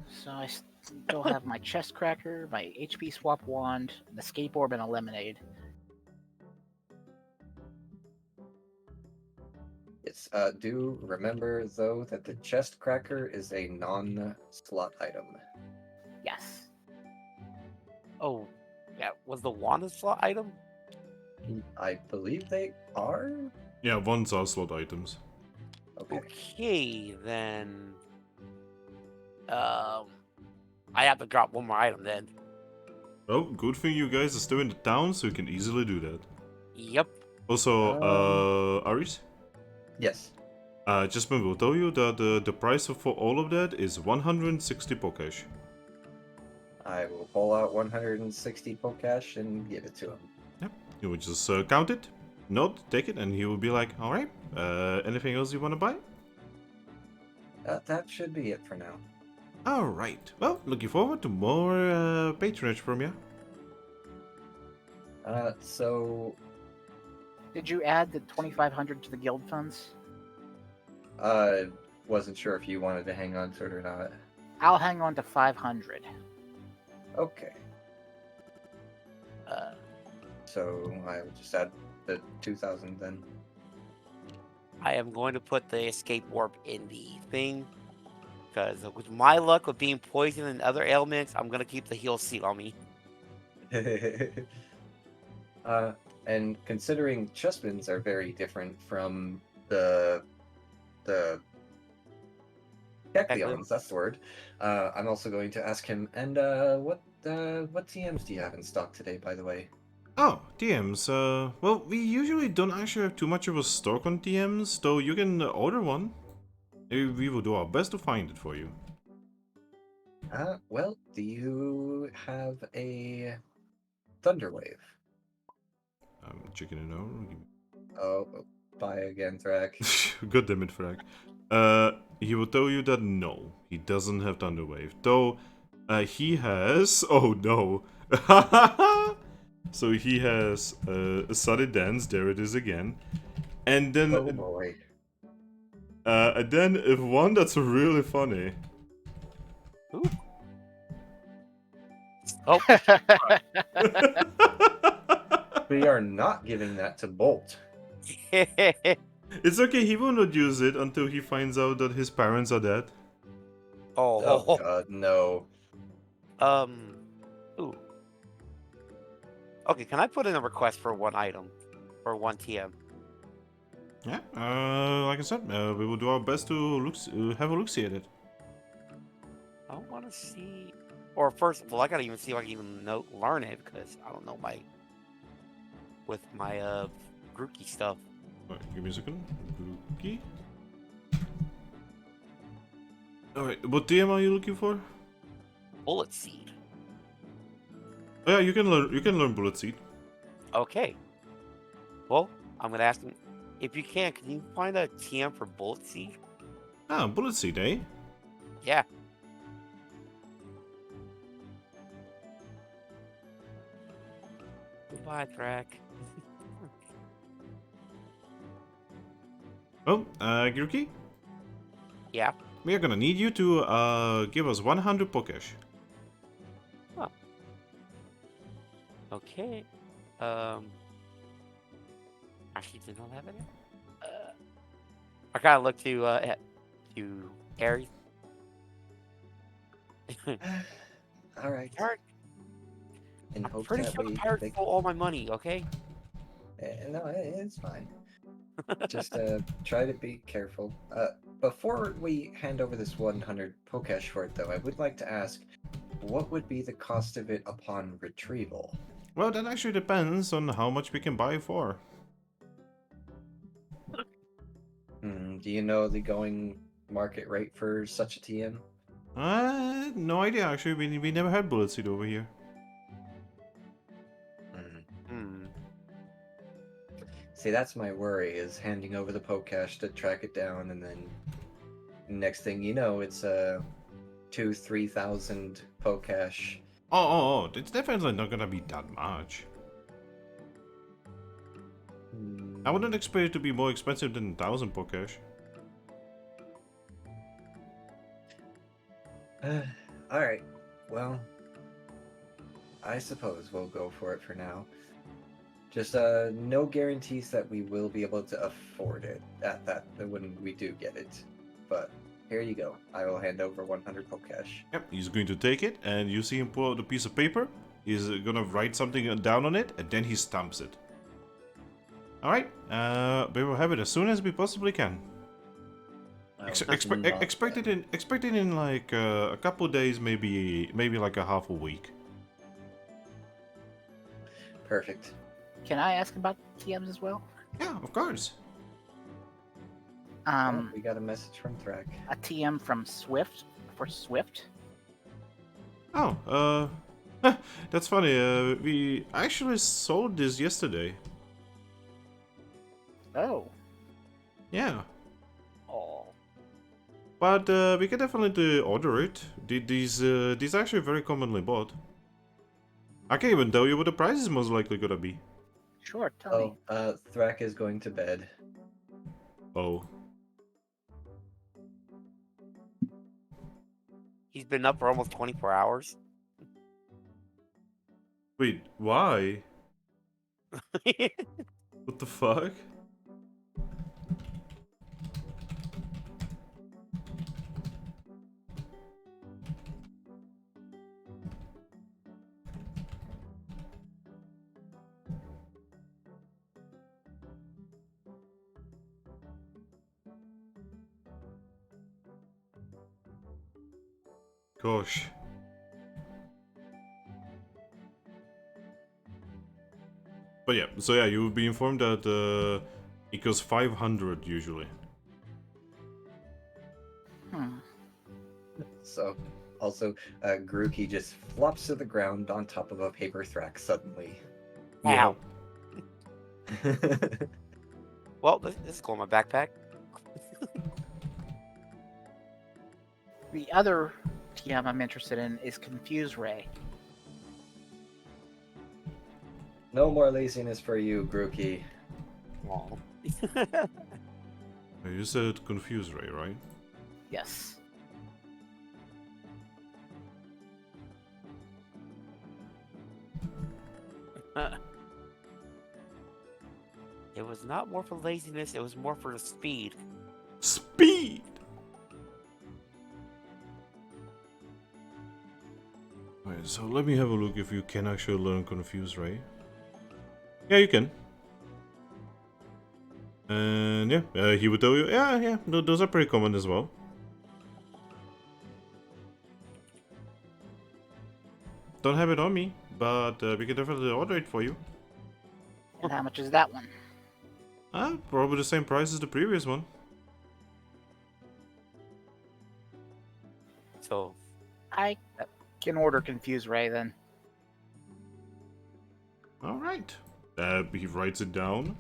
So I still have my chest cracker, my HP swap wand, an escape orb, and a lemonade. Yes, do remember though that the chest cracker is a non-slot item. Yes. Oh, yeah. Was the wand a slot item? I believe they are? Yeah, ones are slot items. Okay. Okay, then. I have to drop one more item then. Well, good thing you guys are still in the town, so you can easily do that. Yep. Also, Aris? Yes. Jasmine will tell you that the price for all of that is 160 Pokesh. I will pull out 160 Pokesh and give it to him. Yep. You will just count it, nod, take it, and he will be like, alright, anything else you want to buy? That should be it for now. Alright, well, looking forward to more patronage from you. So, Did you add the 2,500 to the guild funds? wasn't sure if you wanted to hang on to it or not. I'll hang on to 500. Okay. Uh, So I'll just add the 2,000 then. I am going to put the escape warp in the thing. Because with my luck with being poisoned and other ailments, I'm going to keep the heal seat on me. And considering chessmans are very different from the Kecleons, that's the word. I'm also going to ask him. And what TMs do you have in stock today, by the way? Oh, TMs. Well, we usually don't actually have too much of a stock on TMs, though you can order one. We will do our best to find it for you. Well, do you have a Thunderwave? I'm checking it out. Oh, bye again, Thrack. God damn it, Thrack. He will tell you that no, he doesn't have Thunderwave. Though, he has... Oh no. So he has a Sunny Dance, there it is again. And then... Oh boy. and then if one that's really funny. Ooh. Oh, We are not giving that to Bolt. It's okay, he will not use it until he finds out that his parents are dead. Oh god, no. Ooh. Okay, can I put in a request for one item? Or one TM? Yeah, like I said, we will do our best to have a look-see at it. I want to see... Or first of all, I gotta even see if I can even learn it, because I don't know with my, Grookey stuff. Alright, give me a second. Grookey. Alright, what TM are you looking for? Bullet Seed. Oh yeah, you can learn Bullet Seed. Okay. Well, I'm gonna ask him, if you can you find a TM for Bullet Seed? Ah, Bullet Seed, eh? Yeah. Goodbye, Thrack. Well, Grookey, Yeah. we are gonna need you to give us 100 Pokesh. Okay. Actually, did not have it. I kind of look to Aries. All right. Pirate, In I'm hopes pretty that sure the we pirate they- stole all my money. Okay. No, it's fine. Just try to be careful. Before we hand over this 100 Pokesh for it, though, I would like to ask, what would be the cost of it upon retrieval? Well, that actually depends on how much we can buy it for. Do you know the going market rate for such a TM? No idea actually. We never had Bullet Seed over here. See, that's my worry, is handing over the Pokesh to track it down, and then next thing you know, it's 2,000-3,000 Pokesh. Oh, it's definitely not gonna be that much. I wouldn't expect it to be more expensive than 1,000 Pokesh. Alright, well, I suppose we'll go for it for now. Just no guarantees that we will be able to afford it at that when we do get it. But here you go. I will hand over 100 Pokesh. Yep, he's going to take it, and you see him pull out a piece of paper. He's gonna write something down on it, and then he stamps it. Alright, we will have it as soon as we possibly can. Expect it in like a couple days, maybe like a half a week. Perfect. Can I ask about TMs as well? Yeah, of course. Oh, we got a message from Thrack. A TM from Swift for Swift. Oh, that's funny. We actually sold this yesterday. Oh. Yeah. Oh. But we can definitely order it. These are actually very commonly bought. I can't even tell you what the price is most likely gonna be. Sure, tell me. Thrack is going to bed. Oh. He's been up for almost 24 hours. Wait, why? What the fuck? Gosh. But yeah, so yeah, you will be informed that it goes 500 usually. So, also, Grookey just flops to the ground on top of a paper Thrack suddenly. Ow. Well, this is cool. My backpack. The other TM I'm interested in is Confuse Ray. No more laziness for you, Grookey. Aw. You said confuse Ray, right? Yes. It was not more for laziness, it was more for the speed. Speed! Alright, so let me have a look if you can actually learn confuse Ray. Yeah, you can. And yeah, he would tell you, yeah, those are pretty common as well. Don't have it on me, but we can definitely order it for you. And how much is that one? Probably the same price as the previous one. So, I can order Confuse Ray then. Alright. He writes it down.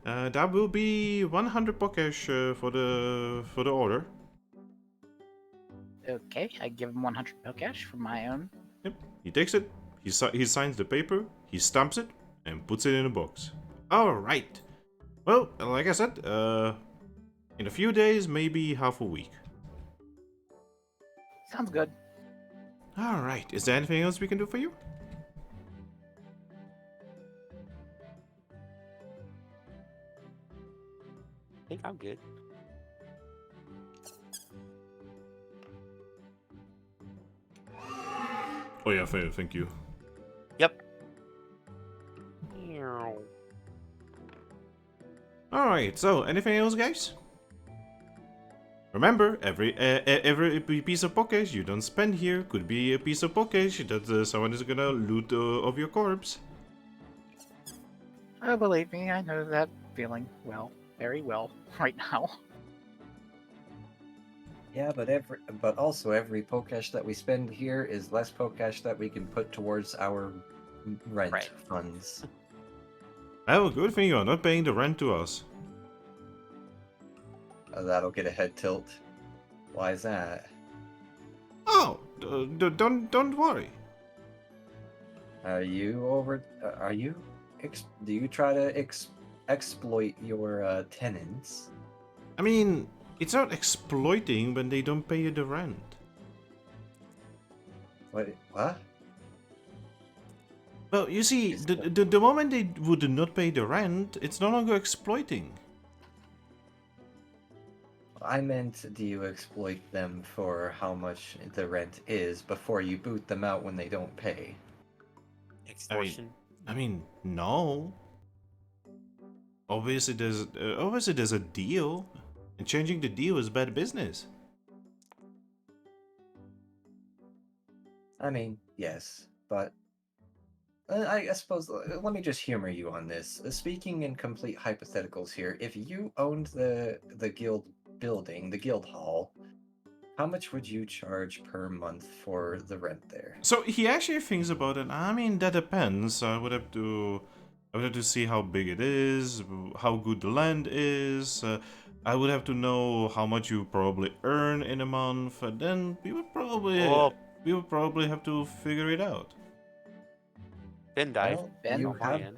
That will be 100 Pokesh for the order. Okay, I give him 100 Pokesh for my own. Yep. He takes it. He signs the paper. He stamps it and puts it in a box. Alright. Well, like I said, in a few days, maybe half a week. Sounds good. Alright. Is there anything else we can do for you? I think I'm good. Oh yeah, thank you. Yep. Alright, so anything else, guys? Remember, every piece of Pokesh you don't spend here could be a piece of Pokesh that someone is gonna loot of your corpse. Oh, believe me, I know that feeling well, very well, right now. Yeah, but also every Pokesh that we spend here is less Pokesh that we can put towards our rent Right. funds. Oh, good thing you are not paying the rent to us. That'll get a head tilt. Why is that? Oh, don't worry. Are you over? Are you? Do you try to exploit your tenants? I mean, it's not exploiting when they don't pay you the rent. What? Well, you see, the moment they would not pay the rent, it's no longer exploiting. I meant, do you exploit them for how much the rent is before you boot them out when they don't pay? Extortion. I mean, no. Obviously, there's a deal, and changing the deal is bad business. I mean, yes, but I suppose let me just humor you on this. Speaking in complete hypotheticals here, if you owned the guild building, the guild hall, how much would you charge per month for the rent there? So he actually thinks about it. I mean, that depends. I would have to see how big it is, how good the land is. I would have to know how much you probably earn in a month, and then we would probably have to figure it out. Ben died. Well, Ben, you on my have. end.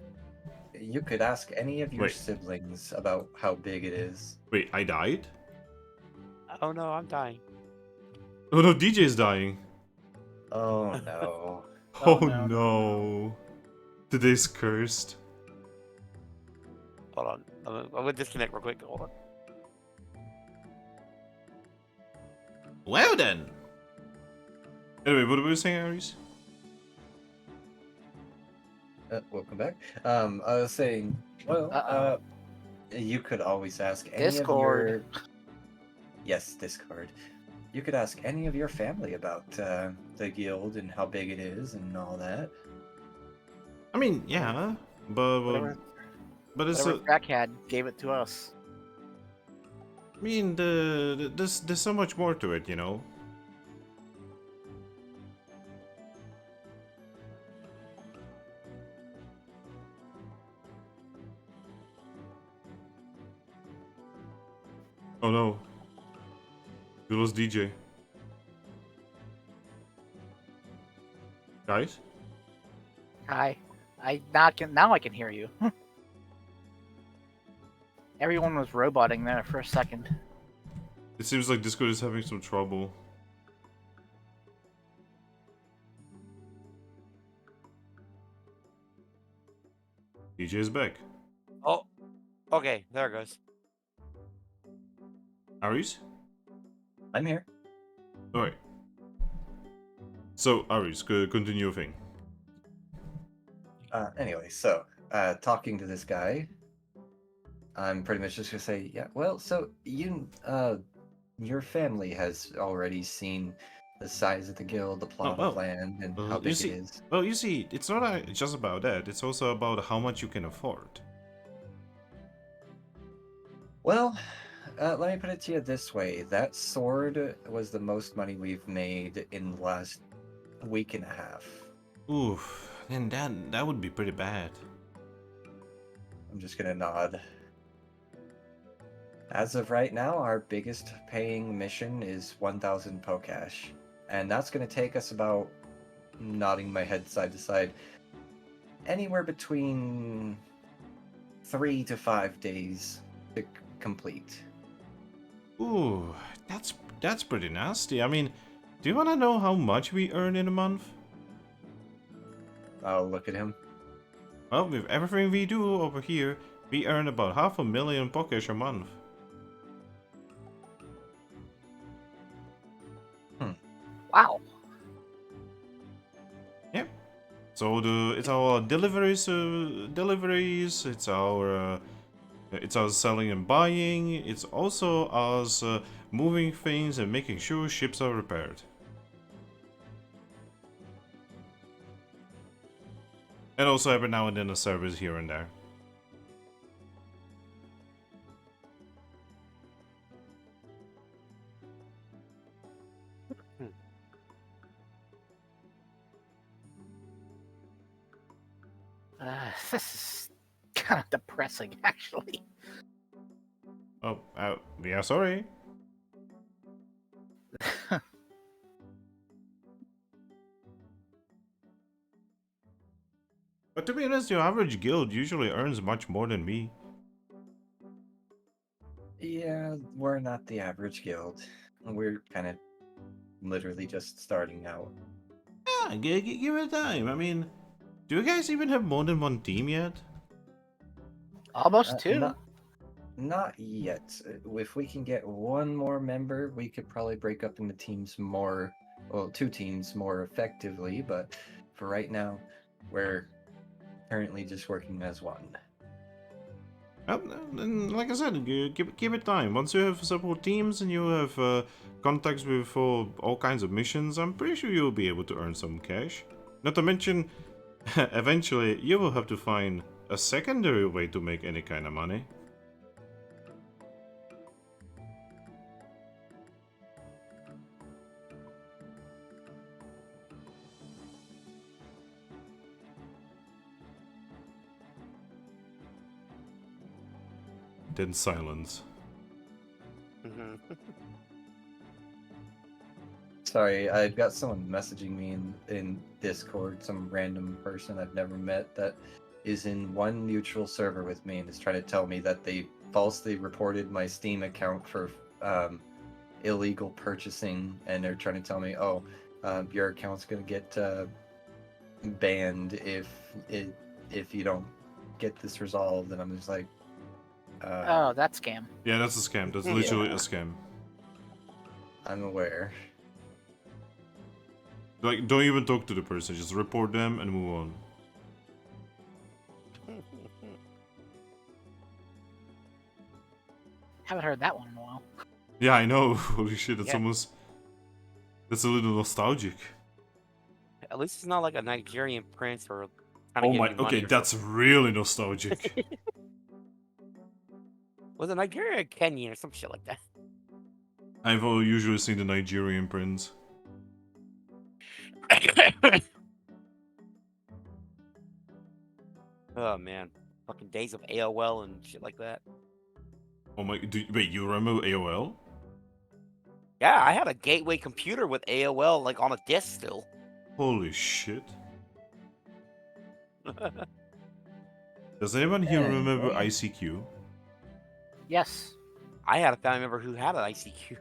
You could ask any of your Wait. siblings about how big it is. Wait, I died? Oh no, I'm dying. Oh no, DJ's dying. Oh no. Oh, no, no. Today's cursed. Hold on. I'm gonna disconnect real quick. Hold on. Well then. Anyway, what were you saying, Aries? Welcome back. I was saying, well, Uh-oh. you could always ask any Discord. of your... Yes, Discord. You could ask any of your family about the guild and how big it is and all that. I mean, yeah, but Whatever, it's whatever Thrack had gave it to us. I mean, there's so much more to it, you know. Oh no. It was DJ. Guys? Hi. Now I can hear you. Everyone was roboting there for a second. It seems like Discord is having some trouble. DJ is back. Oh, okay. There it goes. Aries? I'm here. Alright. So, Aries, continue your thing. Anyway, so, talking to this guy, I'm pretty much just gonna say, yeah, well, so your family has already seen the size of the guild, the plot well, of land, and well, how you big see- it is. Well, you see, it's not just about that, it's also about how much you can afford. Well, let me put it to you this way. That sword was the most money we've made in the last week and a half. Oof, then that would be pretty bad. I'm just gonna nod. As of right now, our biggest paying mission is 1,000 Pokash. And that's gonna take us about, nodding my head side to side, anywhere between 3 to 5 days to complete. Ooh, that's pretty nasty. I mean, do you want to know how much we earn in a month? I'll look at him. Well, with everything we do over here, we earn about 500,000 Pokesh a month. Wow. Yep. So it's our deliveries, it's our selling and buying. It's also us moving things and making sure ships are repaired. And also every now and then a service here and there. This is kind of depressing, actually. Oh, yeah, sorry. But to be honest, your average guild usually earns much more than me. Yeah, we're not the average guild. We're kind of literally just starting out. Yeah, give it time. I mean, do you guys even have more than one team yet? Almost two. Not yet. If we can get one more member, we could probably break up into teams more, well, 2 teams more effectively, but for right now, we're currently just working as one. Well, then, like I said, give it time. Once you have several teams and you have contacts with all kinds of missions, I'm pretty sure you'll be able to earn some cash. Not to mention, eventually, you will have to find a secondary way to make any kind of money. Then silence. Sorry, I've got someone messaging me in Discord, some random person I've never met that is in one mutual server with me and is trying to tell me that they falsely reported my Steam account for illegal purchasing, and they're trying to tell me, oh, your account's gonna get banned if you don't get this resolved, and I'm just like, Oh, that scam. Yeah, that's a scam. That's Yeah. literally a scam. I'm aware. Like, don't even talk to the person. Just report them and move on. Haven't heard that one in a while. Yeah, I know. Holy shit, that's Yeah. almost... That's a little nostalgic. At least it's not like a Nigerian prince or. Oh my... Okay, that's really nostalgic. Was it Nigeria or Kenya or some shit like that? I've usually seen the Nigerian prince. Oh man, fucking days of AOL and shit like that. Oh my... Wait, you remember AOL? Yeah, I had a gateway computer with AOL like on a disk still. Holy shit. Does anyone here remember ICQ? Yes. I had a family member who had an ICQ.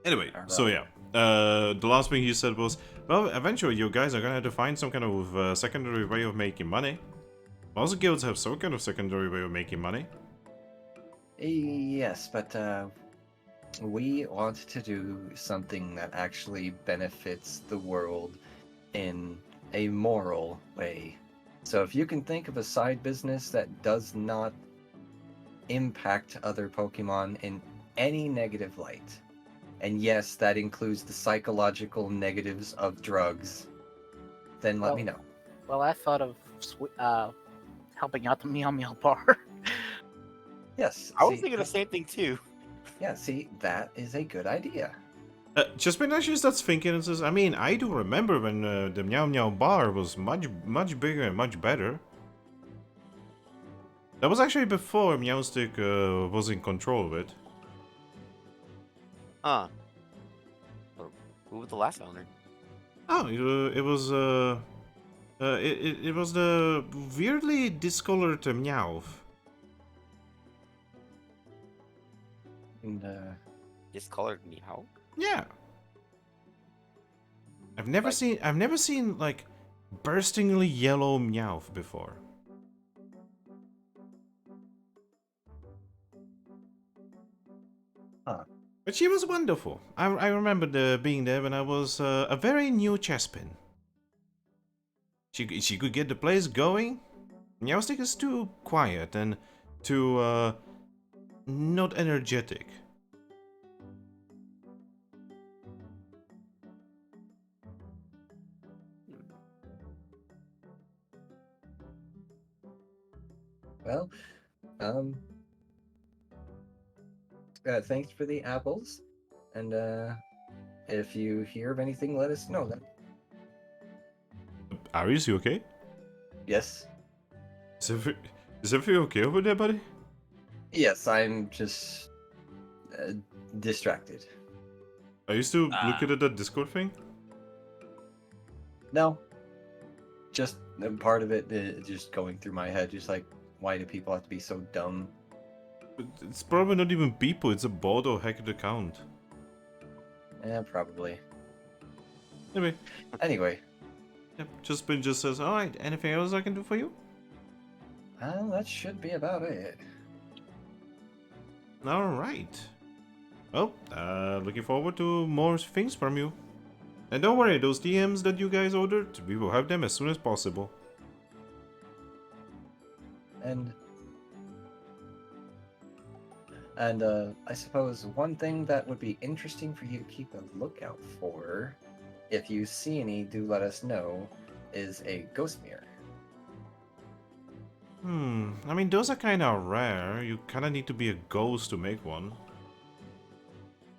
Anyway, so yeah. The last thing he said was, well, eventually you guys are gonna have to find some kind of secondary way of making money. Most guilds have some kind of secondary way of making money. Yes, but we want to do something that actually benefits the world in a moral way. So if you can think of a side business that does not impact other Pokemon in any negative light, and yes, that includes the psychological negatives of drugs, then let me know. Well, I thought of helping out the Meow Meow Bar. Yes. I was see, thinking the same thing too. Yeah, see, that is a good idea. Just when I just starts thinking, it says, I mean, I do remember when the Meow Meow Bar was much bigger and much better. That was actually before Meowstick was in control of it. Huh. Who was the last owner? Oh, it was it was the weirdly discolored Meowth. And Discolored Meow. Yeah. I've never seen like burstingly yellow Meowth before. Huh. But she was wonderful. I remember being there when I was a very new Chespin. She could get the place going. Meowstick is too quiet and too not energetic. well, thanks for the apples, and if you hear of anything, let us know then. Aries, you okay? Yes. Is everything okay over there, buddy? Yes, I'm just distracted. Are you still looking at that Discord thing? No. Just part of it just going through my head, just like, why do people have to be so dumb? It's probably not even people, it's a bot or hacked account. Yeah, probably. Anyway, Anyway, yep, Chespin just says, alright, anything else I can do for you? that should be about it. Alright. Well, looking forward to more things from you. And don't worry, those DMs that you guys ordered, we will have them as soon as possible. And I suppose one thing that would be interesting for you to keep a lookout for, if you see any, do let us know, is a ghost mirror. I mean, those are kinda rare. You kinda need to be a ghost to make one.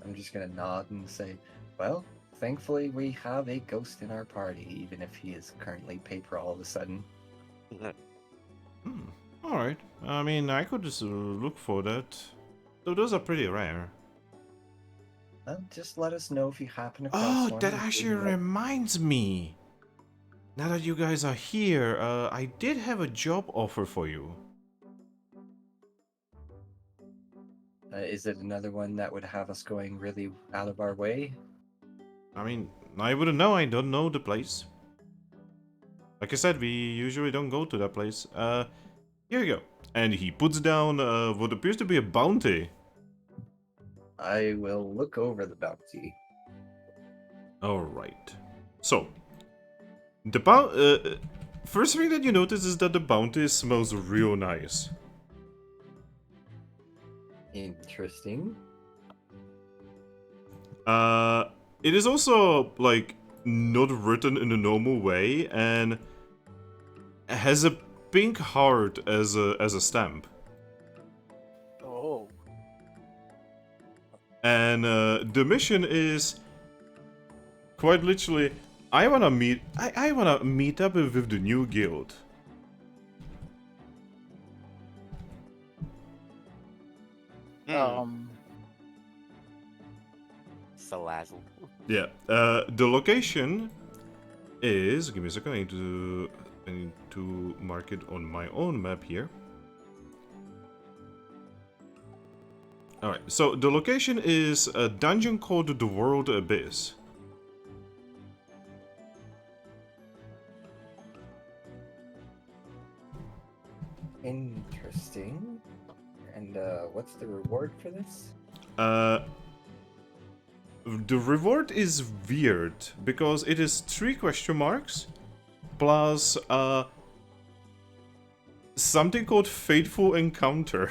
I'm just gonna nod and say, well, thankfully we have a ghost in our party, even if he is currently paper all of a sudden. Alright. I mean, I could just look for that. Though those are pretty rare. Well, just let us know if you happen across Oh, one. that and actually figure out- reminds me. Now that you guys are here, I did have a job offer for you. Is it another one that would have us going really out of our way? I mean, I wouldn't know. I don't know the place. Like I said, we usually don't go to that place. Here you go. And he puts down what appears to be a bounty. I will look over the bounty. Alright. So, the first thing that you notice is that the bounty smells real nice. Interesting. It is also, like, not written in a normal way, and has a pink heart as a stamp. Oh. And the mission is quite literally, I wanna meet up with the new guild. Salazzle. Yeah. The location is. Give me a second. I need to mark it on my own map here. All right. So the location is a dungeon called the World Abyss. Interesting. And what's the reward for this? The reward is weird because it is 3 question marks plus something called Fateful Encounter.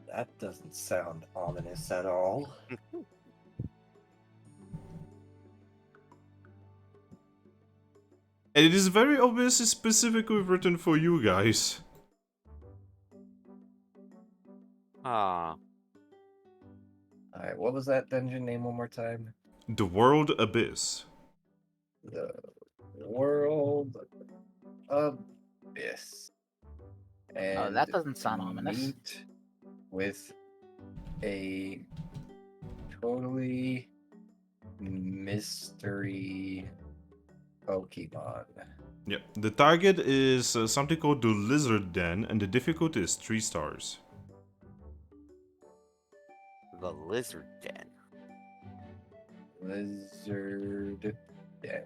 That doesn't sound ominous at all. And it is very obviously specifically written for you guys. Ah. Alright, what was that dungeon name one more time? The World Abyss. The World Abyss. And Oh, that doesn't sound ominous. Meet with a totally mystery Pokemon. Yeah, the target is something called the Lizard Den, and the difficulty is 3 stars. The lizard den. Lizard Den.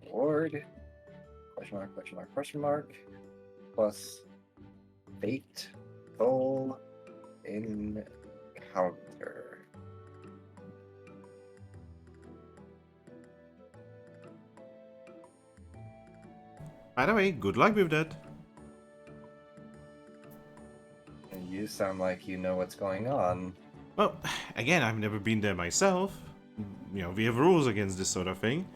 Reward. Question mark, question mark, question mark. Plus Fateful Encounter. By the way, good luck with that. And you sound like you know what's going on. Well, again, I've never been there myself. You know, we have rules against this sort of thing.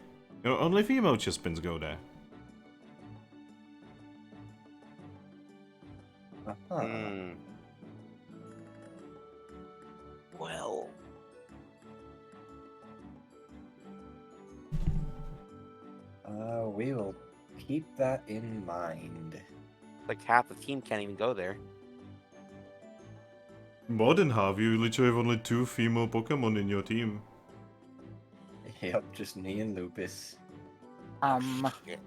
You know, only female chespins go there. Uh-huh. Well. We will keep that in mind. Like half the team can't even go there. More than half, you literally have only 2 female Pokemon in your team. Yep, just me and Lupus. Shit.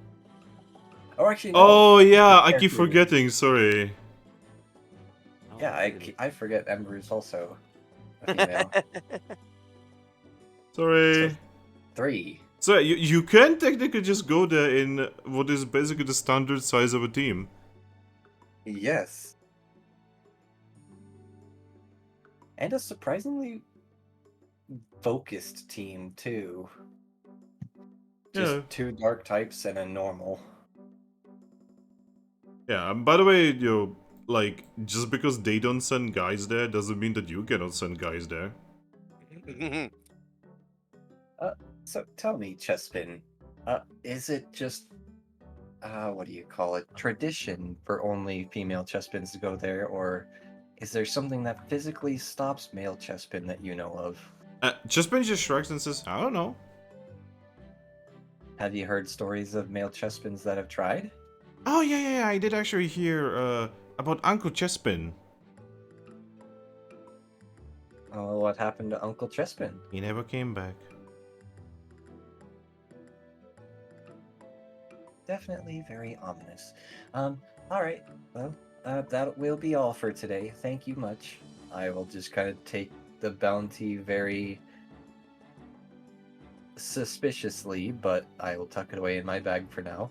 Oh, actually, no. Oh yeah, I Ember. keep forgetting, sorry. Yeah, I forget Ember is also a female. Sorry. So, 3. So you can technically just go there in what is basically the standard size of a team. Yes. And a surprisingly focused team, too. Just Yeah. 2 dark types and a normal. Yeah, and by the way, you know, like, just because they don't send guys there doesn't mean that you cannot send guys there. So tell me, Chespin, is it just, what do you call it, tradition for only female Chespins to go there, or is there something that physically stops male Chespin that you know of? Chespin just shrugs and says, I don't know. Have you heard stories of male Chespins that have tried? Oh, yeah, I did actually hear about Uncle Chespin. Oh, what happened to Uncle Chespin? He never came back. definitely very ominous. All right. Well, that will be all for today. Thank you much. I will just kind of take the bounty very suspiciously, but I will tuck it away in my bag for now.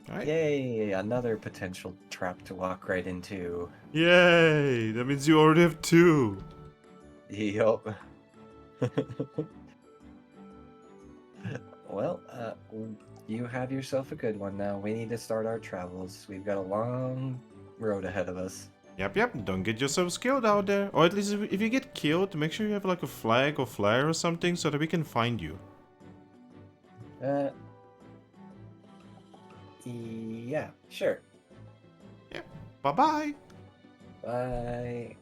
Alright. Yay! Another potential trap to walk right into. Yay! That means you already have 2. Yup. Well, you have yourself a good one now. We need to start our travels. We've got a long road ahead of us. Yep. Don't get yourselves killed out there. Or at least if you get killed, make sure you have like a flag or flare or something so that we can find you. Yeah, sure. Bye-bye! Bye.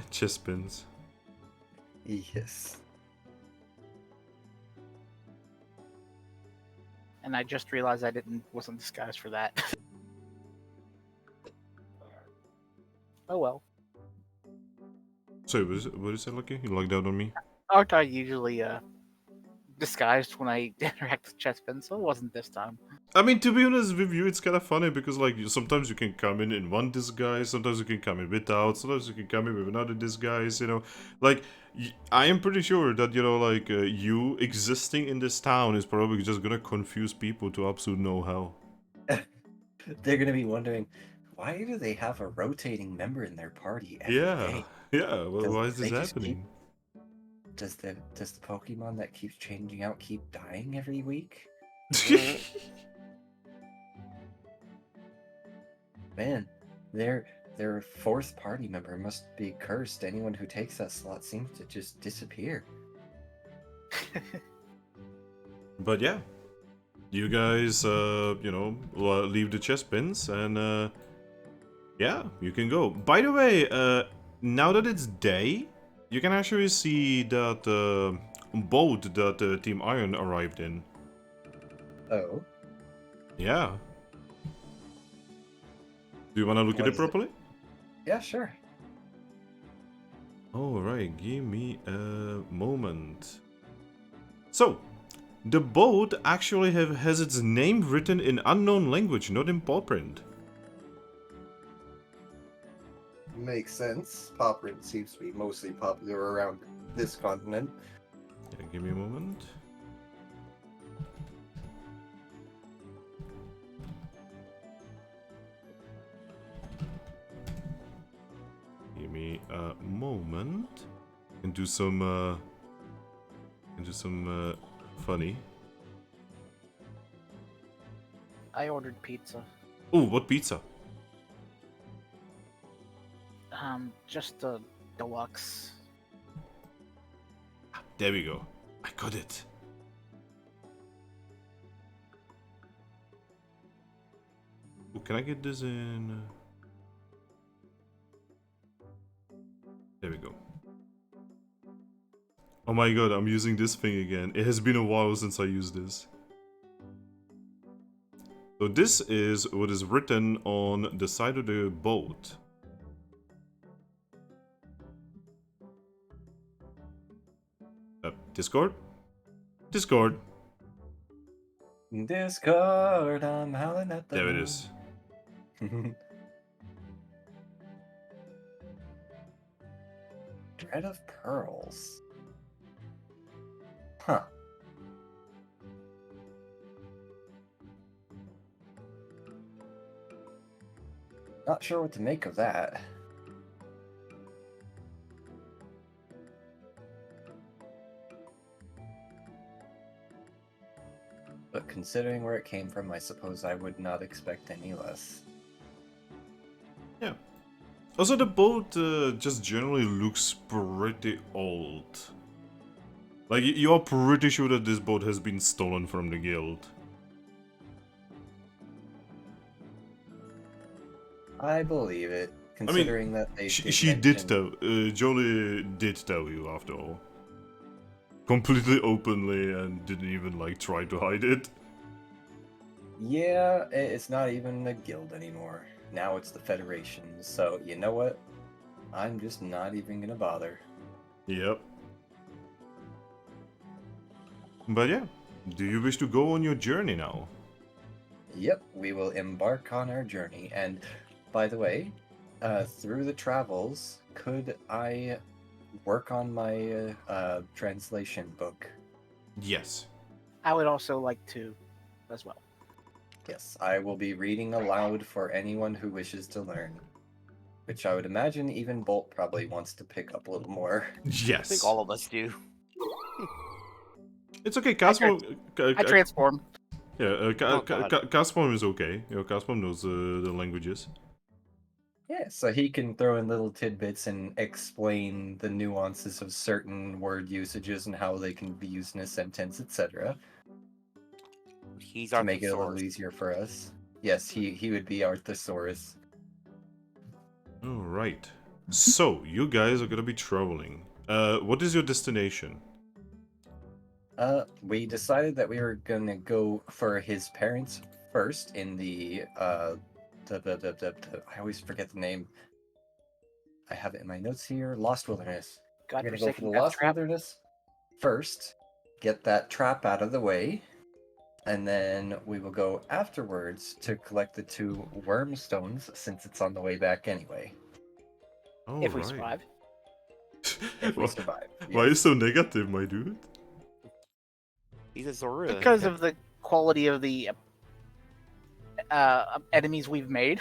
Chess spins. Yes. And I just realized I wasn't disguised for that. Oh well. So, what is that, Lucky? You logged out on me? Aren't I usually disguised when I interact with Chespin, so it wasn't this time. I mean, to be honest with you, it's kind of funny because, like, sometimes you can come in one disguise, sometimes you can come in without, sometimes you can come in with another disguise, you know? Like, I am pretty sure that, you know, like, you existing in this town is probably just gonna confuse people to absolute no hell. They're gonna be wondering, why do they have a rotating member in their party every day? Yeah, well, why is this They just happening? Does the Pokemon that keeps changing out keep dying every week? Man, their fourth party member must be cursed. Anyone who takes that slot seems to just disappear. But yeah, you guys, you know, leave the chest pins and, yeah, you can go. By the way, now that it's day, you can actually see that boat that Team Iron arrived in. Oh, Yeah. Do you want to look at What it is it? properly? yeah, sure. Alright, give me a moment. So, the boat actually has its name written in unknown language, not in paw print. Makes sense. Paw print seems to be mostly popular around this continent. Yeah, give me a moment. Give me a moment. And do some funny. I ordered pizza. Oh, what pizza? Just a deluxe. There we go. I got it. Oh, can I get this in? There we go. Oh my god, I'm using this thing again. It has been a while since I used this. So this is what is written on the side of the boat. Discord? Discord. Discord, I'm howling at the There it moon. is. Dread of Pearls. Huh. Not sure what to make of that. But considering where it came from, I suppose I would not expect any less. Yeah. Also, the boat just generally looks pretty old. Like, you are pretty sure that this boat has been stolen from the guild. I believe it, considering that they She did mention- tell, Jolie did tell you after all. Completely openly and didn't even like try to hide it. Yeah, it's not even the guild anymore. Now it's the Federation, so you know what? I'm just not even gonna bother. Yep. But yeah, do you wish to go on your journey now? Yep, we will embark on our journey. And by the way, through the travels, could I work on my translation book? Yes. I would also like to, as well. Yes, I will be reading aloud for anyone who wishes to learn. Which I would imagine even Bolt probably wants to pick up a little more. I Yes. think all of us do. It's okay, Casmon. I transform. Yeah, Oh, God. Casmon is okay. You know, Casmon knows the languages. Yeah, so he can throw in little tidbits and explain the nuances of certain word usages and how they can be used in a sentence, etc. He's To our make it a little thesaurus. easier for us. Yes, he would be our thesaurus. Alright. So, you guys are gonna be traveling. What is your destination? We decided that we were gonna go for his parents first in I always forget the name. I have it in my notes here. Lost Wilderness. We're gonna go for the Godforsaken Lost Trap. Wilderness first, get that trap out of the way, and then we will go afterwards to collect the 2 worm stones since it's on the way back anyway. If we Alright. survive. If we survive. Why are you yes. so negative, my dude? He's a Zorua. Because of the quality of the enemies we've made.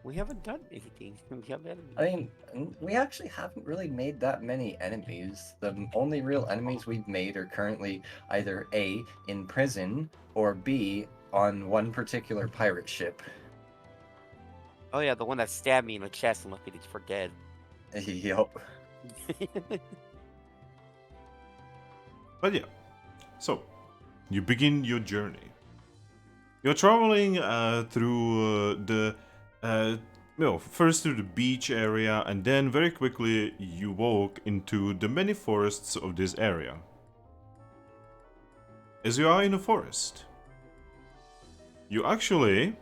We haven't done anything. We haven't. I mean, we actually haven't really made that many enemies. The only real enemies we've made are currently either A, in prison, or B, on one particular pirate ship. Oh yeah, the one that stabbed me in the chest and left me for dead. Yup. But yeah. So, you begin your journey. You're traveling through first through the beach area, and then very quickly you walk into the many forests of this area. As you are in a forest, you actually,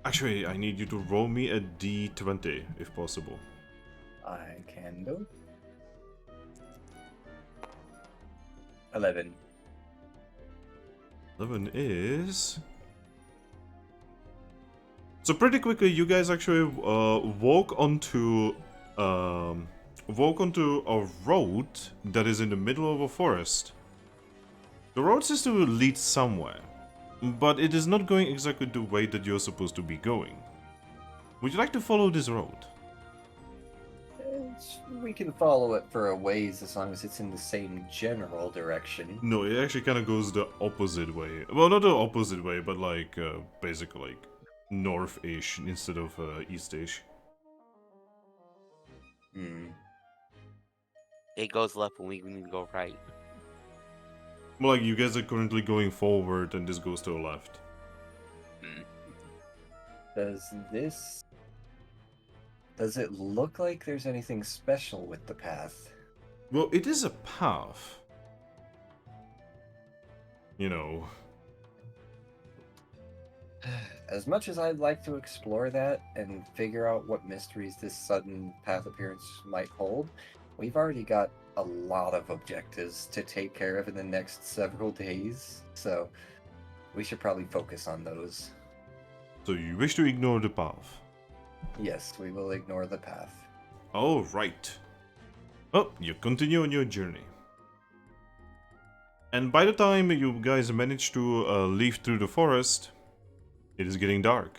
I need you to roll me a d20 if possible. I can do. 11. 11 is... So pretty quickly, you guys actually walk onto a road that is in the middle of a forest. The road seems to lead somewhere, but it is not going exactly the way that you're supposed to be going. Would you like to follow this road? We can follow it for a ways as long as it's in the same general direction. No, it actually kind of goes the opposite way. Well, not the opposite way, but like basically like north-ish instead of east-ish. It goes left when we need to go right. Well, like you guys are currently going forward, and this goes to the left. Does it look like there's anything special with the path? Well, it is a path. You know. As much as I'd like to explore that and figure out what mysteries this sudden path appearance might hold, we've already got a lot of objectives to take care of in the next several days, so we should probably focus on those. So you wish to ignore the path? Yes, we will ignore the path. All right. Well, you continue on your journey. And by the time you guys manage to leave through the forest, it is getting dark.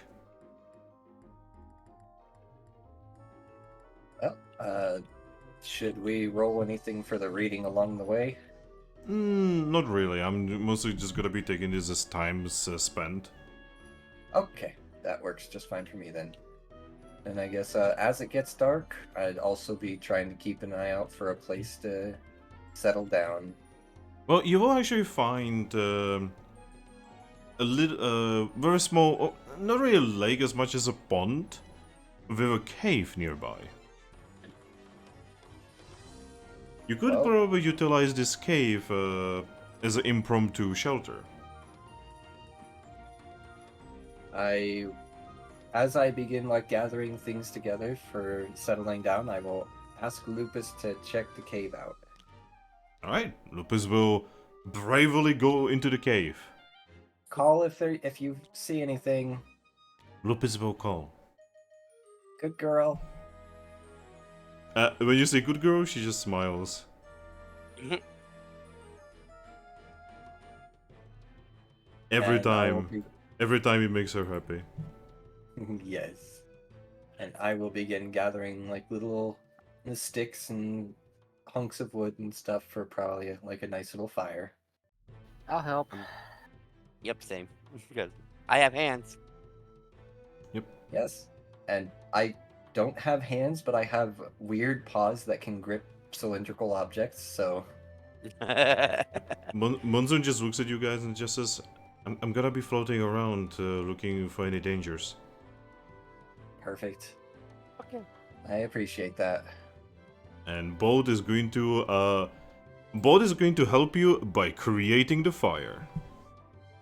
Well, should we roll anything for the reading along the way? Not really. I'm mostly just gonna be taking this as time spent. Okay, that works just fine for me then. And I guess as it gets dark, I'd also be trying to keep an eye out for a place to settle down. Well, you will actually find a little, very small, not really a lake as much as a pond, with a cave nearby. You could Well, probably utilize this cave as an impromptu shelter. As I begin gathering things together for settling down, I will ask Lupus to check the cave out. Alright, Lupus will bravely go into the cave. Call if you see anything. Lupus will call. Good girl. When you say good girl, she just smiles. Every And I will time. Every time it makes her happy. Yes. And I will begin gathering like little sticks and hunks of wood and stuff for probably like a nice little fire. I'll help. Yep, same. Because I have hands. Yes. And I don't have hands, but I have weird paws that can grip cylindrical objects, so Monzon just looks at you guys and just says, I'm gonna be floating around looking for any dangers. perfect. Okay. I appreciate that. And Bolt is going to help you by creating the fire.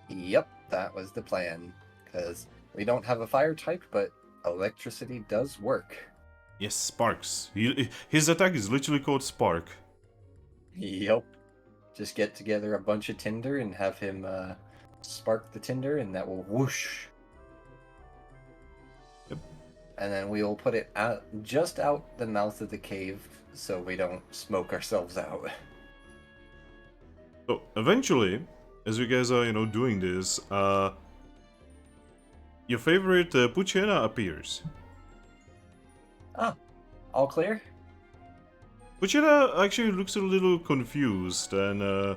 Yep, that was the plan. Because we don't have a fire type, but electricity does work. Yes, sparks. His attack is literally called Spark. Yep. Just get together a bunch of tinder and have him spark the tinder, and that will whoosh. Yep. And then we will put it out just out the mouth of the cave so we don't smoke ourselves out. So eventually, as you guys are, doing this, your favorite Puchena appears. All clear? Puchena actually looks a little confused and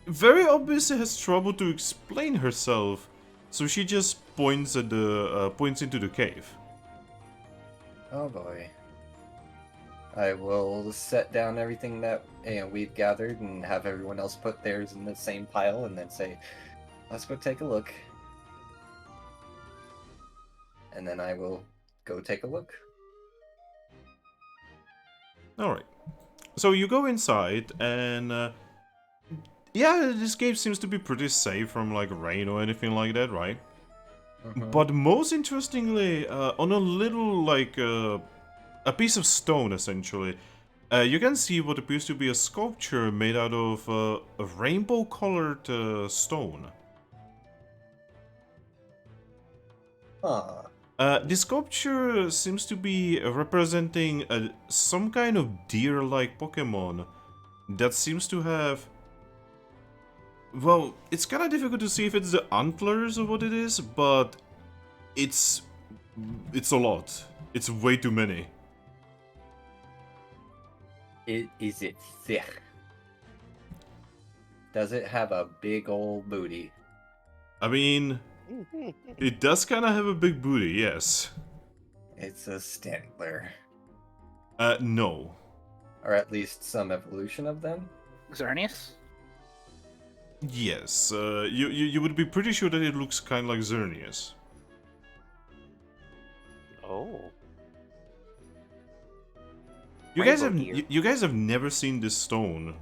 very obviously has trouble to explain herself, so she just points at the points into the cave. Oh boy. I will set down everything that we've gathered and have everyone else put theirs in the same pile and then say, let's go take a look. And then I will go take a look. Alright. So you go inside and yeah, this cave seems to be pretty safe from like rain or anything like that, right? Mhm. But most interestingly, on a little like a piece of stone essentially, you can see what appears to be a sculpture made out of a rainbow-colored stone. Huh. This sculpture seems to be representing some kind of deer-like Pokemon that seems to have... Well, it's kind of difficult to see if it's the antlers or what it is, but it's a lot. It's way too many. Is it thick? Does it have a big old booty? I mean, it does kind of have a big booty, yes. It's a Stantler. No. Or at least some evolution of them? Xerneas? Yes, you would be pretty sure that it looks kind of like Xerneas. Oh. You guys have Rainbow deer. you guys have never seen this stone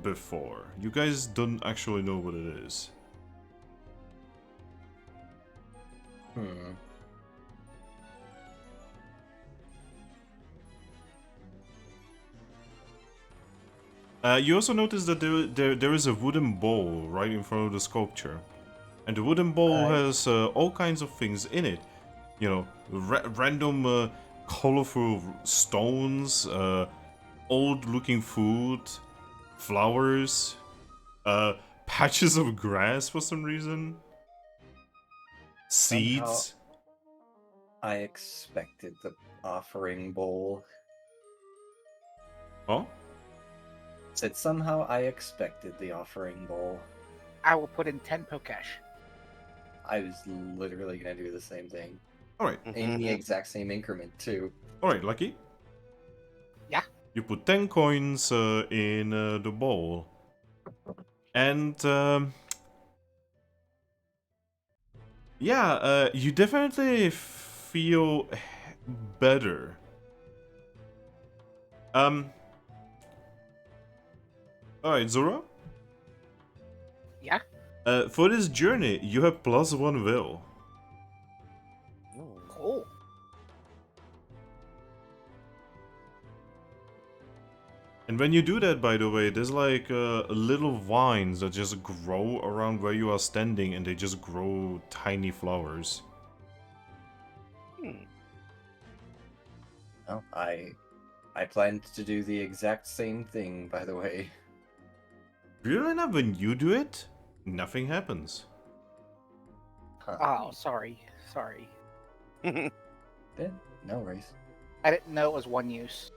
before. You guys don't actually know what it is. Hmm. You also notice that there is a wooden bowl right in front of the sculpture, and the wooden bowl Right. has all kinds of things in it. You know, random colorful stones, old-looking food, flowers, patches of grass for some reason, seeds. I expected the offering bowl. Oh, Said somehow I expected the offering bowl. I will put in 10 Pokesh. I was literally gonna do the same thing. all right, In the exact same increment too. all right, Lucky. Yeah? You put 10 coins in the bowl, and yeah, you definitely feel better. Alright, Zorua? Yeah? For this journey, you have +1 will. Cool. And when you do that, by the way, there's like little vines that just grow around where you are standing, and they just grow tiny flowers. Oh, I planned to do the exact same thing, by the way. Really enough, when you do it, nothing happens. Huh. Oh, sorry. Yeah, no worries. I didn't know it was one use.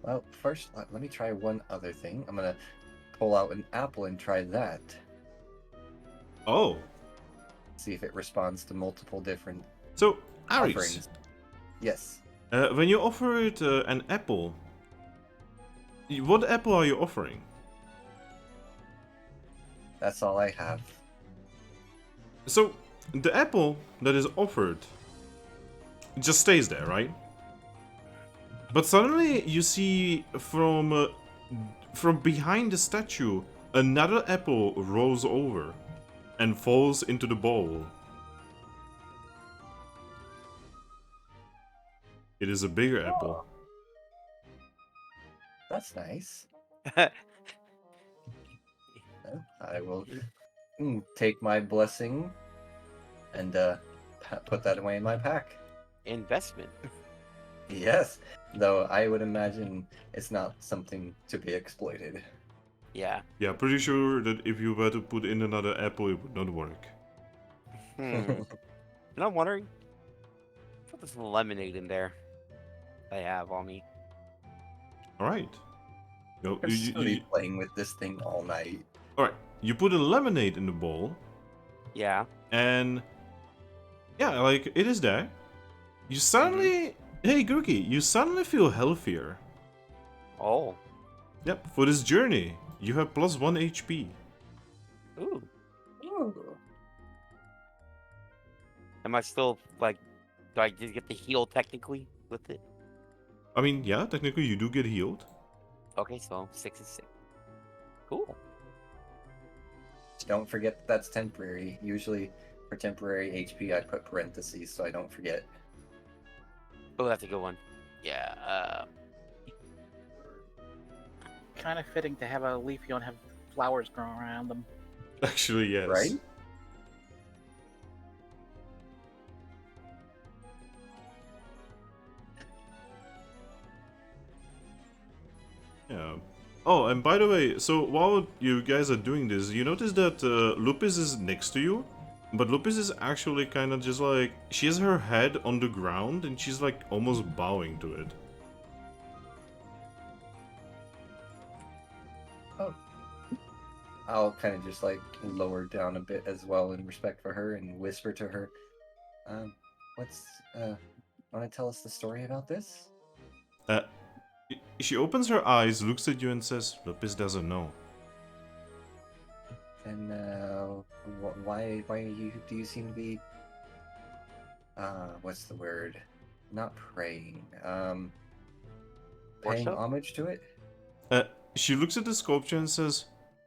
Well, first, let me try one other thing. I'm gonna pull out an apple and try that. Oh, See if it responds to multiple different so Aries, offerings. Yes. when you offer it an apple, what apple are you offering? That's all I have. So the apple that is offered just stays there, right? But suddenly you see from behind the statue another apple rolls over and falls into the bowl. It is a bigger apple. That's nice. I will take my blessing and put that away in my pack. Investment. Yes, though I would imagine it's not something to be exploited. Yeah. Yeah, pretty sure that if you were to put in another apple, it would not work. And I'm wondering, put this lemonade in there. I have on me. Alright. I'm still be playing with this thing all night. Alright, you put a lemonade in the bowl, Yeah. and yeah, like, it is there. You suddenly... Hey, Grookey, you suddenly feel healthier. Oh. Yep, for this journey, you have plus 1 HP. Ooh. Ooh. Am I still like? Do I just get the heal technically with it? I mean, yeah, technically you do get healed. Okay, so 6 and 6. Cool. Don't forget that's temporary. Usually for temporary HP I put parentheses so I don't forget. Oh, that's a good one. Yeah. Kind of fitting to have a Leafeon have flowers growing around them. Actually, yes. Right? Yeah. Oh, and by the way, so while you guys are doing this, you notice that Lupus is next to you? But Lupus is actually kind of just like... She has her head on the ground and she's like almost bowing to it. Oh. I'll kind of just like lower down a bit as well in respect for her and whisper to her, wanna tell us the story about this? She opens her eyes, looks at you and says, Lupus doesn't know. And why do you seem to be what's the word? Not praying. Paying Worship? homage to it? She looks at the sculpture and says,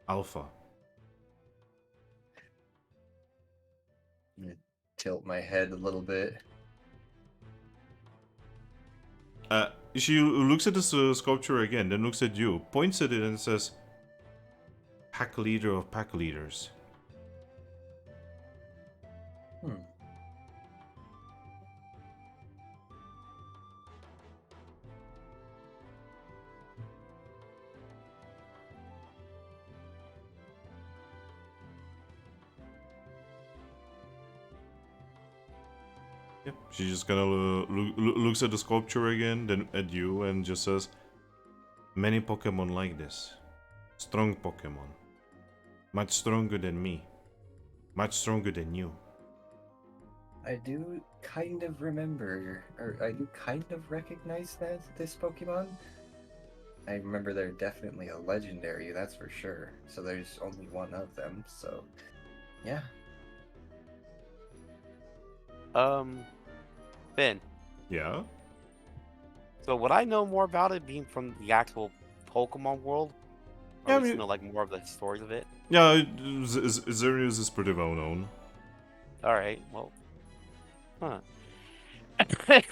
Alpha. I'm gonna tilt my head a little bit. She looks at the sculpture again, then looks at you, points at it and says, Pack leader of pack leaders. Yep. She just kind of looks at the sculpture again, then at you, and just says, many Pokemon like this. Strong Pokemon. Much stronger than me. Much stronger than you. I do kind of remember, or I do kind of recognize this Pokemon. I remember they're definitely a legendary, that's for sure. So there's only one of them, so yeah. Ben. Yeah? So would I know more about it being from the actual Pokemon world? Or Yeah, at I least mean- know like more of the stories of it? Yeah, Xerius is pretty well known. Alright, well. Huh.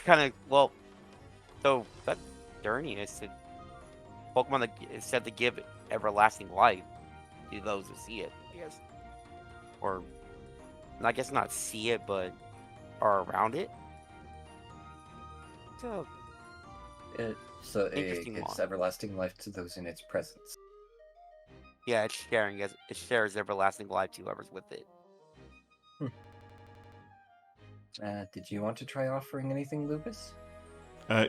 Kinda well, so that journey is to Pokemon that is said to give everlasting life to those who see it, I guess. Or, I guess not see it, but are around it. So, So it Interesting gives one. everlasting life to those in its presence. yeah, it shares everlasting life to whoever's with it. Did you want to try offering anything, Lupus?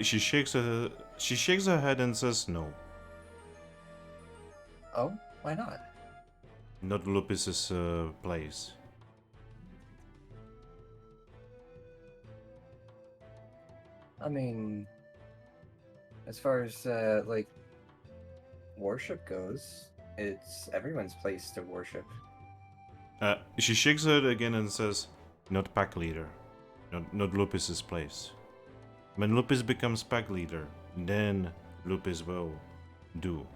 She shakes her head and says no. Oh, why not? Not Lupus's place. I mean, as far as like worship goes, it's everyone's place to worship. She shakes her head again and says, not pack leader. Not Lupus's place. When Lupus becomes pack leader, then Lupus will do.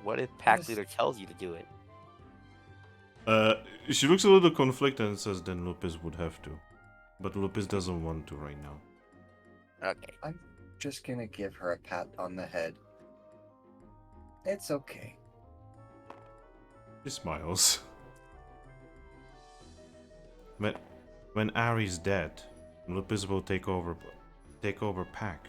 What if Pack Yes. Leader tells you to do it? She looks a little conflicted and says then Lupus would have to. But Lupus doesn't want to right now. Okay. I'm just gonna give her a pat on the head. It's okay. She smiles. When Ari's dead, Lupus will take over Pack.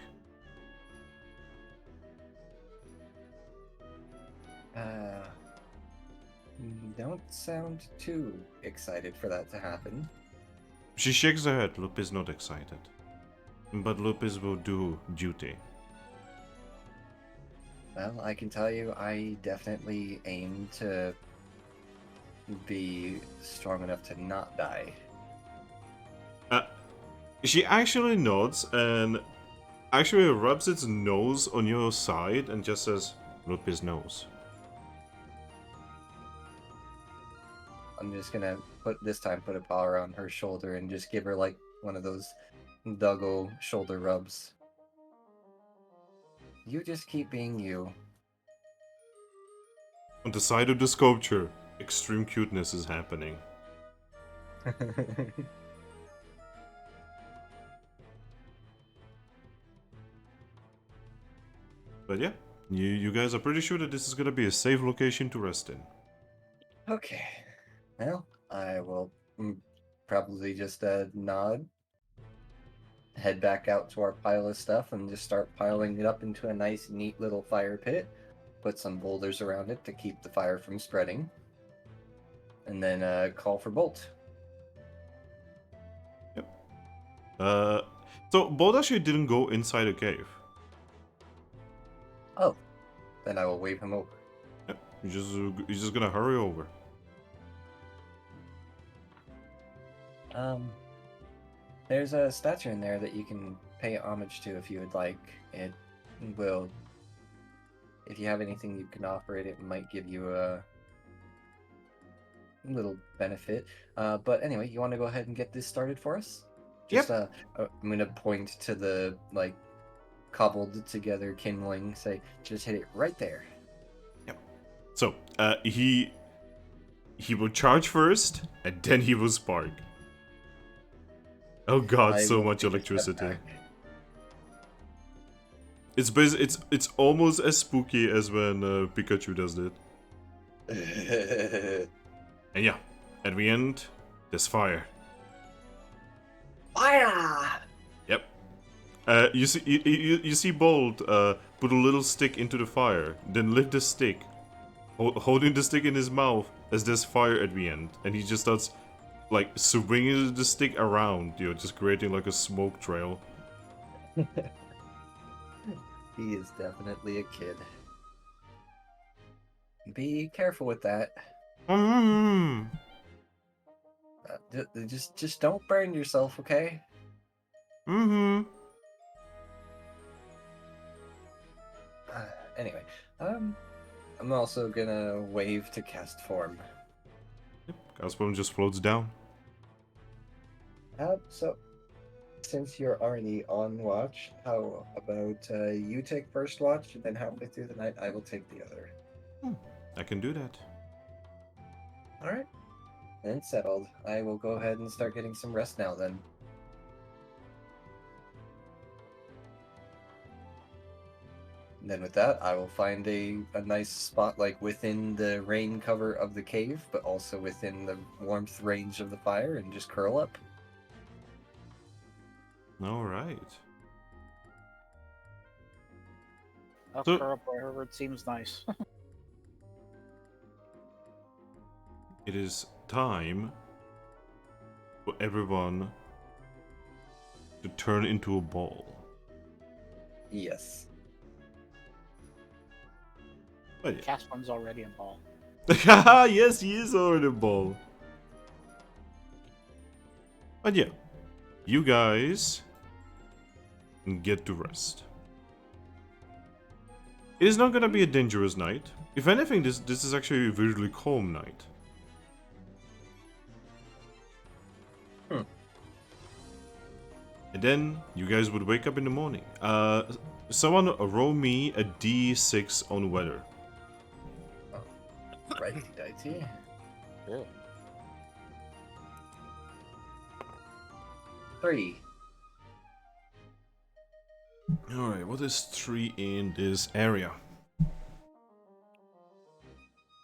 Don't sound too excited for that to happen. She shakes her head. Lupus not excited. But Lupus will do duty. Well, I can tell you, I definitely aim to be strong enough to not die. She actually nods and actually rubs its nose on your side and just says, Lupus knows. I'm just gonna put a paw around her shoulder and just give her like one of those doggo shoulder rubs. You just keep being you. On the side of the sculpture, extreme cuteness is happening. But yeah, you guys are pretty sure that this is gonna be a safe location to rest in. Okay. Well, I will probably just nod, head back out to our pile of stuff, and just start piling it up into a nice, neat little fire pit. Put some boulders around it to keep the fire from spreading. And then call for Bolt. So Bolt actually didn't go inside a cave. Oh, then I will wave him over. Yep, you're just gonna hurry over. There's a statue in there that you can pay homage to if you would like. It will, if you have anything you can offer it, it might give you a little benefit. But anyway, you want to go ahead and get this started for us? Just, Yep. I'm gonna point to the like cobbled together kindling. Say, just hit it right there. So he will charge first, and then he will spark. Oh god, I so will much take a step electricity. back. It's almost as spooky as when Pikachu does it. And yeah, at the end, there's fire. Fire! Yep. You see Bolt put a little stick into the fire, then lift the stick, holding the stick in his mouth as there's fire at the end, and he just starts like swinging the stick around, just creating like a smoke trail. He is definitely a kid. Be careful with that. Just don't burn yourself, okay? Anyway, I'm also gonna wave to cast form. Casper just floats down. So, since you're already on watch, how about you take first watch, and then halfway through the night I will take the other. I can do that. Alright. Then settled. I will go ahead and start getting some rest now then. And then with that, I will find a nice spot like within the rain cover of the cave, but also within the warmth range of the fire, and just curl up. All right. I'll So- curl up wherever it seems nice. It is time for everyone to turn into a ball. Yes. Oh, yeah. Cast one's already a ball. Yes, he is already a ball. But yeah, you guys can get to rest. It is not gonna be a dangerous night. If anything, this is actually a really calm night. And then you guys would wake up in the morning. Someone roll me a d6 on weather. Righty dighty. Yeah. 3. Alright, what is 3 in this area?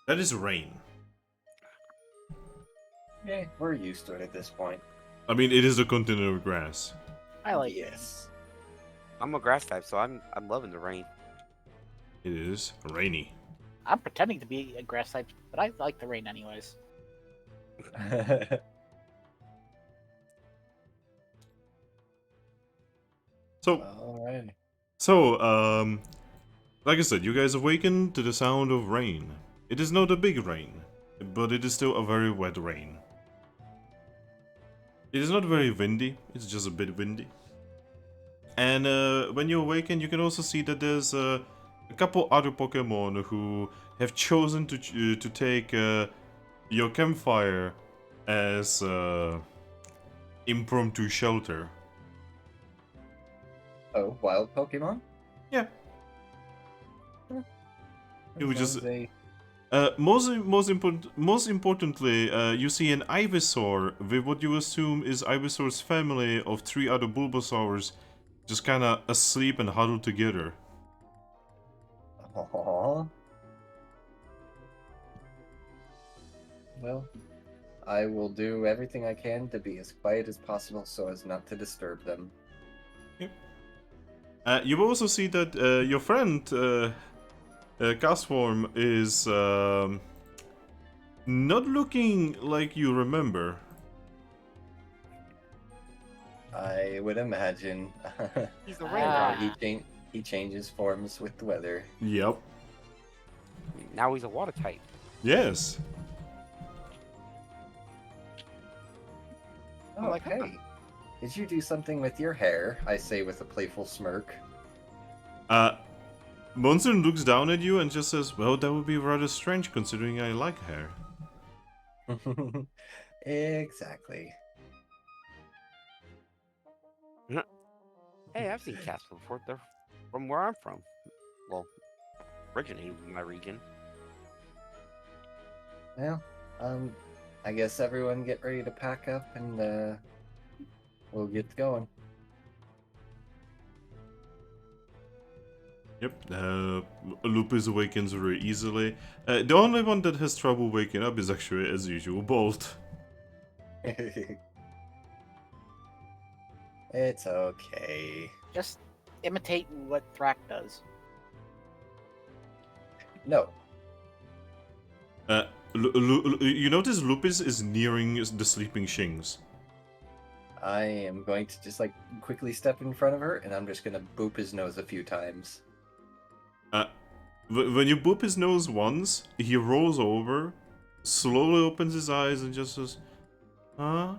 That is rain. Okay, we're used to it at this point. I mean, it is a continent of grass. I like it. Yes. I'm a grass type, so I'm loving the rain. It is rainy. I'm pretending to be a grass type, but I like the rain anyways. So, Alright. like I said, you guys awaken to the sound of rain. It is not a big rain, but it is still a very wet rain. It is not very windy, it's just a bit windy. And when you awaken, you can also see that there's a couple other Pokemon who have chosen to take your campfire as impromptu shelter. Oh, wild Pokemon? Yeah. It was That just- sounds Most importantly, you see an Ivysaur with what you assume is Ivysaur's family of 3 other Bulbasaurs, just kind of asleep and huddled together. Aww. Well, I will do everything I can to be as quiet as possible so as not to disturb them. You will also see that your friend Castform is not looking like you remember. I would imagine. He's the Ah. rain He changes forms with the weather. Yep. guy. Now he's a water type. Yes. Oh, like, huh. hey. Did you do something with your hair? I say with a playful smirk. Monsoon looks down at you and just says, "Well, that would be rather strange considering I like hair." Exactly. Hey, I've seen cats before. They're from where I'm from. Well, originating from my region. Well, I guess everyone get ready to pack up and we'll get going. Yep, Lupus awakens very easily. The only one that has trouble waking up is actually, as usual, Bolt. It's okay. Just imitate what Thrack does. No. You notice Lupus is nearing the sleeping Shings. I am going to just like quickly step in front of her and I'm just gonna boop his nose a few times. When you boop his nose once, he rolls over, slowly opens his eyes and just says, "Huh?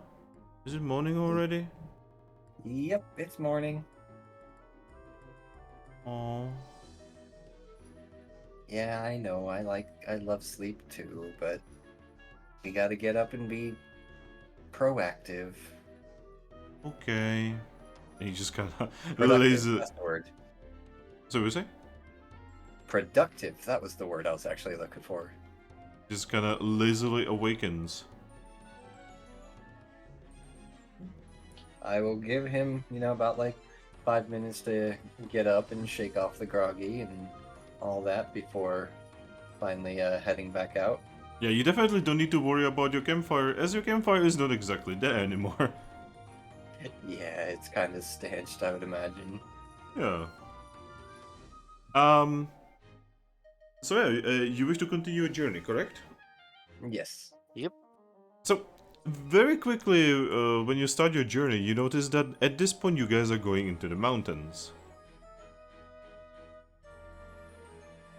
Is it morning already?" Yep, it's morning. Oh. Yeah, I know. I love sleep too, but we gotta get up and be proactive. Okay. And he just kind of Productive, lays it. that's the word. So what was it? Productive. That was the word I was actually looking for. Just kind of lazily awakens. I will give him, about like 5 minutes to get up and shake off the groggy and all that before finally heading back out. Yeah, you definitely don't need to worry about your campfire, as your campfire is not exactly there anymore. Yeah, it's kind of stanched, I would imagine. Yeah. So yeah, you wish to continue your journey, correct? Yes. So, very quickly, when you start your journey, you notice that at this point you guys are going into the mountains.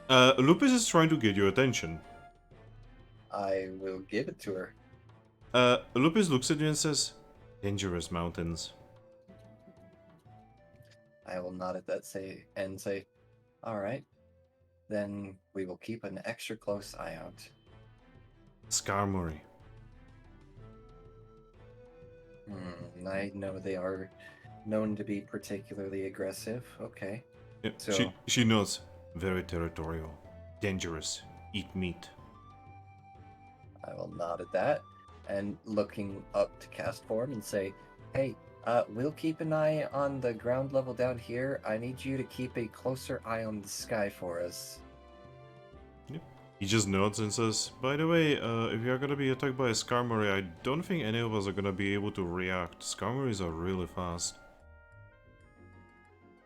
Lupus is trying to get your attention. I will give it to her. Lupus looks at you and says, "Dangerous mountains." I will nod at that and say, all right, then we will keep an extra close eye out. Skarmory. I know they are known to be particularly aggressive. Okay. Yeah, So- she knows. Very territorial. Dangerous. Eat meat. I will nod at that and looking up to cast form and say, hey, we'll keep an eye on the ground level down here. I need you to keep a closer eye on the sky for us. He just nods and says, "By the way, if you're gonna be attacked by a Skarmory, I don't think any of us are gonna be able to react. Skarmories are really fast."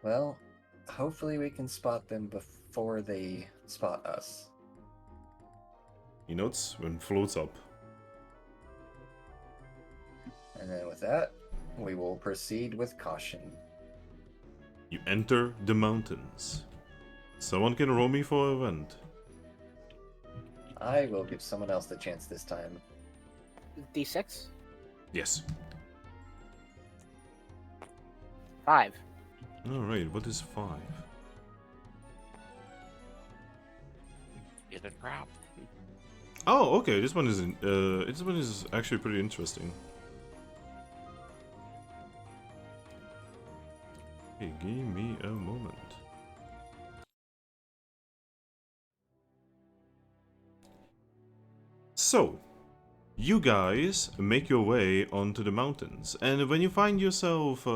Well, hopefully we can spot them before they spot us. He nods and floats up. And then with that, we will proceed with caution. You enter the mountains. Someone can roll me for event. I will give someone else the chance this time. D6? Yes. 5. Alright, what is 5? Is it crap? Oh, okay, this one is actually pretty interesting. Hey, give me a moment. So, you guys make your way onto the mountains, and when you find yourself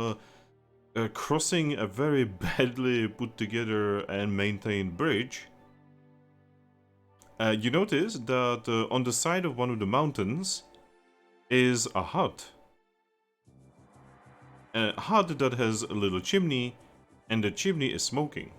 crossing a very badly put together and maintained bridge, you notice that on the side of one of the mountains is a hut. A hut that has a little chimney, and the chimney is smoking.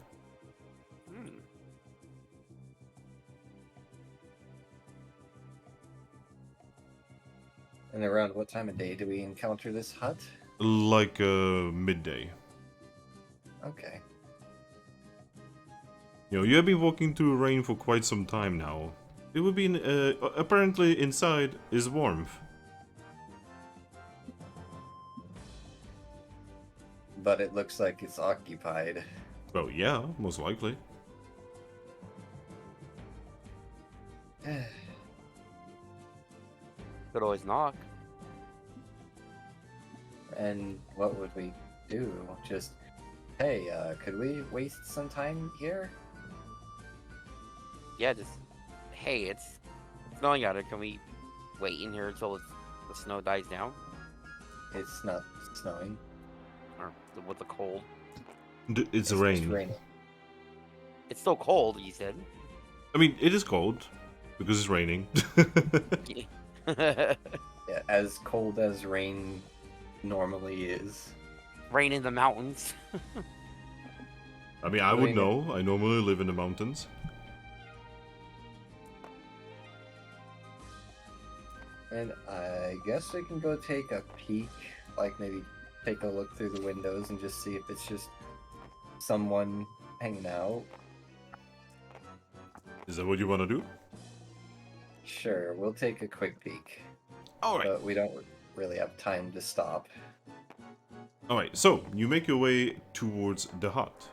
And around what time of day do we encounter this hut? Like midday. Okay. You know, you have been walking through rain for quite some time now. It would be apparently inside is warmth. But it looks like it's occupied. Well, yeah, most likely. Could always knock. And what would we do? Just, hey, could we waste some time here? Yeah, just hey, it's snowing out here. Can we wait in here until the snow dies down, It's not snowing. or with the cold? It's It's rain. just raining. It's still cold. You said. I mean, it is cold because it's raining. Yeah, as cold as rain normally is. Rain in the mountains. I mean, I would Rain. know. I normally live in the mountains. And I guess we can go take a peek, like maybe take a look through the windows and just see if it's just someone hanging out. Is that what you want to do? Sure, we'll take a quick peek. Alright. But we don't really have time to stop. Alright, so you make your way towards the hut.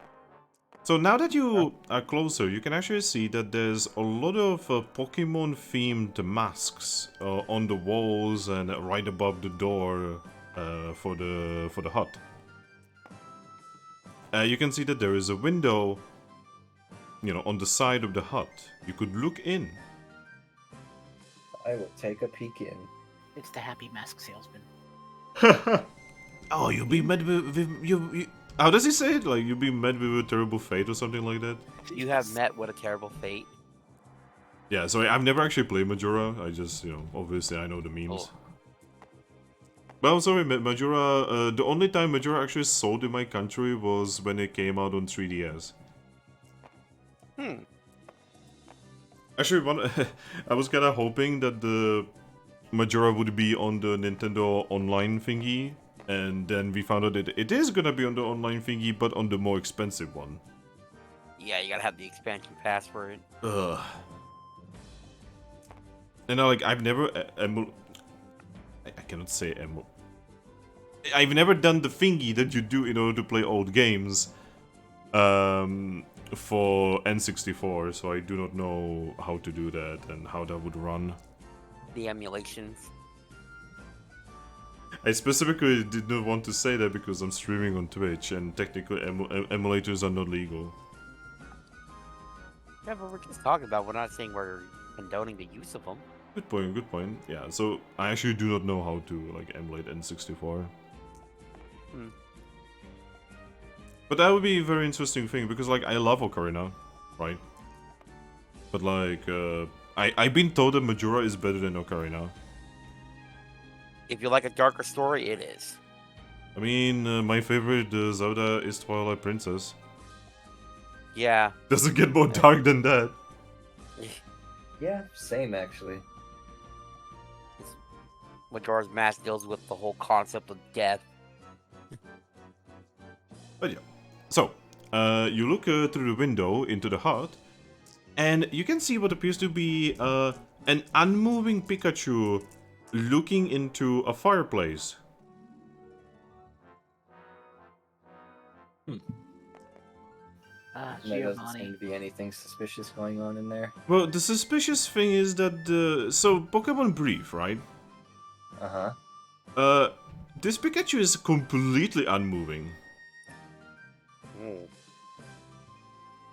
So now that you are closer, you can actually see that there's a lot of Pokemon themed masks on the walls and right above the door for the hut. You can see that there is a window, you know, on the side of the hut. You could look in. I will take a peek in. It's the happy mask salesman. Oh, you'll be met with How does he say it? Like, you'll be met with a terrible fate or something like that? You have met with a terrible fate. Yeah, so I've never actually played Majora. I just, obviously I know the memes. Oh. But I'm sorry, Majora, the only time Majora actually sold in my country was when it came out on 3DS. Actually, I was kind of hoping that the Majora would be on the Nintendo Online thingy, and then we found out that it is gonna be on the online thingy, but on the more expensive one. Yeah, you gotta have the expansion pass for it. Ugh. And I've never I cannot say I've never done the thingy that you do in order to play old games for N64, so I do not know how to do that and how that would run. The emulations. I specifically did not want to say that because I'm streaming on Twitch and technically emulators are not legal. Yeah, but we're just talking about. We're not saying we're condoning the use of them. Good point, good point. Yeah, so I actually do not know how to emulate N64. But that would be a very interesting thing because I love Ocarina, right? But I've been told that Majora is better than Ocarina. If you like a darker story, it is. I mean, my favorite Zelda is Twilight Princess. Yeah. Doesn't get more dark than that. Yeah, same actually. Majora's Mask deals with the whole concept of death. But yeah. So, you look through the window into the hut, and you can see what appears to be an unmoving Pikachu looking into a fireplace. There doesn't Giovanni. seem to be anything suspicious going on in there. Well, the suspicious thing is that so Pokemon Brief, right? Uh-huh. This Pikachu is completely unmoving.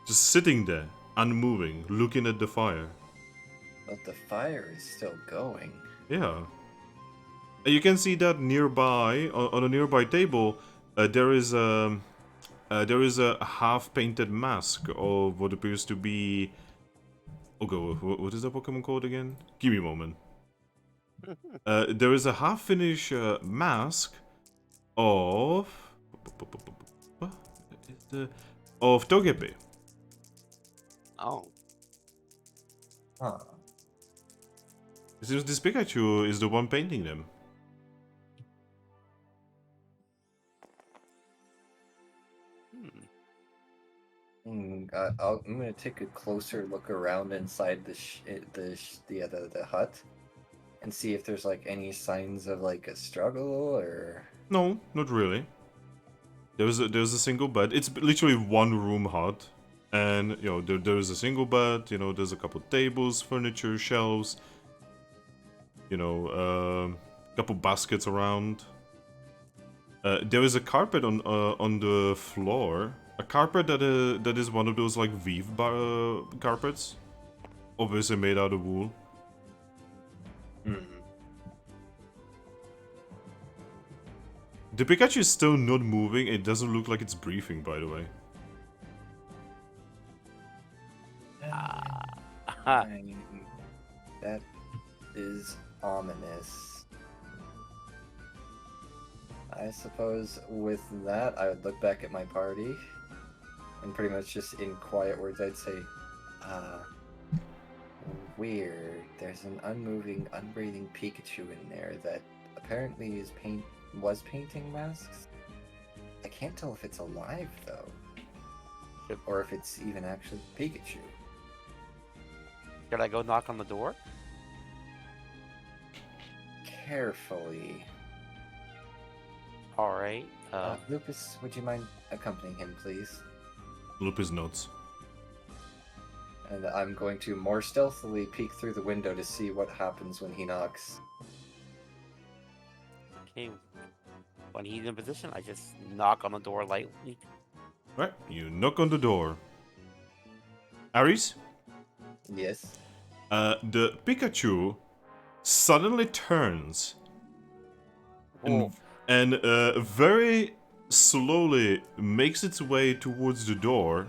Just sitting there, unmoving, looking at the fire. But the fire is still going. Yeah. You can see that nearby, on a nearby table, there is a half-painted mask of what appears to be... Okay, what is that Pokemon called again? Give me a moment. There is a half-finished mask of... What is the... Of Togepi. Oh. Huh. It seems this Pikachu is the one painting them. I'm gonna take a closer look around inside the hut, and see if there's any signs of a struggle or. No, not really. There's a single bed. It's literally one room hut, and there's a single bed. There's a couple tables, furniture, shelves. Couple baskets around. There is a carpet on the floor. A carpet that is one of those weave carpets, obviously made out of wool. The Pikachu is still not moving. It doesn't look like it's breathing, by the way. That is ominous. I suppose with that, I would look back at my party, and pretty much just in quiet words, I'd say, weird. There's an unmoving, unbreathing Pikachu in there that apparently was painting masks. I can't tell if it's alive, though. Or if it's even actually Pikachu. Should I go knock on the door? Carefully. Alright. Lupus, would you mind accompanying him, please? Lupus notes. And I'm going to more stealthily peek through the window to see what happens when he knocks. Okay. When he's in position, I just knock on the door lightly. Right, you knock on the door. Aries? Yes? The Pikachu suddenly turns Oh. and very slowly makes its way towards the door.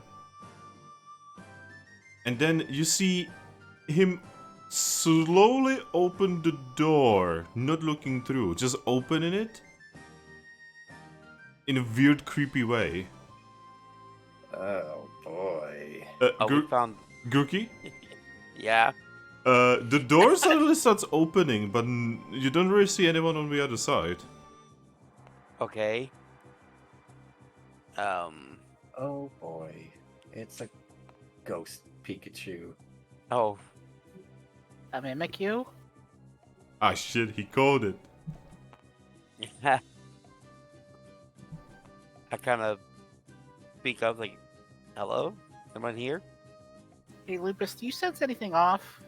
And then you see him slowly open the door, not looking through, just opening it in a weird, creepy way. Oh boy. Oh, we found. Grookey? Yeah. The door suddenly starts opening, but you don't really see anyone on the other side. Okay. Oh boy. It's a ghost Pikachu. Oh. I mimic you? Ah shit, he called it. I kind of speak up like, "Hello, someone here?" Hey, Lupus, do you sense anything off?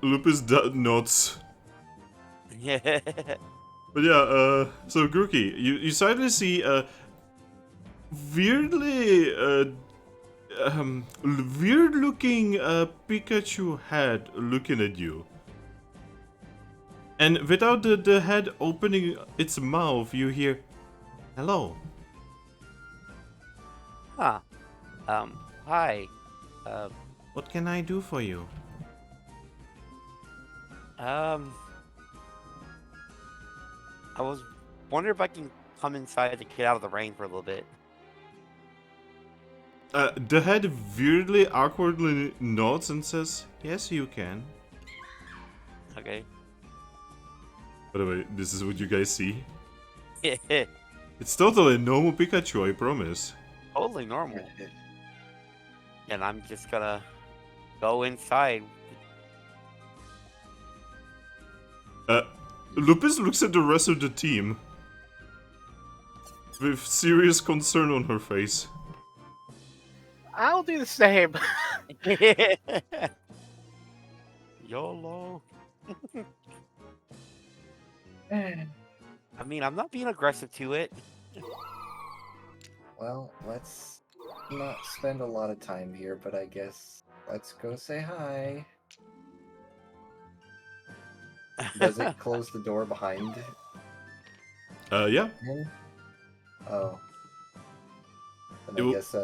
Lupus nods. Yeah. But yeah, so Grookey, you suddenly see a weirdly, weird looking Pikachu head looking at you. And without the head opening its mouth, you hear, "Hello." Huh. Hi. What can I do for you? I was wondering if I can come inside to get out of the rain for a little bit. The head weirdly, awkwardly nods and says, "Yes, you can." Okay. By the way, this is what you guys see. Totally It's totally normal Pikachu, I promise. normal. And I'm just gonna go inside. Lupus looks at the rest of the team with serious concern on her face. I'll do the same. YOLO. I mean, I'm not being aggressive to it. Well, let's not spend a lot of time here, but I guess let's go say hi. Does it close the door behind Yeah. him? Oh. Then It I will- guess,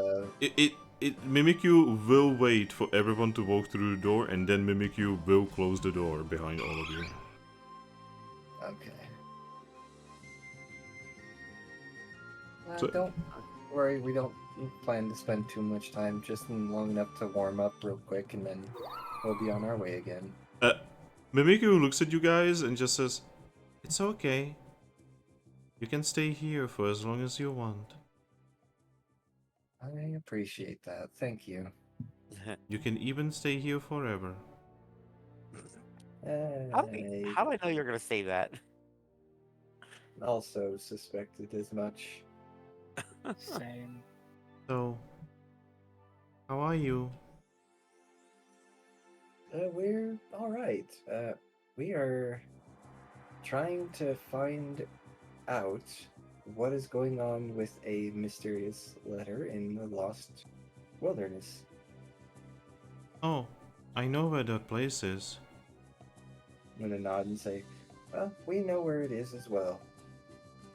It Mimikyu will wait for everyone to walk through the door, and then Mimikyu will close the door behind all of you. okay. So- Don't worry, we don't plan to spend too much time, just long enough to warm up real quick, and then we'll be on our way again. Mimikyu looks at you guys and just says, "It's okay. You can stay here for as long as you want. I appreciate that, thank you. You can even stay here forever." How do I know you're gonna say that? Also suspected as much. Same. So, how are you? We're alright. We are trying to find out what is going on with a mysterious letter in the Lost Wilderness. Oh, I know where that place is. I'm gonna nod and say, well, we know where it is as well.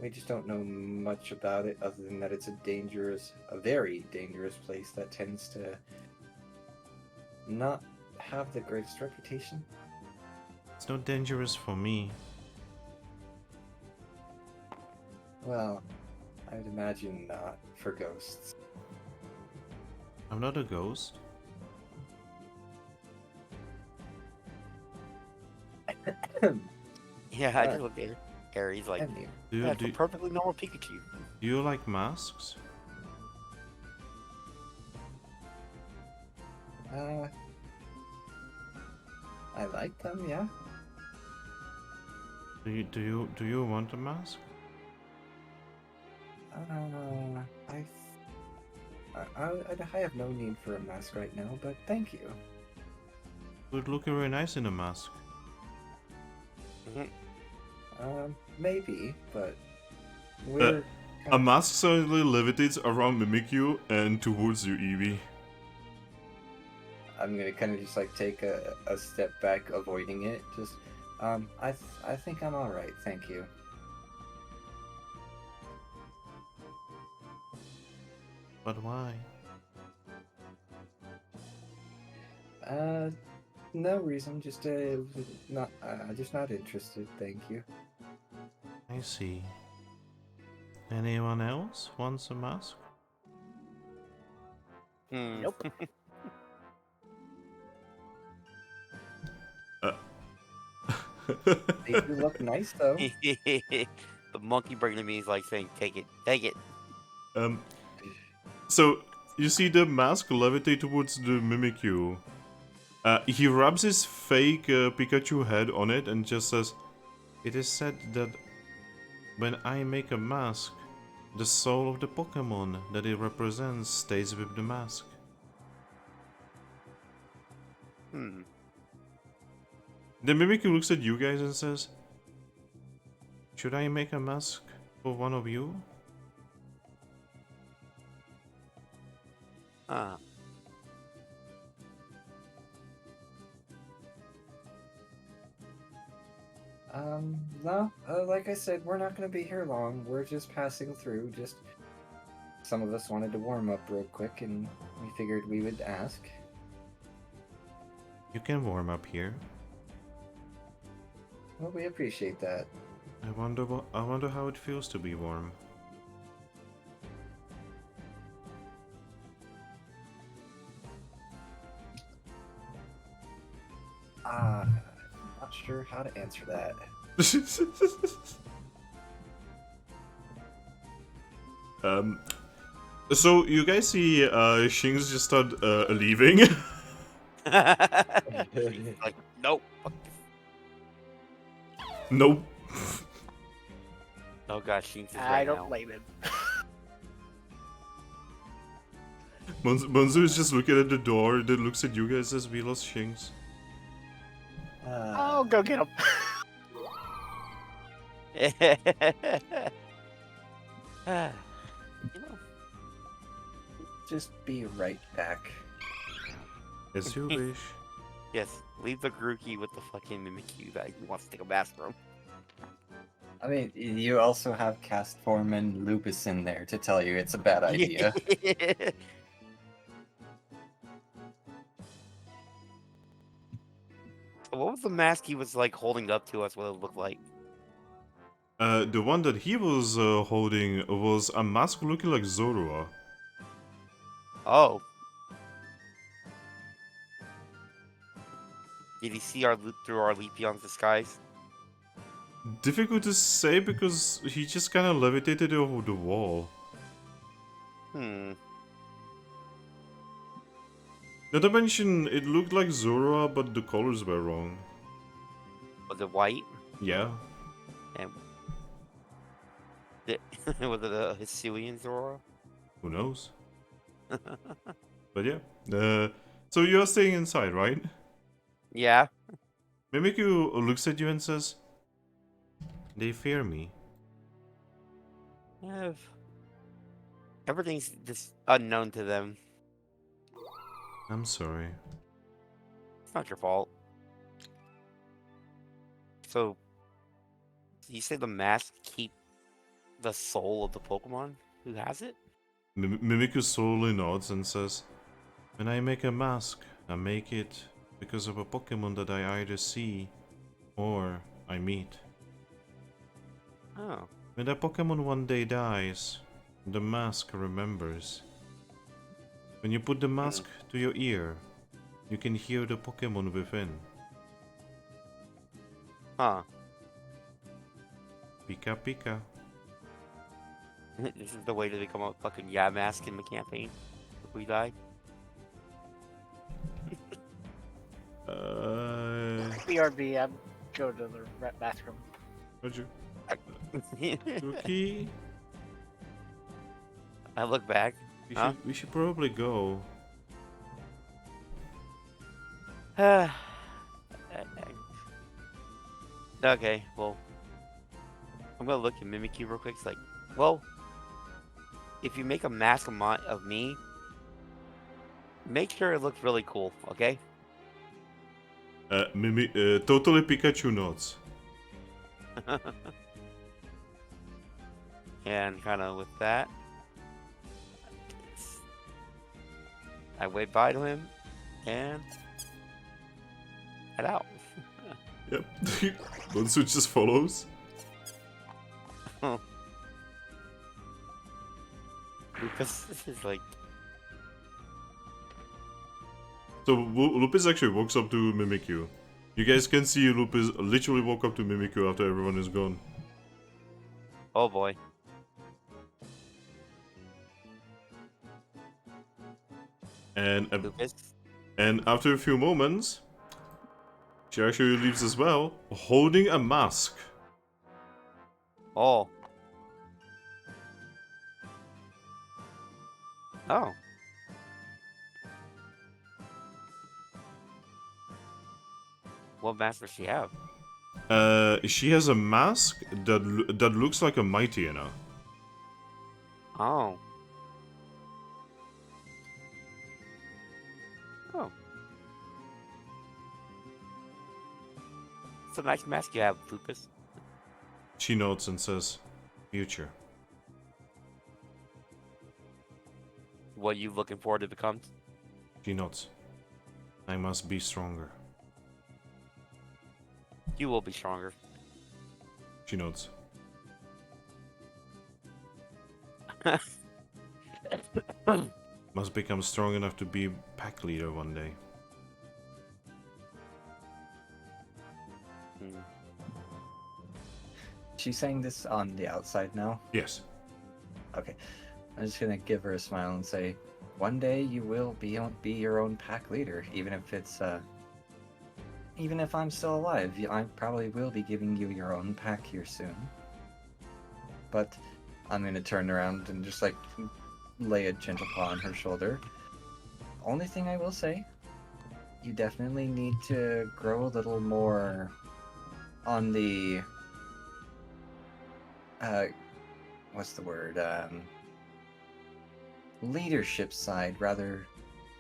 We just don't know much about it other than that it's a very dangerous place that tends to not have the greatest reputation. It's not dangerous for me. Well, I would imagine not for ghosts. I'm not a ghost. Yeah, I just looked at Harry's like, And you. Do you, that's do, a perfectly normal Pikachu. do you like masks? I like them, yeah. Do you want a mask? I have no need for a mask right now, but thank you. It would look very nice in a mask. Maybe, but we're A mask suddenly levitates around Mimikyu and towards you, Eevee. I'm gonna kind of just like take a step back, avoiding it. Just, I think I'm all right, thank you. But why? No reason. Just not interested. Thank you. I see. Anyone else wants a mask? Nope. They do look nice though. The monkey brain to me is like saying, "Take it, take it." So you see the mask levitate towards the Mimikyu. He rubs his fake Pikachu head on it and just says, "It is said that when I make a mask, the soul of the Pokemon that it represents stays with the mask." The Mimikyu looks at you guys and says, "Should I make a mask for one of you?" No. Like I said, we're not gonna be here long. We're just passing through. Just some of us wanted to warm up real quick, and we figured we would ask. You can warm up here. Well, we appreciate that. I wonder how it feels to be warm. Not sure how to answer that. So you guys see Shings just start leaving. Like, nope. Nope. Oh gosh, Shinx is I right don't now. blame him. Monzu is just looking at the door, then looks at you guys as we lost Shings. Oh, go get him. You know, Just be right back. As you wish. yes, leave the Grookey with the fucking Mimikyu that he wants to take a bath from. I mean, you also have Castform and Lupus in there to tell you it's a bad idea. What was the mask he was like holding up to us? What it looked like? The one that he was holding was a mask looking like Zorua. Oh. Did he see through our Leafeon's disguise? Difficult to say because he just kind of levitated over the wall. Not to mention, it looked like Zorua, but the colors were wrong. Was it white? Yeah. And was it a Hisuian Zorua? Who knows? But yeah. So you're staying inside, right? Yeah. Mimikyu looks at you and says, "They fear me." Everything's just unknown to them. I'm sorry. It's not your fault. So, you say the mask keep the soul of the Pokemon who has it? Mimikyu slowly nods and says, "When I make a mask, I make it because of a Pokemon that I either see or I meet. Oh. When that Pokemon one day dies, the mask remembers. When you put the mask to your ear, you can hear the Pokemon within. Huh. Pika Pika." This is the way to become a fucking mask in the campaign if we die. BRB, I'm going to the bathroom. Roger. Grookey, I look back. we should probably go. Okay, well, I'm gonna look at Mimikyu real quick. It's like, well, if you make a mask of me, make sure it looks really cool, okay? Totally Pikachu nods. And kind of with that, I wave bye to him and head out. Yep. Monsu just follows. Lucas is like, So Lupus actually walks up to Mimikyu. You guys can see Lupus literally walk up to Mimikyu after everyone is gone. oh boy. Lucas. And after a few moments, she actually leaves as well, holding a mask. Oh. Oh. What mask does she have? She has a mask that looks like a Mighty Inna. Oh. Oh. It's a nice mask you have, Lucas. She nods and says, "Future." What are you looking forward to become? She nods. "I must be stronger." You will be stronger. She nods. "Must become strong enough to be pack leader one day." Hmm. She's saying this on the outside now. Yes. Okay. I'm just gonna give her a smile and say, one day you will be your own pack leader, even if I'm still alive. I probably will be giving you your own pack here soon. But I'm gonna turn around and just like lay a gentle paw on her shoulder. Only thing I will say, you definitely need to grow a little more on the what's the word? Leadership side rather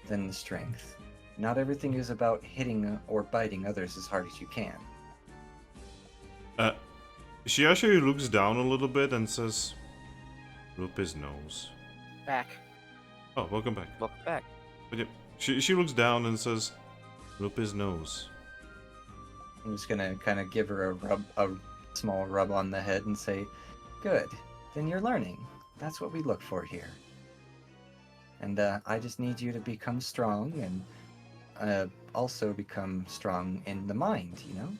than the strength. Not everything is about hitting or biting others as hard as you can. She actually looks down a little bit and says, "Lupus knows." Back. Oh, welcome back. Look back. But yeah, she looks down and says, "Lupus knows." I'm just gonna kind of give her a small rub on the head and say, good, then you're learning. That's what we look for here. And I just need you to become strong and also become strong in the mind, you know?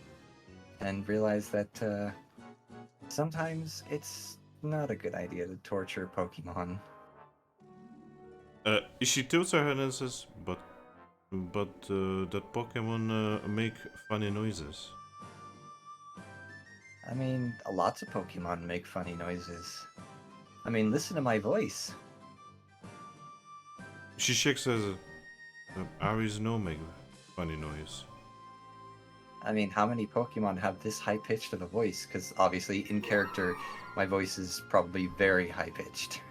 And realize that sometimes it's not a good idea to torture Pokemon. She tilts her head and says, but that Pokemon make funny noises." I mean, lots of Pokemon make funny noises. I mean, listen to my voice. She shakes her head. "Aries no make funny noise." I mean, how many Pokemon have this high-pitched of a voice? Because obviously, in character, my voice is probably very high-pitched.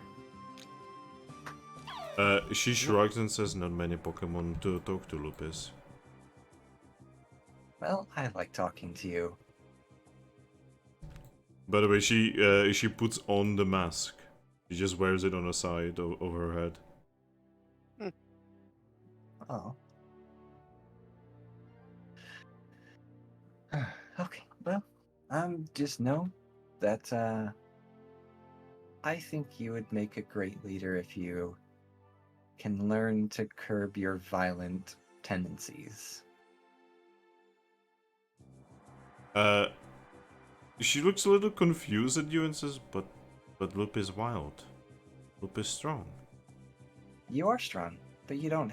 She shrugs and says, "Not many Pokemon to talk to Lupus." Well, I like talking to you. By the way, she puts on the mask. She just wears it on the side of her head. Oh. Okay, well, just know that, I think you would make a great leader if you can learn to curb your violent tendencies. She looks a little confused at you and says, but Lup is wild. Lup is strong." You are strong, but you don't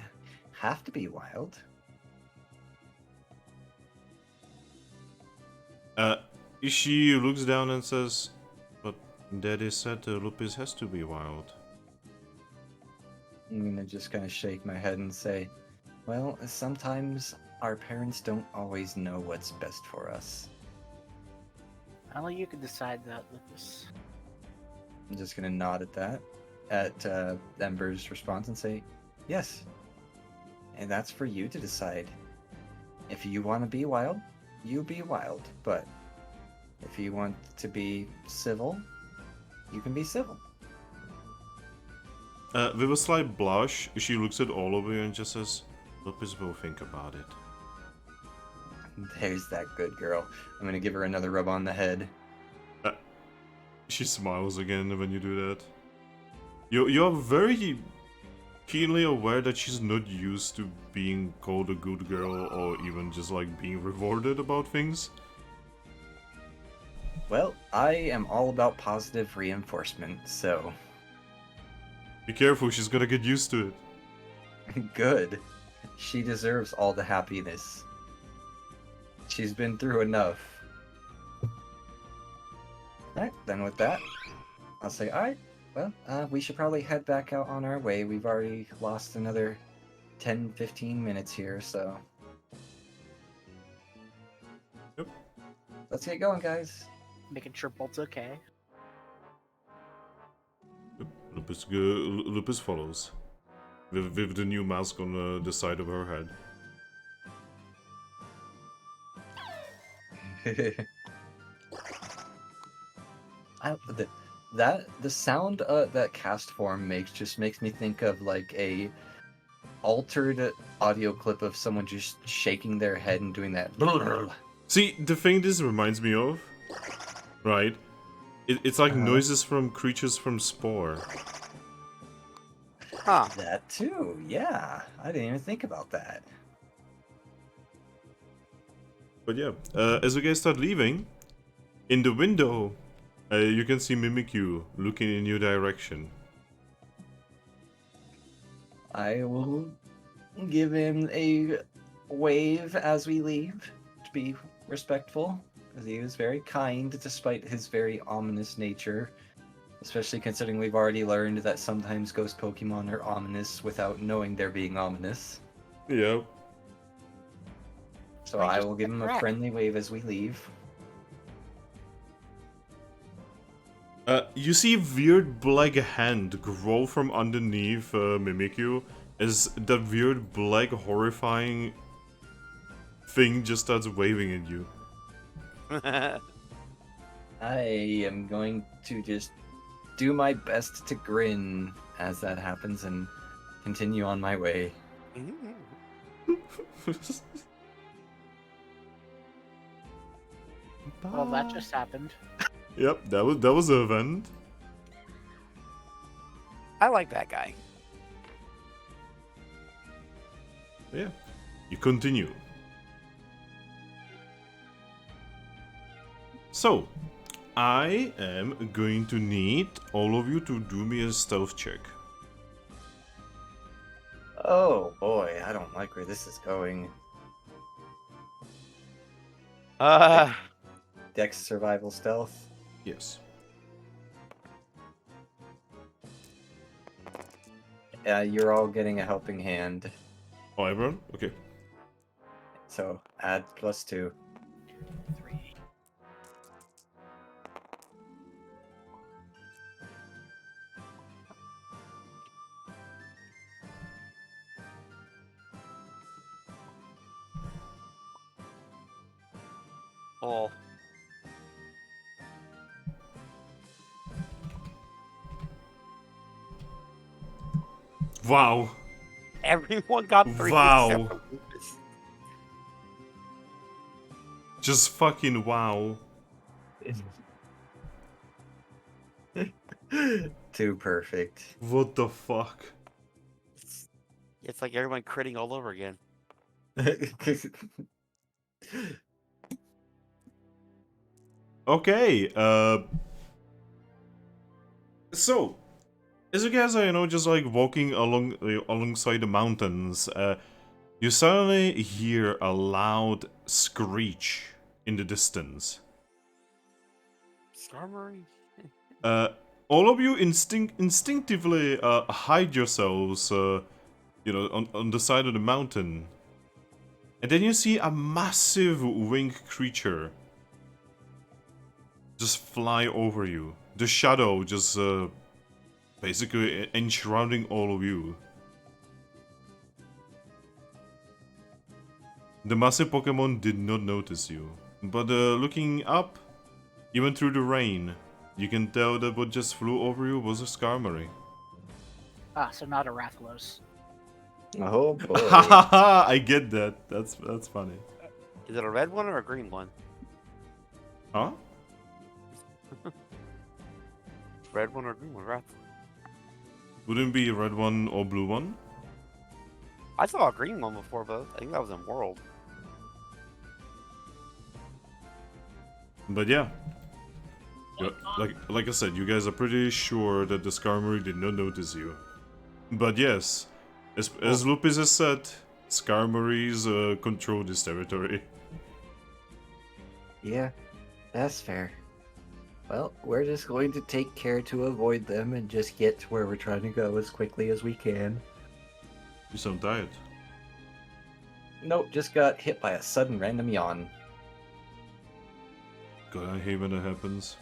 have to be wild. She looks down and says, "But Daddy said Lupus has to be wild." I'm just gonna shake my head and say, well, sometimes our parents don't always know what's best for us. Only you can decide that, Lucas. I'm just gonna nod at that, at Ember's response and say, yes. And that's for you to decide. If you want to be wild, you be wild. But if you want to be civil, you can be civil. With a slight blush, she looks at all of you and just says, Lupus will think about it. There's that good girl. I'm gonna give her another rub on the head. She smiles again when you do that. You're very keenly aware that she's not used to being called a good girl or even just like being rewarded about things. Well, I am all about positive reinforcement, so Be careful, she's gonna get used to it. good. She deserves all the happiness. She's been through enough. Alright, then with that, I'll say, alright, well, we should probably head back out on our way. We've already lost another 10-15 minutes here, so... Yep. Let's get going, guys. Making sure Bolt's okay. Lupus follows. With the new mask on the side of her head. The sound that cast form makes just makes me think of like a altered audio clip of someone just shaking their head and doing that. See, the thing this reminds me of, right? It's like noises from creatures from Spore. Huh. That too, yeah. I didn't even think about that. But yeah, as you guys start leaving, in the window, you can see Mimikyu looking in your direction. I will give him a wave as we leave to be respectful, because he was very kind despite his very ominous nature. Especially considering we've already learned that sometimes ghost Pokemon are ominous without knowing they're being ominous. Yep. So I I just will give him a Thrack. friendly wave as we leave. You see weird black hand grow from underneath Mimikyu as that weird black horrifying thing just starts waving at you. I am going to just do my best to grin as that happens and continue on my way. Well, that just happened. Yep, that was the event. I like that guy. Yeah. You continue. So, I am going to need all of you to do me a stealth check. Oh boy, I don't like where this is going. Dex survival stealth. Yes. You're all getting a helping hand, Oh, everyone? Okay. so add +2. 3. Oh. Wow. Everyone got 3 Wow. except for Lupus. Just fucking wow. Too perfect. What the fuck? It's like everyone critting all over again. Okay, so, as you guys are, just like walking alongside the mountains, you suddenly hear a loud screech in the distance. Skarmory? All of you instinctively hide yourselves, on the side of the mountain. And then you see a massive winged creature just fly over you. The shadow just basically enshrouding all of you. The massive Pokemon did not notice you, but looking up, even through the rain, you can tell that what just flew over you was a Skarmory. Ah, so not a Rathalos. Oh boy. I get that. That's funny. Is it a red one or a green one? Huh? Red one or green one? Right. Wouldn't it be a red one or blue one? I saw a green one before, but I think that was in World. But yeah. Like I said, you guys are pretty sure that the Skarmory did not notice you. But yes, as Lupus has said, Skarmories control this territory. Yeah, that's fair. Well, we're just going to take care to avoid them and just get to where we're trying to go as quickly as we can. You sound tired. Nope, just got hit by a sudden random yawn. God, I hate when that happens.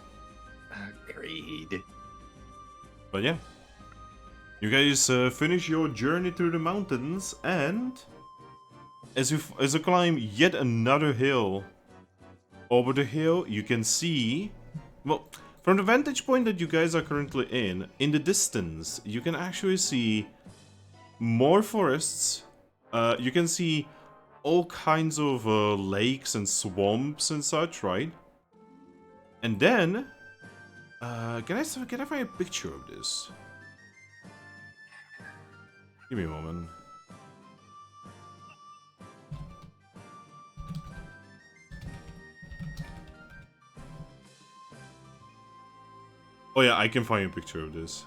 Agreed. But yeah. You guys finish your journey through the mountains, and as you climb yet another hill, over the hill you can see, well, from the vantage point that you guys are currently in the distance, you can actually see more forests. You can see all kinds of lakes and swamps and such, right? And then, can I find a picture of this? Give me a moment. Oh yeah, I can find a picture of this.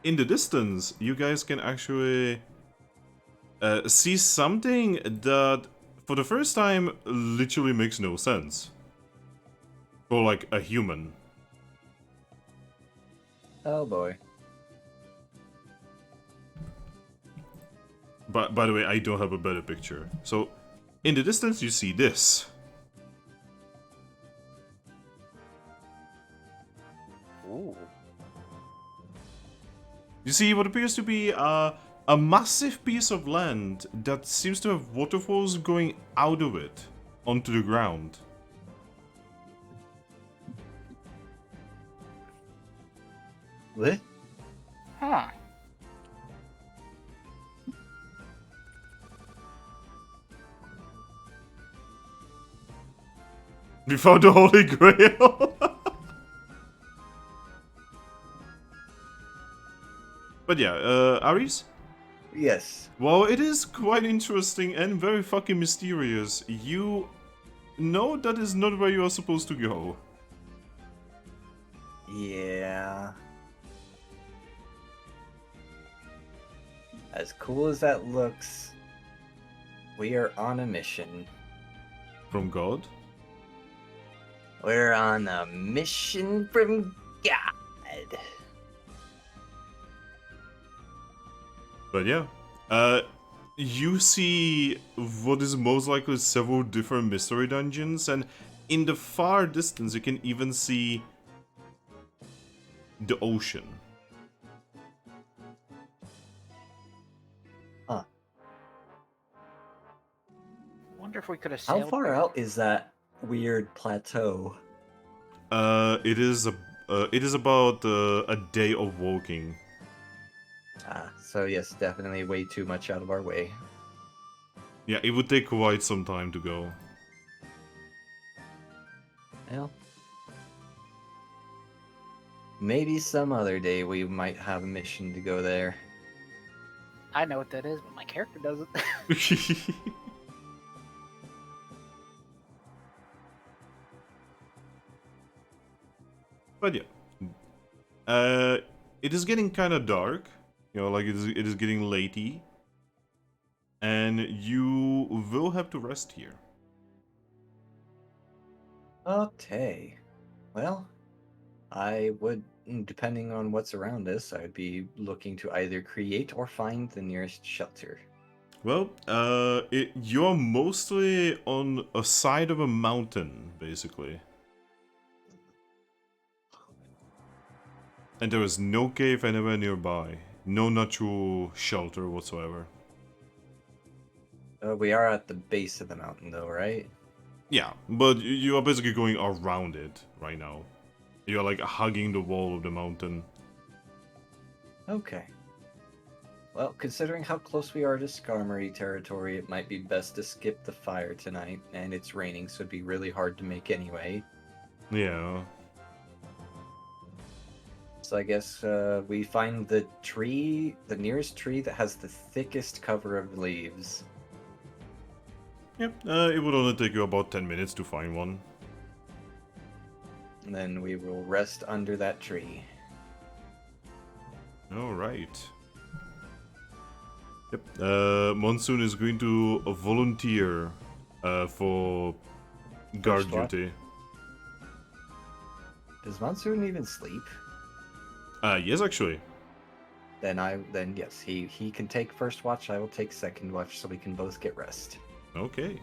In the distance, you guys can actually see something that, for the first time, literally makes no sense. For, like, a human. Oh boy. But, by the way, I don't have a better picture. So, in the distance, you see this. Ooh. You see what appears to be a massive piece of land that seems to have waterfalls going out of it onto the ground. What? Huh. We found the Holy Grail! But yeah, Aries? Yes. Well, it is quite interesting and very fucking mysterious. You know that is not where you are supposed to go. Yeah. As cool as that looks, we are on a mission. From God? We're on a mission from God. But yeah, you see what is most likely several different mystery dungeons, and in the far distance you can even see the ocean. Huh. Wonder if we could have How sailed. far there. out is that weird plateau? It is about a day of walking. So yes, definitely way too much out of our way. Yeah, it would take quite some time to go. Well, maybe some other day we might have a mission to go there. I know what that is, but my character doesn't. But yeah, it is getting kind of dark. You know, like it is getting latey, and you will have to rest here. Okay. Well, I would, depending on what's around us, I'd be looking to either create or find the nearest shelter. Well, you're mostly on a side of a mountain, basically. And there is no cave anywhere nearby. No natural shelter whatsoever. We are at the base of the mountain, though, right? Yeah, but you are basically going around it right now. You're like hugging the wall of the mountain. Okay. Well, considering how close we are to Skarmory territory, it might be best to skip the fire tonight, and it's raining, so it'd be really hard to make anyway. Yeah. So I guess we find the tree, the nearest tree that has the thickest cover of leaves. Yep, it would only take you about 10 minutes to find one. And then we will rest under that tree. Alright. Yep, Monsoon is going to volunteer for guard First watch? duty. Does Monsoon even sleep? Yes, actually. Then yes, he can take first watch, I will take second watch, so we can both get rest. Okay.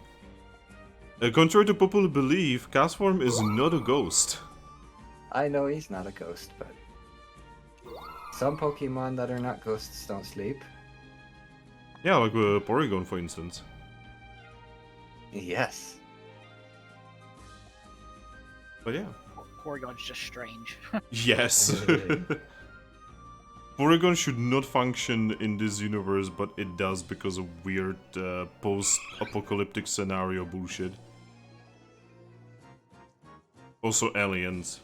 Contrary to popular belief, Castform is not a ghost. I know he's not a ghost, but some Pokemon that are not ghosts don't sleep. Yeah, like Porygon, for instance. Yes. But yeah. Porygon's just strange. Yes. Porygon should not function in this universe, but it does because of weird post-apocalyptic scenario bullshit. Also aliens.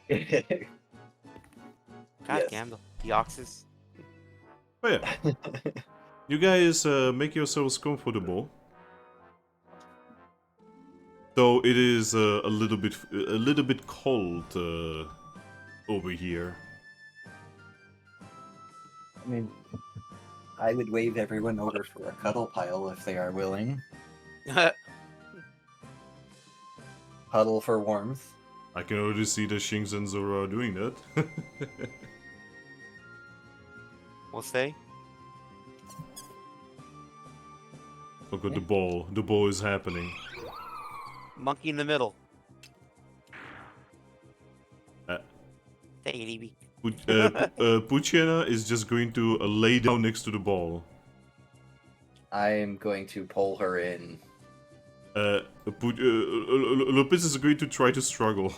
God Yes. damn the Deoxys. But yeah, you guys make yourselves comfortable. Though it is a little bit cold over here. I mean, I would wave everyone over for a cuddle pile if they are willing. Huddle for warmth. I can already see the Shings and Zorua doing that. We'll stay. Look at the ball. The ball is happening. Monkey in the middle. Uh. Take it, Eevee. Puchiana is just going to lay down next to the ball. I am going to pull her in. Lopez is going to try to struggle.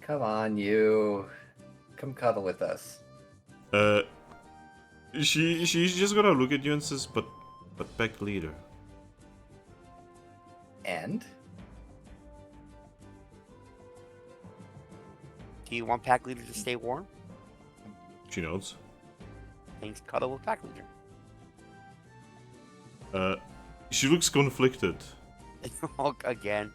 Come on, you. Come cuddle with us. She's just gonna look at you and says, but pack leader. And? Do you want Pack Leader to stay warm? She nods. Thanks, cuddle with Pack Leader. She looks conflicted. Again.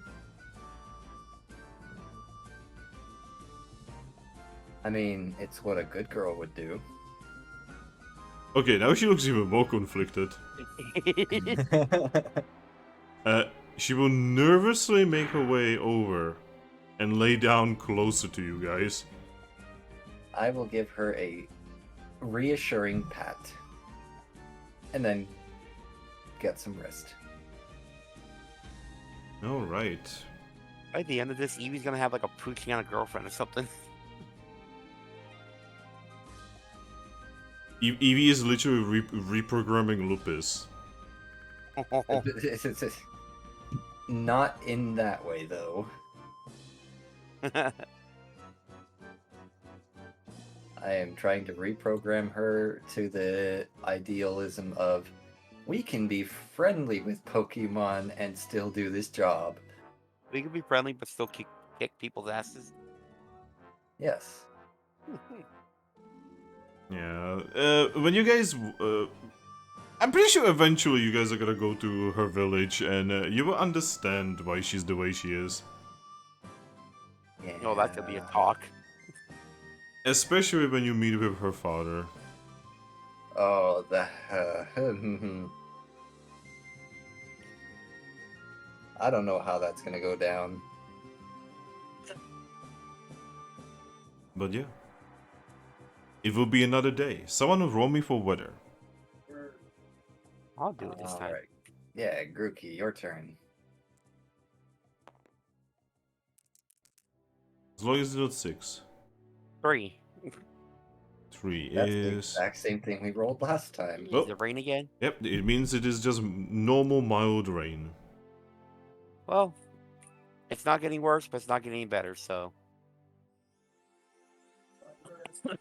I mean, it's what a good girl would do. Okay, now she looks even more conflicted. She will nervously make her way over and lay down closer to you guys. I will give her a reassuring pat. And then get some rest. Alright. By the end of this, Eevee's gonna have like a Poochyana girlfriend or something. Eevee is literally reprogramming Lupus. Not in that way, though. I am trying to reprogram her to the idealism of we can be friendly with Pokemon and still do this job. We can be friendly but still kick people's asses. Yes. Yeah, when you guys... I'm pretty sure eventually you guys are gonna go to her village and you will understand why she's the way she is. Yeah. Oh, that could be a talk. Especially when you meet with her father. Oh, the. I don't know how that's gonna go down. But yeah. It will be another day. Someone will roll me for weather. I'll do it this time. Alright. Yeah, Grookey, your turn. As long as it's not 6. 3. 3 That's the is... exact same thing we rolled last time. Oh. Is it rain again? Yep, it means it is just normal mild rain. Well, it's not getting worse, but it's not getting any better, so.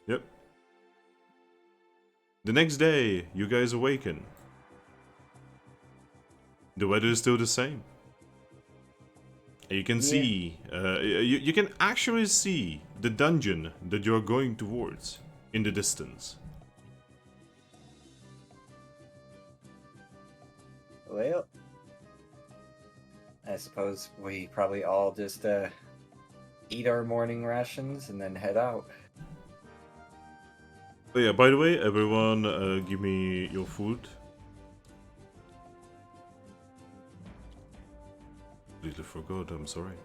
Yep. The next day, you guys awaken. The weather is still the same. And you can see, you can actually see the dungeon that you're going towards in the distance. Well, I suppose we probably all just eat our morning rations and then head out. Oh yeah, by the way, everyone, give me your food. Completely forgot, I'm sorry.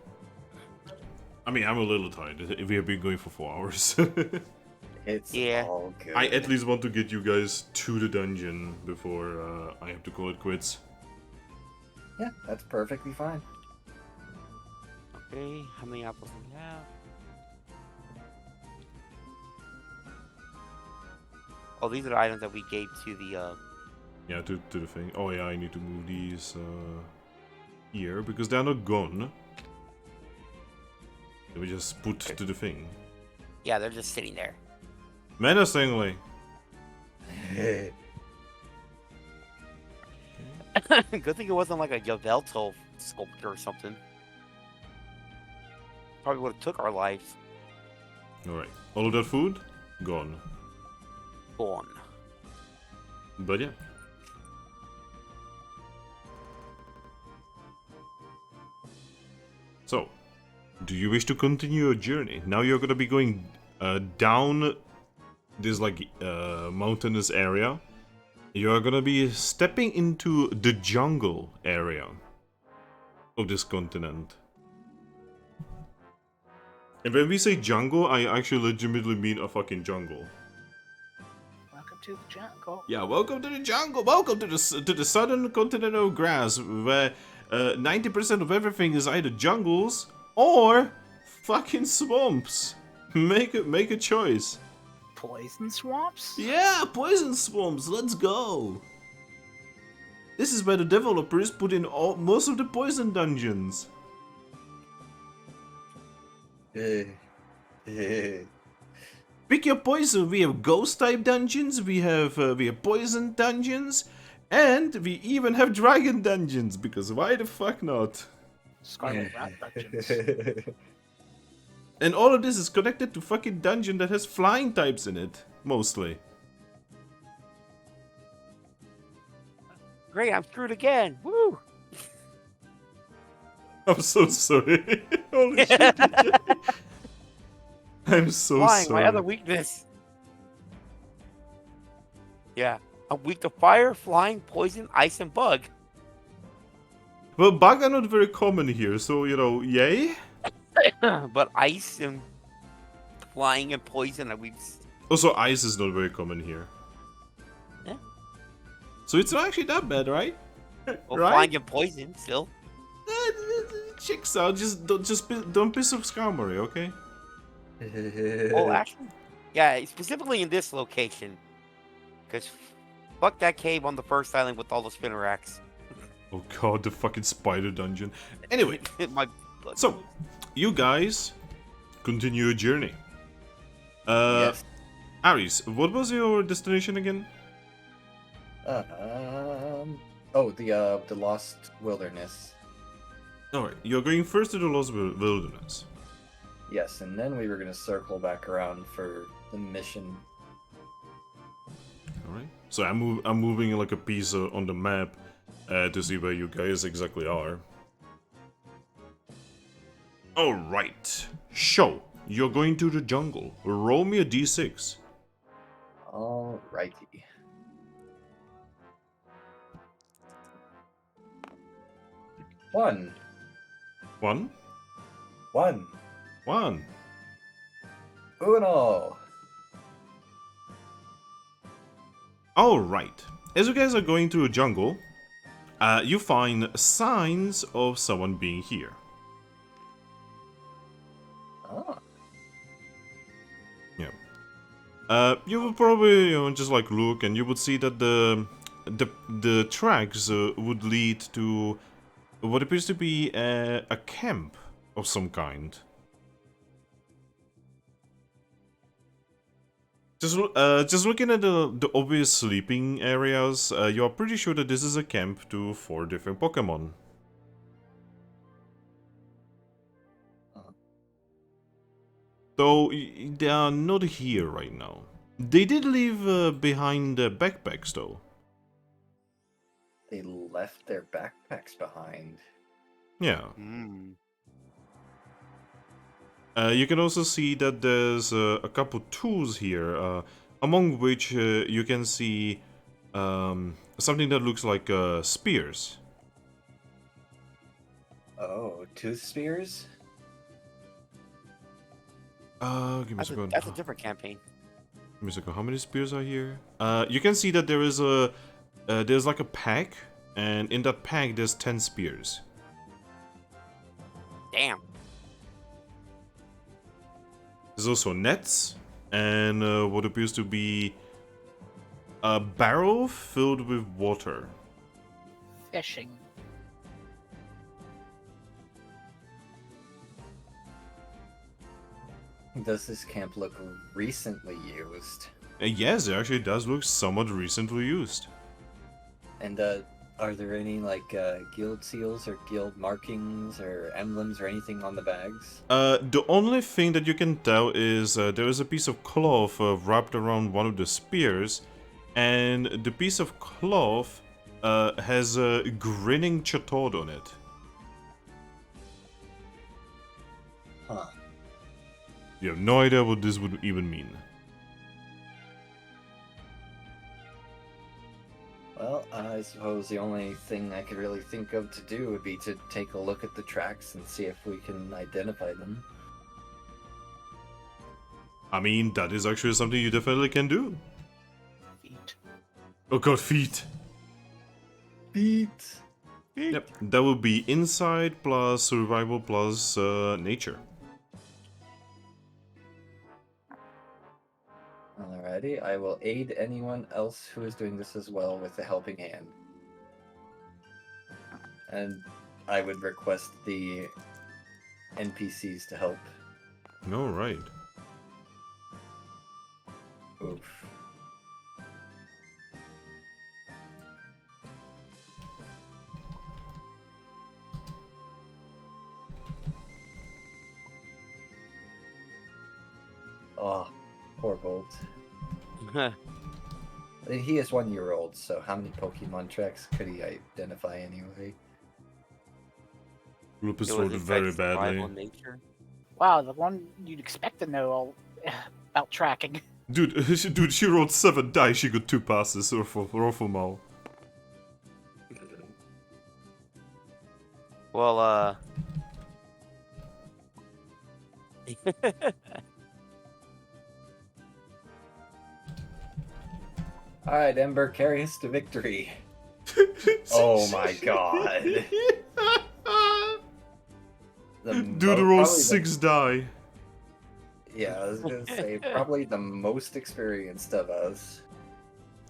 I mean, I'm a little tired. We have been going for 4 hours. It's Yeah. all good. I at least want to get you guys to the dungeon before I have to call it quits. Yeah, that's perfectly fine. Okay, how many apples do we have? Oh, these are the items that we gave to the, Yeah, to the thing. Oh yeah, I need to move these here because they're not gone. They were just put to the thing. Yeah, they're just sitting there. Menacingly. Good thing it wasn't like a Yveltal sculpture or something. Probably would have took our lives. Alright. All of that food? Gone. Gone. But yeah. So, do you wish to continue your journey? Now you're gonna be going down this like mountainous area. You're gonna be stepping into the jungle area of this continent. And when we say jungle, I actually legitimately mean a fucking jungle. Welcome to the jungle. Yeah, welcome to the jungle. Welcome to the southern continent of grass, where 90% of everything is either jungles or fucking swamps. Make a choice. Poison swamps? Yeah, poison swamps. Let's go. This is where the developers put in most of the poison dungeons. Pick your poison. We have ghost type dungeons. We have poison dungeons, and we even have dragon dungeons. Because why the fuck not? Scarlet Rat Dungeons. And all of this is connected to fucking dungeon that has flying types in it, mostly. Great, I'm screwed again. Woo! I'm so sorry. Holy shit. I'm so Flying, sorry. my other weakness. Yeah, I'm weak to fire, flying, poison, ice, and bug. Well, bug are not very common here, so, you know, yay? But ice and flying and poison, we've... Also, ice is not very common here. Yeah. So it's not actually that bad, right? Well, Right? flying and poison, still. Checks out. Don't piss off Skarmory, okay? Oh, actually, yeah, specifically in this location. Because fuck that cave on the first island with all the spinneracks. Oh god, the fucking spider dungeon. Anyway, My blood. so you guys continue your journey. Yes. Aries, what was your destination again? Oh, the Lost Wilderness. Alright, you're going first to the Lost Wilderness. Yes, and then we were gonna circle back around for the mission. Alright. So I'm moving like a piece on the map to see where you guys exactly are. Alright. So, you're going to the jungle. Roll me a d6. Alrighty. One. One. Uno. Alright. As you guys are going through a jungle, you find signs of someone being here. Oh. You would probably just like look, and you would see that the tracks would lead to what appears to be a camp of some kind. Just looking at the obvious sleeping areas, you are pretty sure that this is a camp to 4 different Pokemon. Though they are not here right now. They did leave behind backpacks though. They left their backpacks behind. Yeah. Mm. You can also see that there's a couple tools here, among which you can see something that looks like spears. Oh, tooth spears? Give me a second. That's a different campaign. Give me a second. How many spears are here? You can see that there is there's like a pack, and in that pack there's 10 spears. Damn. There's also nets, and what appears to be a barrel filled with water. Fishing. Does this camp look recently used? Yes, it actually does look somewhat recently used. And are there any like guild seals or guild markings or emblems or anything on the bags? The only thing that you can tell is there is a piece of cloth wrapped around one of the spears, and the piece of cloth has a grinning Chatod on it. Huh. You have no idea what this would even mean. Well, I suppose the only thing I could really think of to do would be to take a look at the tracks and see if we can identify them. I mean, that is actually something you definitely can do. Feet. Oh god, feet! Feet! Yep, that would be insight plus survival plus nature. Alrighty, I will aid anyone else who is doing this as well with a helping hand. And I would request the NPCs to help. Alright. Oof. Oh, poor Bolt. He is 1 year old, so how many Pokemon tracks could he identify anyway? Lupus It was rolled in fact very survival badly. nature. Wow, the one you'd expect to know all about tracking. Dude, she rolled 7 dice, she got 2 passes, awful Mal. Well, Alright, Ember, carry us to victory. Oh my god. Dude rolls 6 die. Yeah, I was gonna say, probably the most experienced of us.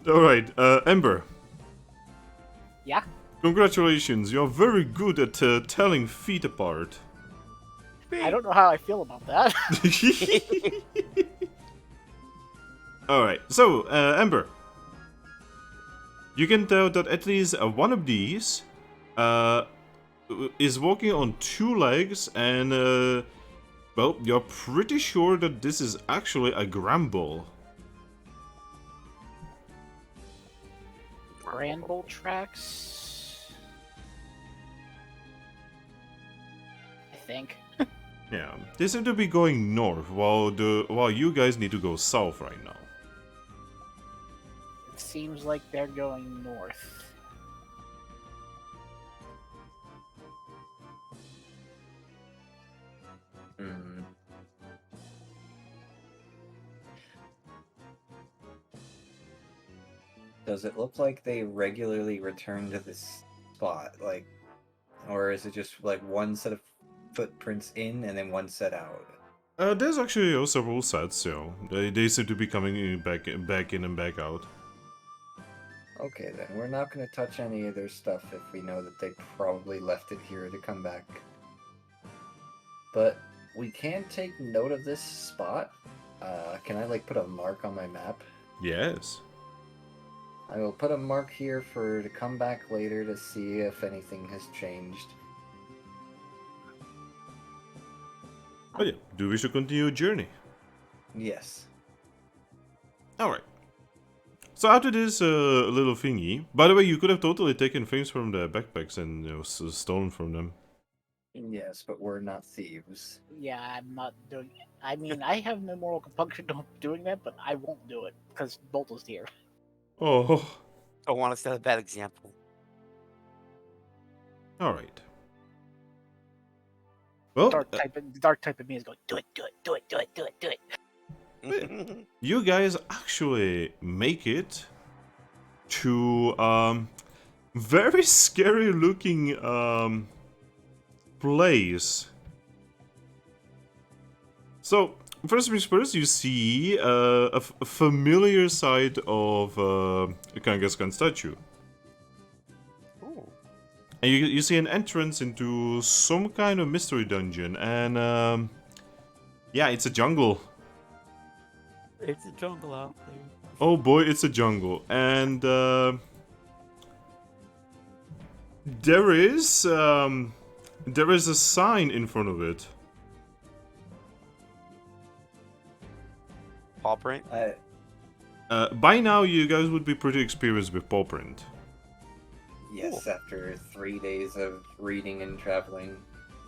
Alright, Ember. Yeah? Congratulations, you're very good at telling feet apart. I don't know how I feel about that. Alright, so, Ember. You can tell that at least one of these is walking on 2 legs, and, well, you're pretty sure that this is actually a Gramble. Granbull tracks. I think. Yeah, they seem to be going north, while you guys need to go south right now. It seems like they're going north. Hmm. Does it look like they regularly return to this spot, like, or is it just like one set of footprints in and then one set out? There's actually also rule sets, so they seem to be coming back in and back out. Okay, then we're not going to touch any of their stuff if we know that they probably left it here to come back. But we can take note of this spot. Can I like put a mark on my map? Yes. I will put a mark here to come back later to see if anything has changed. Oh yeah, do we should continue a journey? Yes. Alright. So after this little thingy, by the way, you could have totally taken things from the backpacks and stolen from them. Yes, but we're not thieves. Yeah, I'm not doing it. I mean, I have no moral compunction of doing that, but I won't do it because Bolt is here. Oh, Don't want to set a bad example. alright. Well, Dark type of me is going, do it, do it, do it, do it, do it, do it. you guys actually make it to very scary looking place. So first things first, you see a familiar sight of a Kangaskhan statue. Ooh. And you see an entrance into some kind of mystery dungeon, and yeah, it's a jungle. It's a jungle out there. Oh boy, it's a jungle, and there is a sign in front of it. Paw print? By now, you guys would be pretty experienced with paw print. Yes, after 3 days of reading and traveling.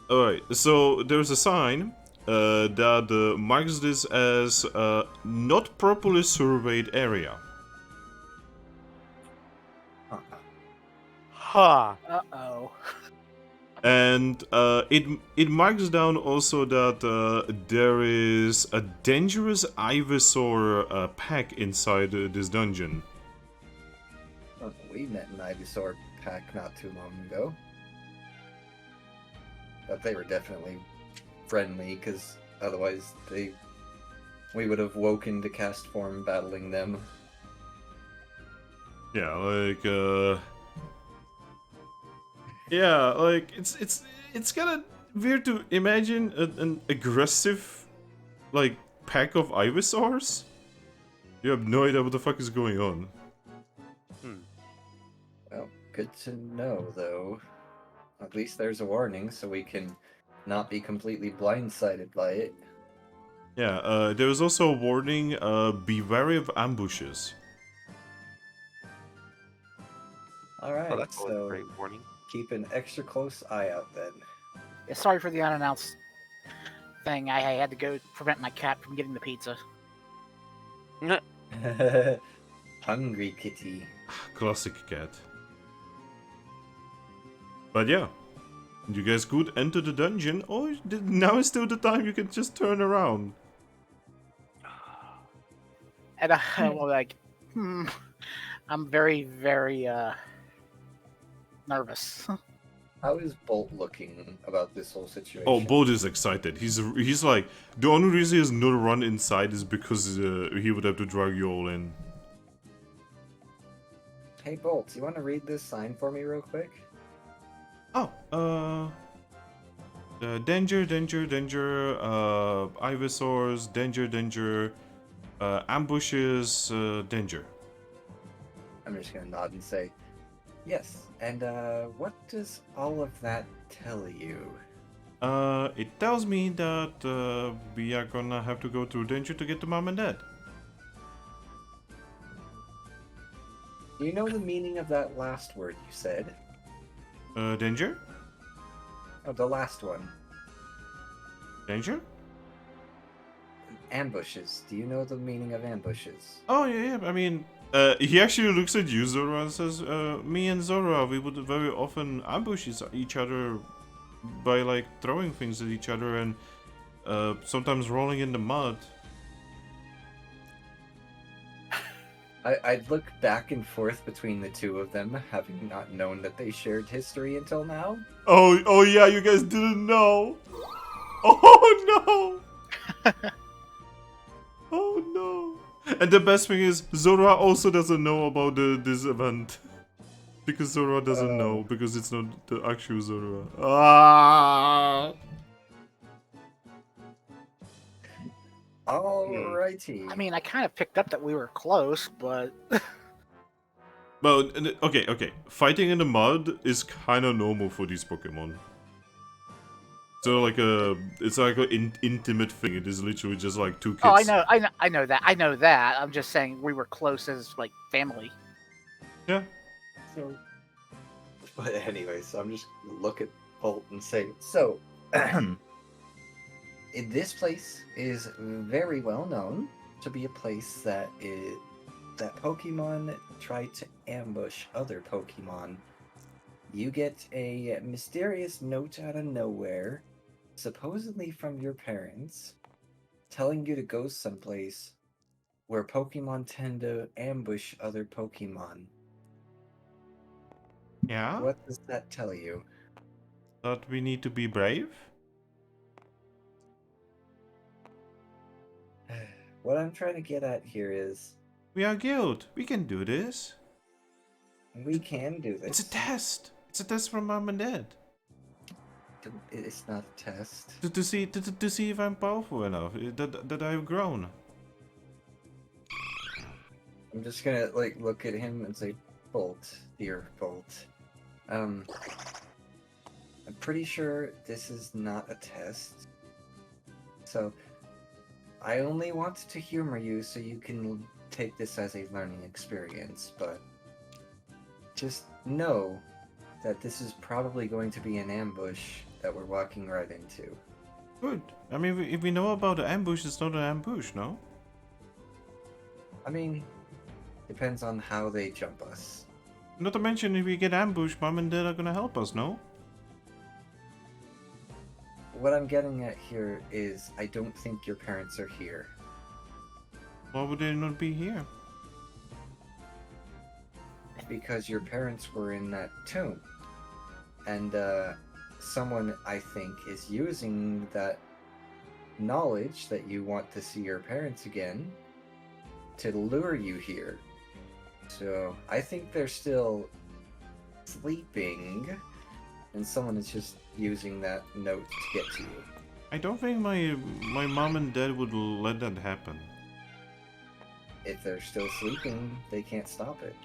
Alright, so there's a sign that marks this as a not properly surveyed area. Ha! Uh-oh. And it marks down also that there is a dangerous Ivysaur pack inside this dungeon. Oh, we met an Ivysaur pack not too long ago. But they were definitely friendly, because otherwise we would have woken to cast form battling them. Yeah, like yeah, like it's kind of weird to imagine an aggressive like pack of Ivysaurs. You have no idea what the fuck is going on. Well, good to know, though. At least there's a warning, so we can not be completely blindsided by it. Yeah, there is also a warning, be wary of ambushes. Alright, Oh, that's always a so great warning. keep an extra close eye out then. Yeah, sorry for the unannounced thing. I had to go prevent my cat from getting the pizza. Hungry kitty. Classic cat. But yeah, you guys could enter the dungeon, or now is still the time you can just turn around. And I'm like, I'm very, very nervous. How is Bolt looking about this whole situation? Oh, Bolt is excited. He's like, the only reason he has not run inside is because he would have to drag you all in. Hey Bolt, you want to read this sign for me real quick? Oh, danger, danger, danger, Ivysaurs, danger, danger, ambushes, danger. I'm just gonna nod and say, yes. And what does all of that tell you? It tells me that we are gonna have to go through danger to get to Mom and Dad. Do you know the meaning of that last word you said? Danger? Oh, the last one. Danger? Ambushes. Do you know the meaning of ambushes? Oh, yeah, I mean, he actually looks at you, Zorua, and says, me and Zorua, we would very often ambush each other by, like, throwing things at each other and sometimes rolling in the mud. I'd look back and forth between the two of them, having not known that they shared history until now. Oh yeah, you guys didn't know. Oh no! Oh no! And the best thing is, Zorua also doesn't know about this event. Because Zorua doesn't know, because it's not the actual Zorua. Ah! Alrighty. I mean, I kind of picked up that we were close, but Well, okay. Fighting in the mud is kind of normal for these Pokemon. So it's like an intimate thing. It is literally just like two kids. oh, I know that. I'm just saying we were close as like family. Yeah. So, but anyway, so I'm just gonna look at Bolt and say, so this place is very well known to be a place that Pokemon try to ambush other Pokemon. You get a mysterious note out of nowhere, supposedly from your parents, telling you to go someplace where Pokemon tend to ambush other Pokemon. Yeah? What does that tell you? That we need to be brave? What I'm trying to get at here is We are guild. We can do this. we can do this. It's a test. It's a test from mom and dad. It's not a test. To see if I'm powerful enough. That I've grown. I'm just gonna like look at him and say, Bolt, dear Bolt. I'm pretty sure this is not a test. So I only wanted to humor you so you can take this as a learning experience, but just know that this is probably going to be an ambush that we're walking right into. Good. I mean, if we know about the ambush, it's not an ambush, no? I mean, depends on how they jump us. Not to mention, if we get ambushed, mom and dad are gonna help us, no? What I'm getting at here is I don't think your parents are here. Why would they not be here? Because your parents were in that tomb. And someone, I think, is using that knowledge that you want to see your parents again to lure you here. So I think they're still sleeping, and someone is just using that note to get to you. I don't think my mom and dad would let that happen. If they're still sleeping, they can't stop it.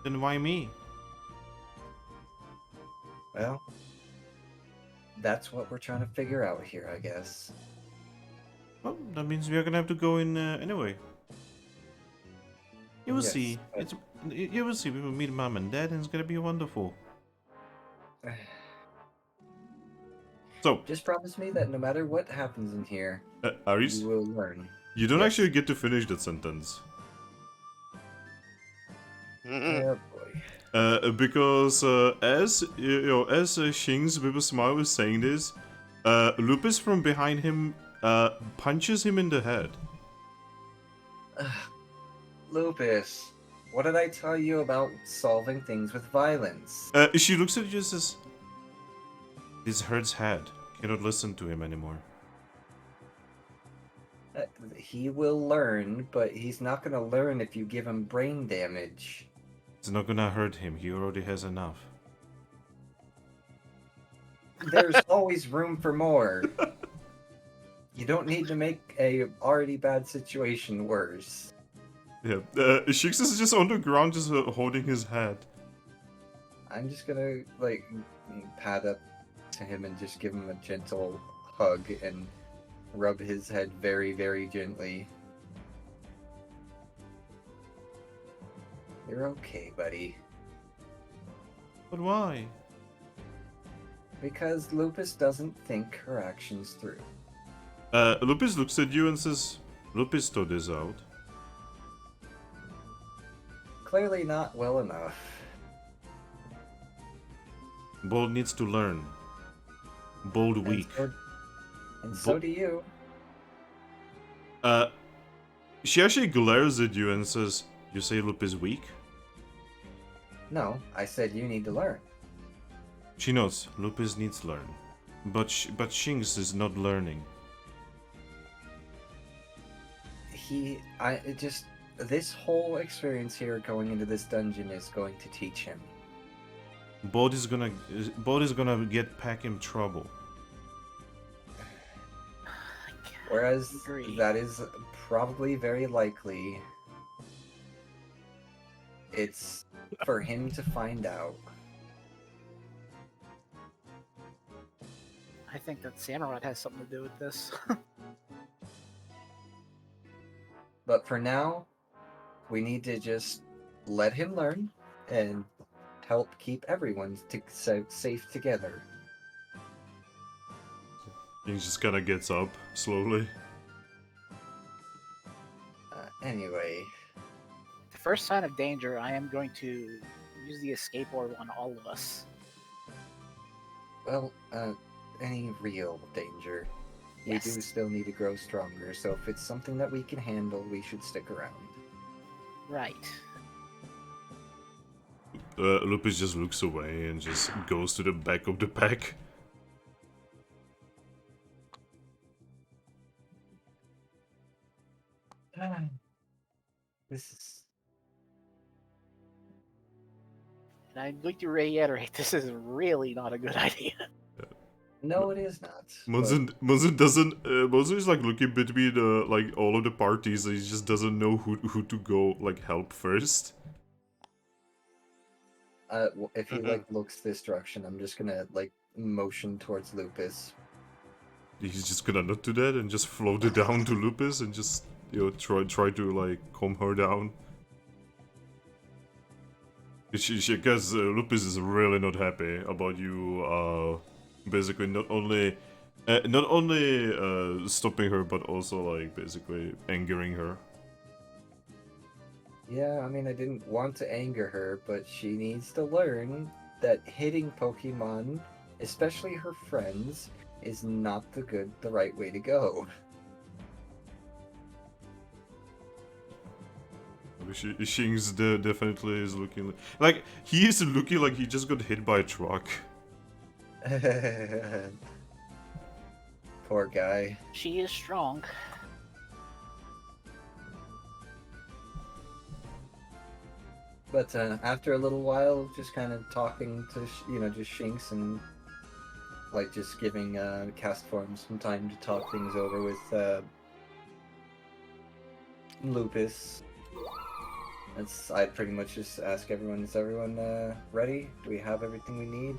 Then why me? Well, that's what we're trying to figure out here, I guess. Well, that means we are gonna have to go in anyway. You will Yes, see. but- You will see. We will meet mom and dad, and it's gonna be wonderful. So, Just promise me that no matter what happens in here, Aris, you will learn. you don't Yes. actually get to finish that sentence. Oh boy. Because as Shing's with a smile was saying this, Lupus from behind him punches him in the head. Lupus, what did I tell you about solving things with violence? She looks at you and says, "This hurts head. Cannot listen to him anymore." He will learn, but he's not gonna learn if you give him brain damage. It's not gonna hurt him. He already has enough. There's always room for more. You don't need to make a already bad situation worse. Yeah. Shix is just on the ground, just holding his head. I'm just gonna like pat up to him and just give him a gentle hug and rub his head very, very gently. You're okay, buddy. But why? Because Lupus doesn't think her actions through. Lupus looks at you and says, "Lupus thought this out." Clearly not well enough. Bold needs to learn. Bold weak. And so do you. She actually glares at you and says, "You say Lupus weak?" No, I said you need to learn. She knows Lupus needs to learn, but Shinx is not learning. This whole experience here going into this dungeon is going to teach him. Both is gonna get Pack in trouble. Whereas Agree. that is probably very likely. It's for him to find out. I think that Samurai has something to do with this. But for now, we need to just let him learn and help keep everyone safe together. He just kinda gets up slowly. Anyway, The first sign of danger, I am going to use the escape orb on all of us. well, any real danger. We do Yes. still need to grow stronger, so if it's something that we can handle, we should stick around. Right. Lupus just looks away and just goes to the back of the pack. This is... And I'm going to reiterate, this is really not a good idea. No, it is not. Monzun is like looking between like all of the parties, and he just doesn't know who to go like help first. If he like looks this direction, I'm just gonna like motion towards Lupus. He's just gonna not do that and just float it down to Lupus and just try to like calm her down. Because Lupus is really not happy about you basically not only stopping her but also like basically angering her. Yeah, I mean, I didn't want to anger her, but she needs to learn that hitting Pokemon, especially her friends, is not the right way to go. Shinx definitely is looking like he is looking like he just got hit by a truck. Poor guy. She is strong. But after a little while of just kind of talking to, just Shinx and like just giving cast form some time to talk things over with Lupus. I'd pretty much just ask everyone, is everyone ready? Do we have everything we need?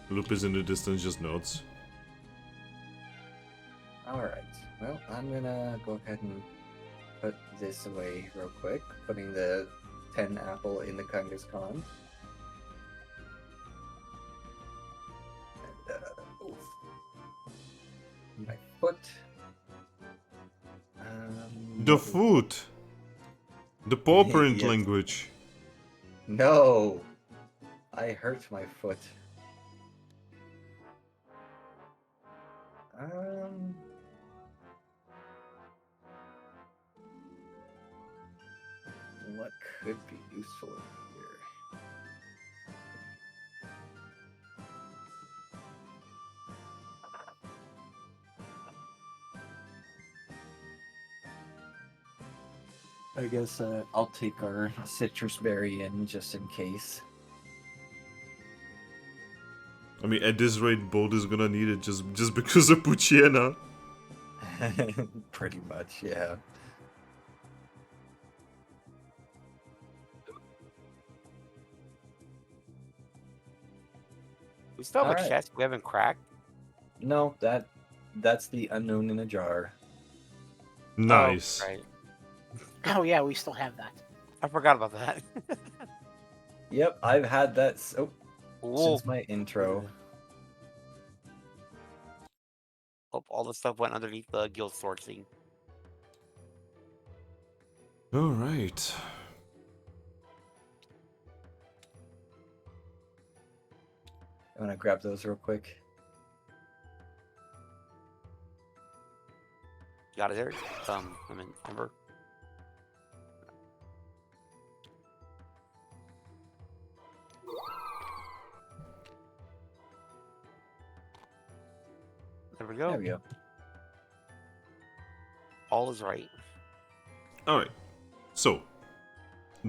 Lupus in the distance just nods. Alright, well, I'm gonna go ahead and put this away real quick, putting the 10 apple in the Kangaskhan. And, oof. My foot. The foot! The paw print Yes. language. No! I hurt my foot. What could be useful in here? I guess I'll take our citrus berry in just in case. I mean, at this rate, Bold is gonna need it just because of Puchiena. Pretty much, yeah. We still have a Alright. chest we haven't cracked. No, that's the unknown in a jar. Nice. Oh, right. Oh yeah, we still have that. I forgot about that. Yep, I've had that Ooh. since my intro. Hope all the stuff went underneath the guild sourcing. Alright. I'm gonna grab those real quick. You got it there? I mean, Ember. There we go. There we go. All is right. Alright. So,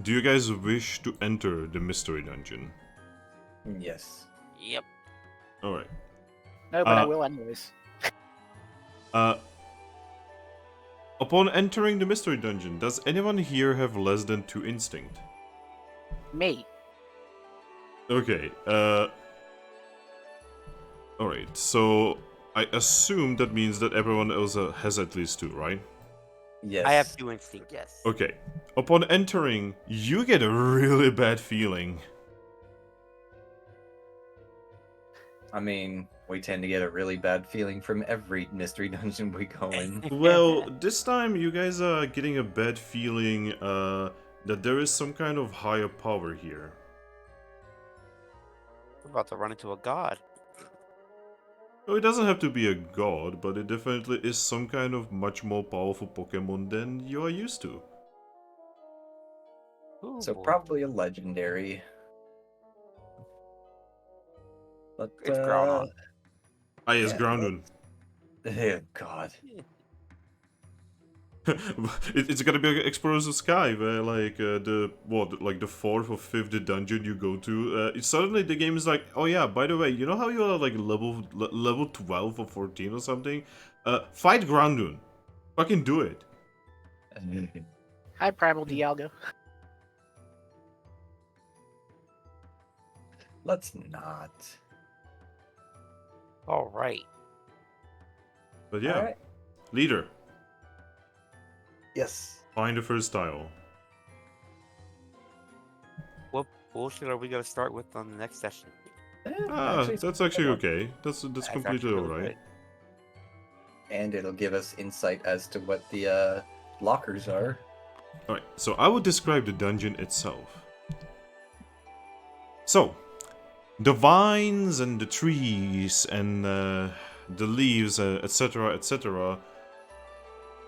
do you guys wish to enter the mystery dungeon? Yes. Yep. Alright. No, but I Uh, will anyways. Upon entering the mystery dungeon, does anyone here have less than 2 instinct? Me. Okay, alright, so I assume that means that everyone else has at least 2, right? Yes. I have 2 instinct, yes. Okay. Upon entering, you get a really bad feeling. I mean, we tend to get a really bad feeling from every mystery dungeon we go in. Well, this time you guys are getting a bad feeling that there is some kind of higher power here. We're about to run into a god. Oh, it doesn't have to be a god, but it definitely is some kind of much more powerful Pokemon than you are used to. Ooh, So boy. probably a legendary. But It's Groudon. Ah, yes, Yeah, Groundon. oh god. It's gonna be like Explorers of Sky, where like the 4th or 5th dungeon you go to, suddenly the game is like, oh yeah, by the way, you know how you are like level 12 or 14 or something? Fight Groundon. Fucking do it. Hi, Primal Dialga. Let's not. All right. But yeah, Alright. leader, Yes. find the first tile. What bullshit are we gonna start with on the next session? That's actually okay. That's completely actually really alright. good. And it'll give us insight as to what the lockers are. Alright, so I would describe the dungeon itself. So, the vines and the trees and the leaves, etc., etc.,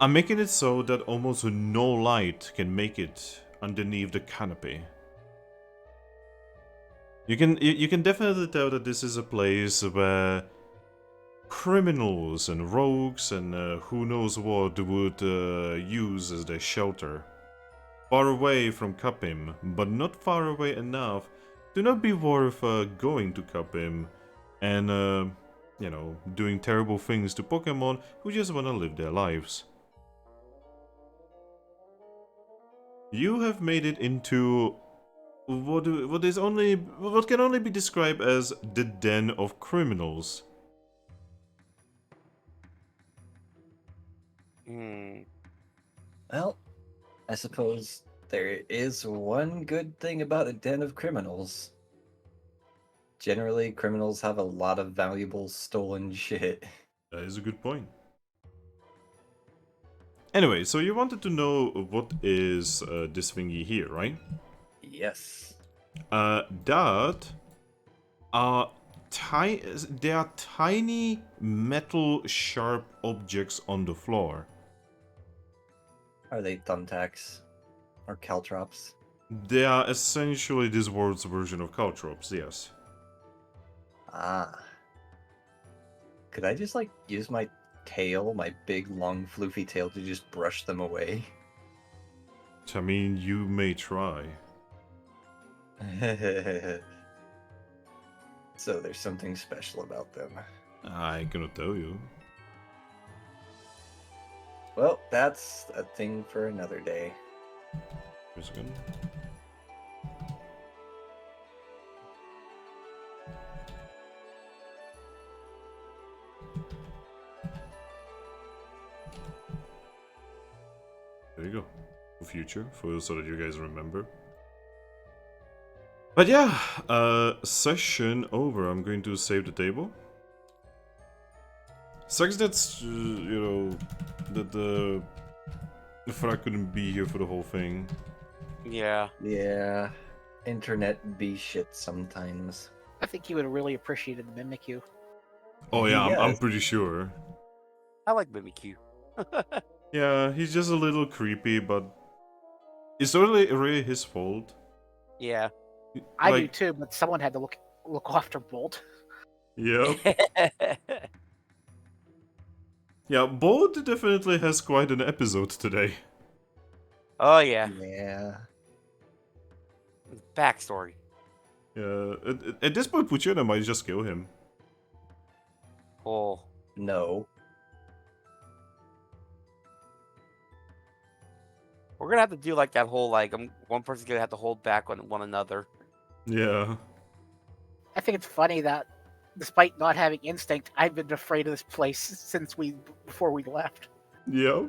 are making it so that almost no light can make it underneath the canopy. You can definitely tell that this is a place where criminals and rogues and who knows what would use as their shelter. Far away from Capim, but not far away enough to not be worth going to Capim and, you know, doing terrible things to Pokemon who just want to live their lives. You have made it into what can only be described as the den of criminals. Hmm. Well, I suppose there is one good thing about a den of criminals. Generally, criminals have a lot of valuable stolen shit. That is a good point. Anyway, so you wanted to know what is this thingy here, right? Yes. That are there are tiny metal sharp objects on the floor. Are they thumbtacks? Or caltrops? They are essentially this world's version of caltrops, yes. Ah. Could I just, like, use my tail, my big, long, floofy tail, to just brush them away? I mean, you may try. So there's something special about them. I cannot tell you. Well, that's a thing for another day. Just a second. There you go. For future, so that you guys remember. But yeah, session over. I'm going to save the table. Sucks that, you know, that the Thrack couldn't be here for the whole thing. Yeah. Yeah. Internet be shit sometimes. I think he would have really appreciated the Mimikyu. Oh yeah, I'm Yes. pretty sure. I like Mimikyu. Yeah, he's just a little creepy, but it's really his fault. Yeah. I do Like, too, but someone had to look after Bolt. Yep. Yeah, Bold definitely has quite an episode today. Oh yeah, Yeah. backstory. Yeah, at this point, Puchina might just kill him. Oh, No. we're gonna have to do like that whole like one person's gonna have to hold back on one another. Yeah. I think it's funny that, despite not having instinct, I've been afraid of this place since before we left. Yeah.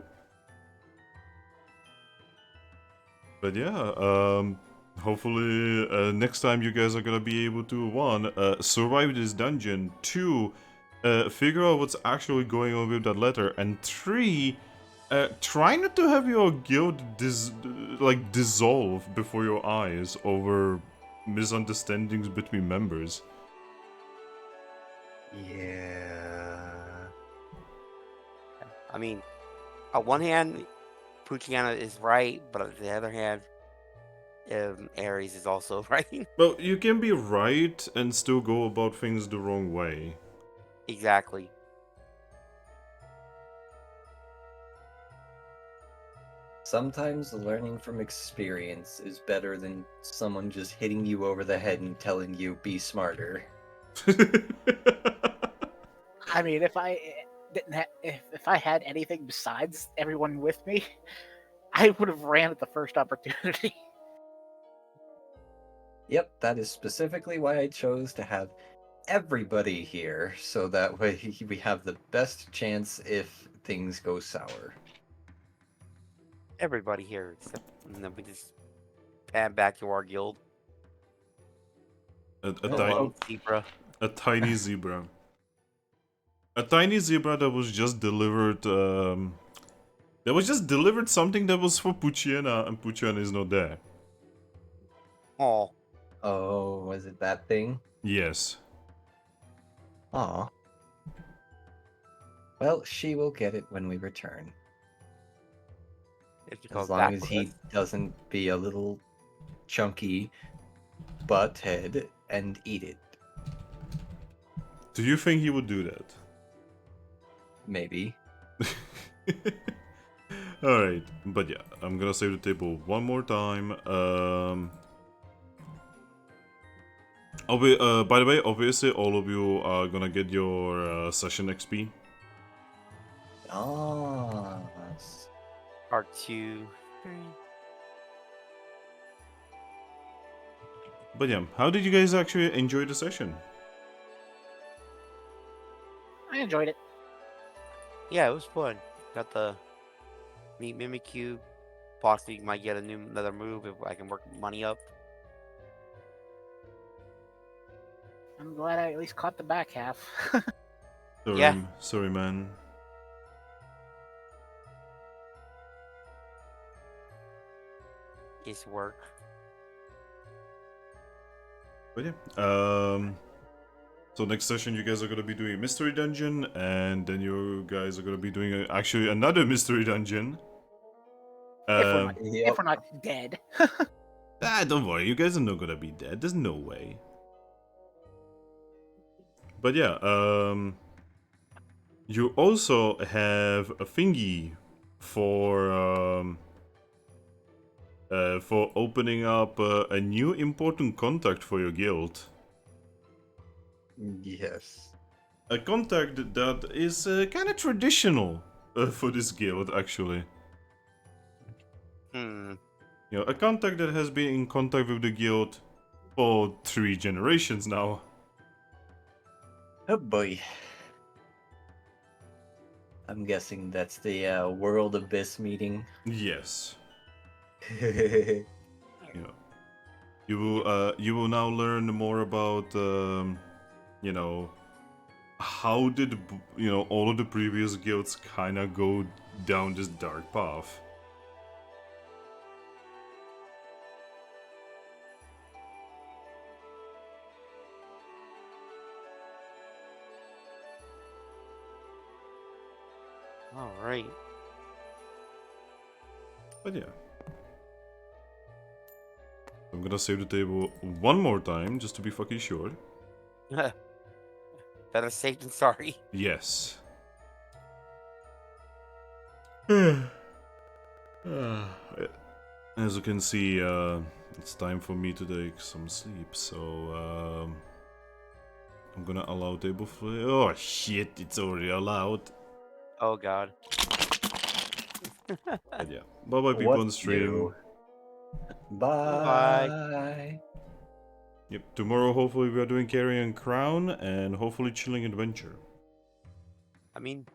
But yeah, hopefully next time you guys are gonna be able to, one, survive this dungeon, two, figure out what's actually going on with that letter, and three, try not to have your guild dissolve before your eyes over misunderstandings between members. Yeah. I mean, on one hand, Puchiana is right, but on the other hand, Ares is also right. Well, you can be right and still go about things the wrong way. Exactly. Sometimes learning from experience is better than someone just hitting you over the head and telling you be smarter. I mean, if I didn't if I had anything besides everyone with me, I would have ran at the first opportunity. Yep, that is specifically why I chose to have everybody here, so that way we have the best chance if things go sour. Everybody here, except and then we just pan back to our guild. A Oh, tiny, well. Zebra. a tiny zebra. A tiny zebra that was just delivered, something that was for Puchiana, and Puchiana is not there. Oh, Oh, was it that thing? Yes. Aw. Well, she will get it when we return. if you As go long back as with he us. doesn't be a little chunky butt head and eat it. Do you think he would do that? Maybe. Alright, but yeah, I'm gonna save the table one more time. By the way, obviously all of you are gonna get your session XP. Ah. Part 2, 3. But yeah, how did you guys actually enjoy the session? I enjoyed it. Yeah, it was fun. Got the meet Mimikyu. Possibly might get another move if I can work money up. I'm glad I at least caught the back half. Sorry, Yeah. sorry, man. It's work. But yeah, so next session you guys are gonna be doing a mystery dungeon, and then you guys are gonna be doing actually another mystery dungeon. If we're not dead. Don't worry, you guys are not gonna be dead. There's no way. But yeah, you also have a thingy for opening up a new important contact for your guild. Yes. A contact that is kind of traditional for this guild, actually. Hmm. You know, a contact that has been in contact with the guild for 3 generations now. Oh boy. I'm guessing that's the World Abyss meeting. Yes. Yeah. You know, you will now learn more about you know, how did all of the previous guilds kind of go down this dark path. All right. But yeah. I'm gonna save the table one more time just to be fucking sure. Better safe than sorry. Yes. As you can see, it's time for me to take some sleep, so I'm gonna allow table for. Oh shit, it's already allowed. Oh god. But yeah, bye bye people What on the stream. new? Bye. Yep, tomorrow hopefully we are doing Carry and Crown and hopefully Chilling Adventure. I mean,